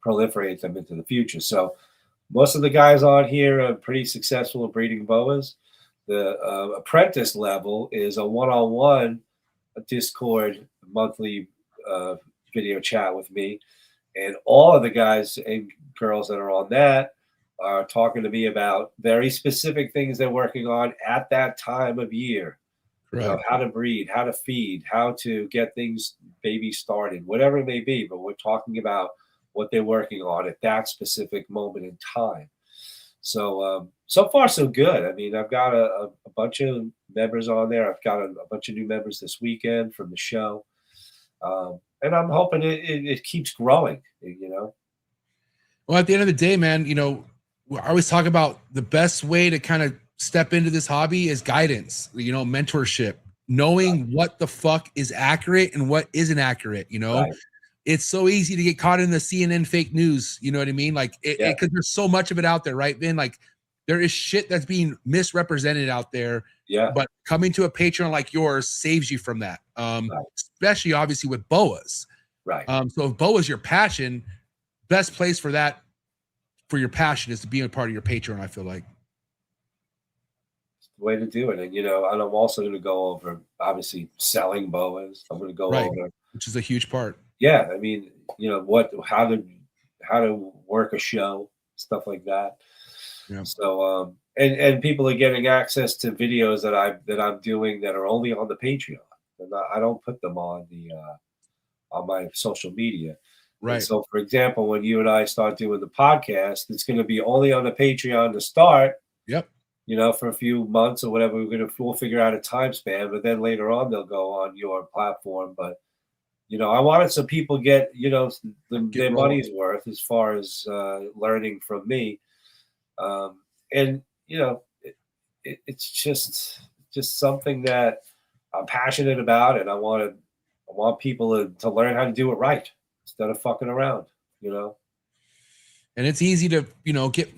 proliferate them into the future. So most of the guys on here are pretty successful at breeding boas. The apprentice level is a one-on-one Discord monthly video chat with me. And all of the guys and girls that are on that are talking to me about very specific things they're working on at that time of year. Right. You know, how to breed, how to feed, how to get things baby started, whatever it may be. But we're talking about what they're working on at that specific moment in time. So so far so good. I mean, I've got a bunch of members on there. I've got a bunch of new members this weekend from the show, and I'm hoping it keeps growing. You know. Well, at the end of the day, man, you know, I always talk about the best way to kind of step into this hobby is guidance. You know, mentorship, knowing what the fuck is accurate and what isn't accurate. You know. Right. It's so easy to get caught in the CNN fake news. You know what I mean? Like, because there's so much of it out there, right, Vin? Like, there is shit that's being misrepresented out there. Yeah. But coming to a Patreon like yours saves you from that. Right. Especially, obviously, with boas. Right. So if boa is your passion, best place for that, for your passion, is to be a part of your Patreon, I feel like. It's the way to do it. And, you know, and I'm also going to go over, obviously, selling boas. I'm going to go over. Which is a huge part. Yeah, I mean, you know, how to work a show, stuff like that. Yeah. So and people are getting access to videos that I'm doing that are only on the Patreon. And I don't put them on my social media. Right. And so, for example, when you and I start doing the podcast, it's going to be only on the Patreon to start. Yep. You know, for a few months or whatever, we'll figure out a time span, but then later on they'll go on your platform. But you know, I wanted some people get, you know, their money's worth as far as learning from me. And, you know, it's just something that I'm passionate about. And I want people to learn how to do it right instead of fucking around, you know. And it's easy to, you know, get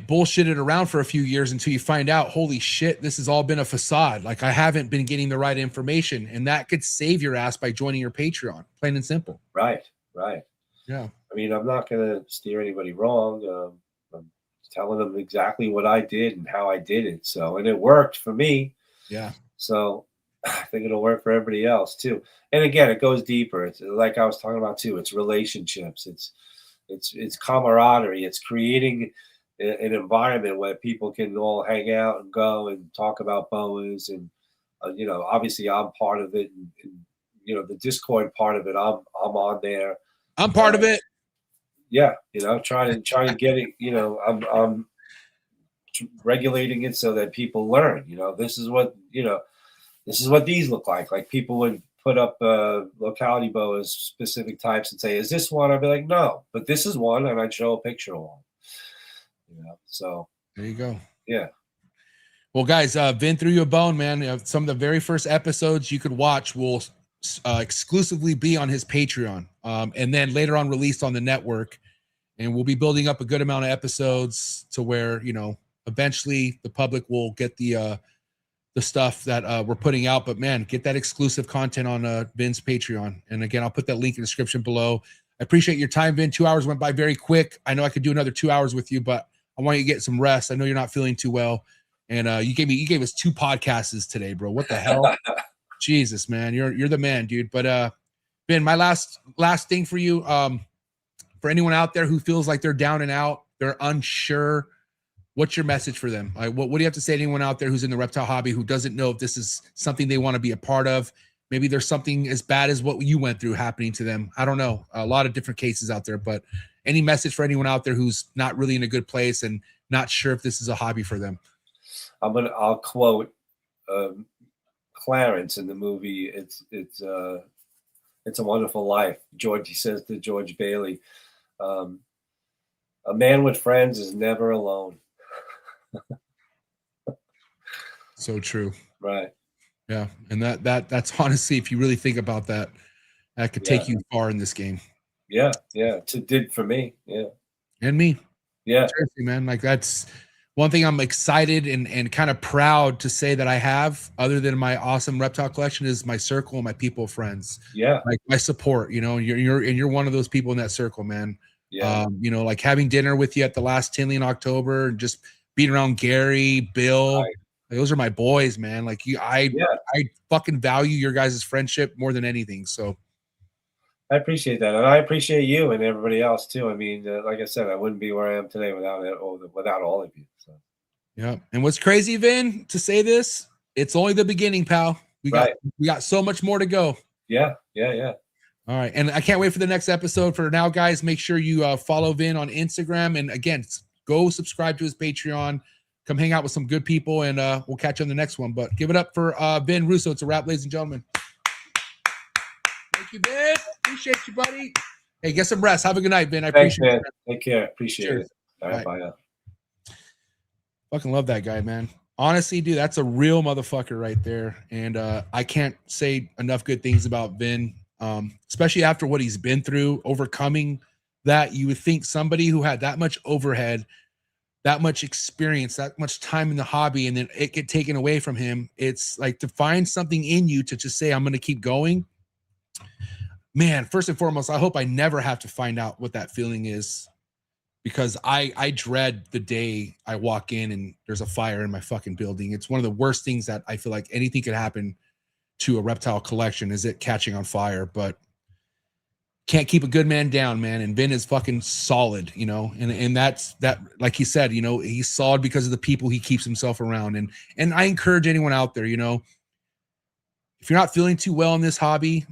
bullshitted around for a few years until you find out, holy shit, this has all been a facade. Like, I haven't been getting the right information, and that could save your ass by joining your Patreon, plain and simple. Right. Yeah. I mean, I'm not going to steer anybody wrong. I'm telling them exactly what I did and how I did it. So, and it worked for me. Yeah. So I think it'll work for everybody else too. And again, it goes deeper. It's like I was talking about too. It's relationships. It's camaraderie. It's creating an environment where people can all hang out and go and talk about boas. And you know, obviously I'm part of it, and you know, the Discord part of it, I'm on there. I'm part of it. Yeah, you know, trying to get it. You know, I'm regulating it so that people learn. You know, this is what these look like. Like, people would put up locality boas, specific types, and say, "Is this one?" I'd be like, "No, but this is one," and I'd show a picture of one. You know, so there you go. Yeah. Well, guys, Vin threw you a bone, man. Some of the very first episodes you could watch will exclusively be on his Patreon, and then later on released on the network. And we'll be building up a good amount of episodes to where, you know, eventually the public will get the stuff that we're putting out. But man, get that exclusive content on Vin's Patreon. And again, I'll put that link in the description below. I appreciate your time, Vin. 2 hours went by very quick. I know I could do another 2 hours with you, but I want you to get some rest. I know you're not feeling too well. And you gave us 2 podcasts today, bro. What the hell? Jesus, man. You're the man, dude. But Vin, my last thing for you, for anyone out there who feels like they're down and out, they're unsure, what's your message for them? Like, what do you have to say to anyone out there who's in the reptile hobby who doesn't know if this is something they want to be a part of? Maybe there's something as bad as what you went through happening to them. I don't know. A lot of different cases out there, but any message for anyone out there who's not really in a good place and not sure if this is a hobby for them? I'll quote Clarence in the movie. It's a Wonderful Life. He says to George Bailey, "A man with friends is never alone." So true. Right. Yeah. And that's honestly, if you really think about that, that could take you far in this game. Yeah. It did for me. Yeah. And me. Yeah. Seriously, man. Like, that's one thing I'm excited and kind of proud to say that I have, other than my awesome reptile collection, is my circle and my people, friends. Yeah. Like, my support, you know, you're one of those people in that circle, man. Yeah. You know, like having dinner with you at the last Tinley in October, and just being around Gary, Bill. Right. Like, those are my boys, man. Like, I fucking value your guys' friendship more than anything. So I appreciate that. And I appreciate you and everybody else too. I mean, like I said, I wouldn't be where I am today without all of you. So. Yeah. And what's crazy, Vin, to say this, it's only the beginning, pal. We got so much more to go. Yeah. All right. And I can't wait for the next episode. For now, guys, make sure you follow Vin on Instagram. And again, go subscribe to his Patreon. Come hang out with some good people, and we'll catch you on the next one. But give it up for Vin Russo. It's a wrap, ladies and gentlemen. Thank you, Vin. Appreciate you, buddy. Hey, get some rest. Have a good night, Vin. I appreciate it. Take care. Appreciate Cheers. it. All right, bye now. Fucking love that guy, man. Honestly, dude, that's a real motherfucker right there. And I can't say enough good things about Vin, especially after what he's been through, overcoming that. You would think somebody who had that much overhead, that much experience, that much time in the hobby, and then it get taken away from him. It's like to find something in you to just say, I'm going to keep going. Man, first and foremost, I hope I never have to find out what that feeling is, because I dread the day I walk in and there's a fire in my fucking building. It's one of the worst things that I feel like anything could happen to a reptile collection, is it catching on fire. But can't keep a good man down, man. And Vin is fucking solid, you know, and that's that, like he said, you know, he's solid because of the people he keeps himself around. And I encourage anyone out there, you know, if you're not feeling too well in this hobby,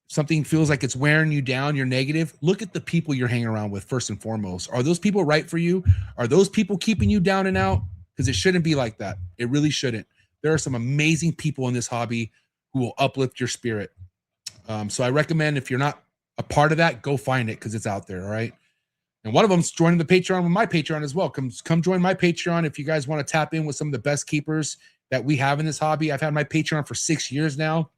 something feels like it's wearing you down, you're negative, look at the people you're hanging around with first and foremost. Are those people right for you? Are those people keeping you down and out? Because it shouldn't be like that. It really shouldn't. There are some amazing people in this hobby who will uplift your spirit. So I recommend, if you're not a part of that, go find it, because it's out there. All right. And one of them's joining the Patreon with my Patreon as well. Come join my Patreon if you guys want to tap in with some of the best keepers that we have in this hobby. I've had my Patreon for 6 years now.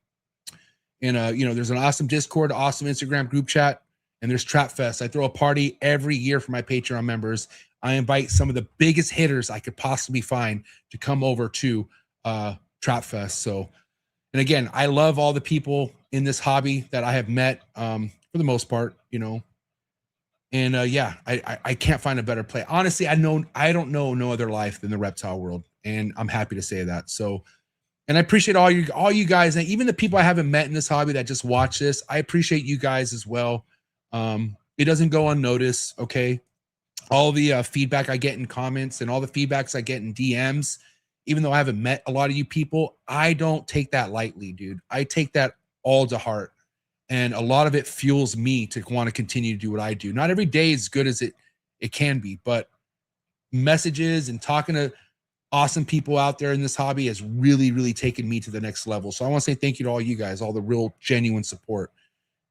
And, you know, there's an awesome Discord, awesome Instagram group chat, and there's Trap Fest. I throw a party every year for my Patreon members. I invite some of the biggest hitters I could possibly find to come over to Trap Fest. So, and again, I love all the people in this hobby that I have met, for the most part, you know. And yeah, I can't find a better play. Honestly, I don't know no other life than the reptile world, and I'm happy to say that. So, and I appreciate all you guys, and even the people I haven't met in this hobby that just watch this. I appreciate you guys as well. It doesn't go unnoticed, okay? All the feedback I get in comments and all the feedbacks I get in DMs, even though I haven't met a lot of you people, I don't take that lightly, dude. I take that all to heart. And a lot of it fuels me to want to continue to do what I do. Not every day is good as it can be, but messages and talking to awesome people out there in this hobby has really, really taken me to the next level. So I want to say thank you to all you guys, all the real genuine support.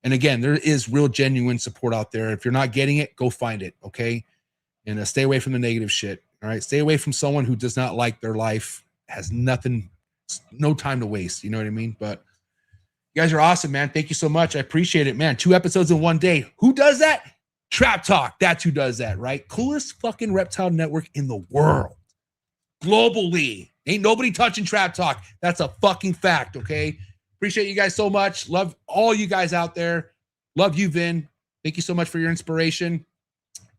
And again, there is real genuine support out there. If you're not getting it, go find it. Okay. And stay away from the negative shit. All right. Stay away from someone who does not like their life, has nothing, no time to waste. You know what I mean? But you guys are awesome, man. Thank you so much. I appreciate it, man. 2 episodes in one day. Who does that? Trap Talk. That's who does that, right? Coolest fucking reptile network in the world. Globally. Ain't nobody touching Trap Talk. That's a fucking fact, okay? Appreciate you guys so much. Love all you guys out there. Love you, Vin. Thank you so much for your inspiration.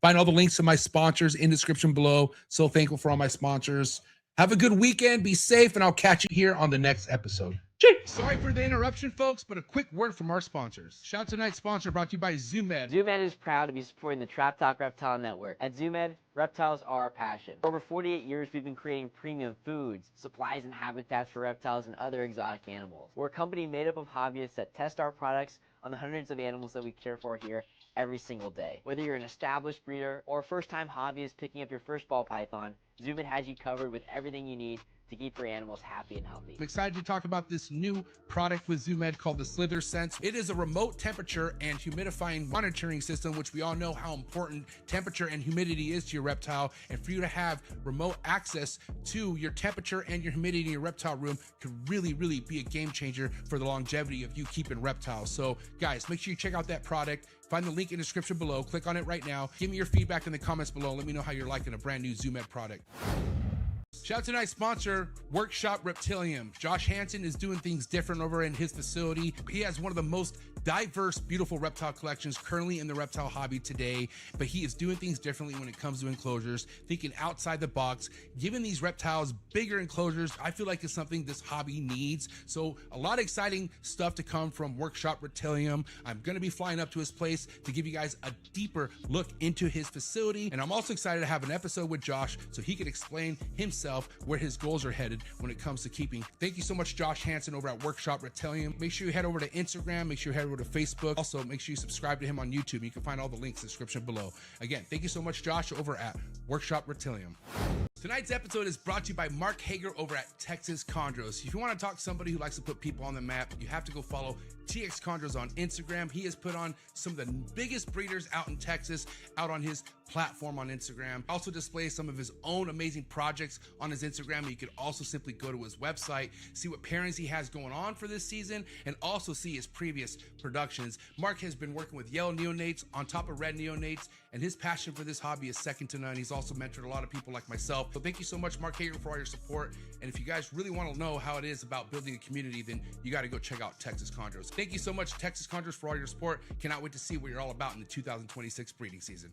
Find all the links to my sponsors in the description below. So thankful for all my sponsors. Have a good weekend. Be safe, and I'll catch you here on the next episode. Sorry for the interruption, folks, but a quick word from our sponsors. Shout out to tonight's sponsor, brought to you by ZooMed. ZooMed is proud to be supporting the Trap Talk Reptile Network. At ZooMed, reptiles are our passion. For over 48 years, we've been creating premium foods, supplies, and habitats for reptiles and other exotic animals. We're a company made up of hobbyists that test our products on the hundreds of animals that we care for here every single day. Whether you're an established breeder or a first-time hobbyist picking up your first ball python, ZooMed has you covered with everything you need to keep your animals happy and healthy. I'm excited to talk about this new product with ZooMed called the Slither Sense. It is a remote temperature and humidifying monitoring system, which we all know how important temperature and humidity is to your reptile. And for you to have remote access to your temperature and your humidity in your reptile room could really, really be a game changer for the longevity of you keeping reptiles. So guys, make sure you check out that product. Find the link in the description below. Click on it right now. Give me your feedback in the comments below. Let me know how you're liking a brand new ZooMed product. Shout out to tonight's sponsor, Workshop Reptilium. Josh Hansen is doing things different over in his facility. He has one of the most diverse, beautiful reptile collections currently in the reptile hobby today, but he is doing things differently when it comes to enclosures, thinking outside the box, giving these reptiles bigger enclosures. I feel like it's something this hobby needs. So a lot of exciting stuff to come from Workshop Reptilium. I'm going to be flying up to his place to give you guys a deeper look into his facility. And I'm also excited to have an episode with Josh so he can explain himself himself where his goals are headed when it comes to keeping. Thank you so much, Josh Hansen over at Workshop Reptilium. Make sure you head over to Instagram. Make sure you head over to Facebook. Also, make sure you subscribe to him on YouTube. You can find all the links in the description below. Again, thank you so much, Josh, over at Workshop Reptilium. Tonight's episode is brought to you by Mark Hager over at Texas Chondros. If you want to talk to somebody who likes to put people on the map, you have to go follow TX Chondros on Instagram. He has put on some of the biggest breeders out in Texas out on his platform on Instagram. Also displays some of his own amazing projects on his Instagram. You could also simply go to his website, see what pairings he has going on for this season, and also see his previous productions. Mark has been working with yellow neonates on top of red neonates, and his passion for this hobby is second to none. He's also mentored a lot of people like myself. So thank you so much, Mark Hager, for all your support. And if you guys really want to know how it is about building a community, then you got to go check out Texas Chondros. Thank you so much, Texas Chondros, for all your support. Cannot wait to see what you're all about in the 2026 breeding season.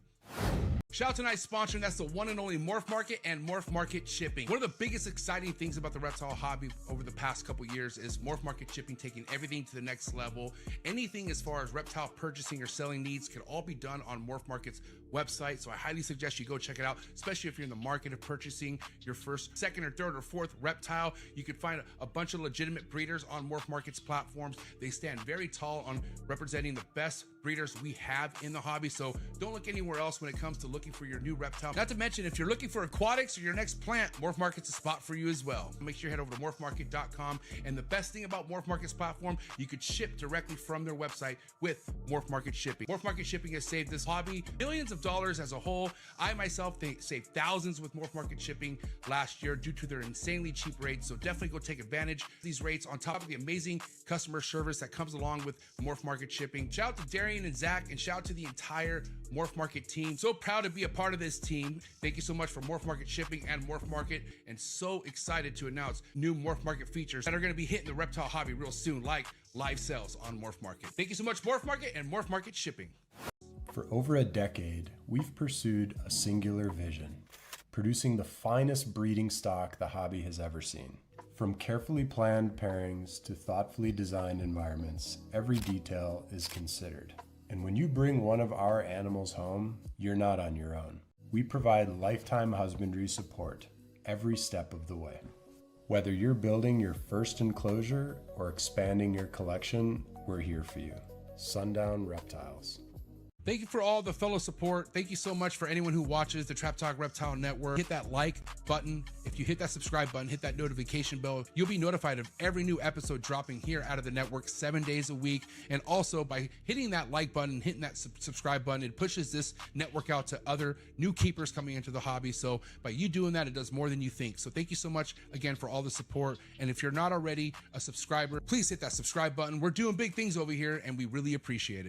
Shout out to tonight's sponsor, and that's the one and only Morph Market and Morph Market Shipping. One of the biggest exciting things about the reptile hobby over the past couple years is Morph Market Shipping taking everything to the next level. Anything as far as reptile purchasing or selling needs can all be done on Morph Market's website. So I highly suggest you go check it out, especially if you're in the market of purchasing your first, second, or third, or fourth reptile. You can find a bunch of legitimate breeders on Morph Market's platforms. They stand very tall on representing the best breeders we have in the hobby. So don't look anywhere else when it comes to looking for your new reptile. Not to mention, if you're looking for aquatics or your next plant, Morph Market's a spot for you as well. Make sure you head over to morphmarket.com. And the best thing about Morph Market's platform, you could ship directly from their website with Morph Market Shipping. Morph Market Shipping has saved this hobby millions of dollars as a whole. I myself saved thousands with Morph Market Shipping last year due to their insanely cheap rates. So definitely go take advantage of these rates on top of the amazing customer service that comes along with Morph Market Shipping. Shout out to Darian and Zach, and shout out to the entire Morph Market team. So proud to be a part of this team. Thank you so much for Morph Market Shipping and Morph Market, and so excited to announce new Morph Market features that are going to be hitting the reptile hobby real soon, like live sales on Morph Market. Thank you so much, Morph Market and Morph Market Shipping. For over a decade, we've pursued a singular vision, producing the finest breeding stock the hobby has ever seen. From carefully planned pairings to thoughtfully designed environments, every detail is considered. And when you bring one of our animals home, you're not on your own. We provide lifetime husbandry support every step of the way. Whether you're building your first enclosure or expanding your collection, we're here for you. Sundown Reptiles. Thank you for all the fellow support. Thank you so much for anyone who watches the Trap Talk Reptile Network. Hit that like button. If you hit that subscribe button, hit that notification bell, you'll be notified of every new episode dropping here out of the network 7 days a week. And also by hitting that like button, hitting that subscribe button, it pushes this network out to other new keepers coming into the hobby. So by you doing that, it does more than you think. So thank you so much again for all the support. And if you're not already a subscriber, please hit that subscribe button. We're doing big things over here and we really appreciate it.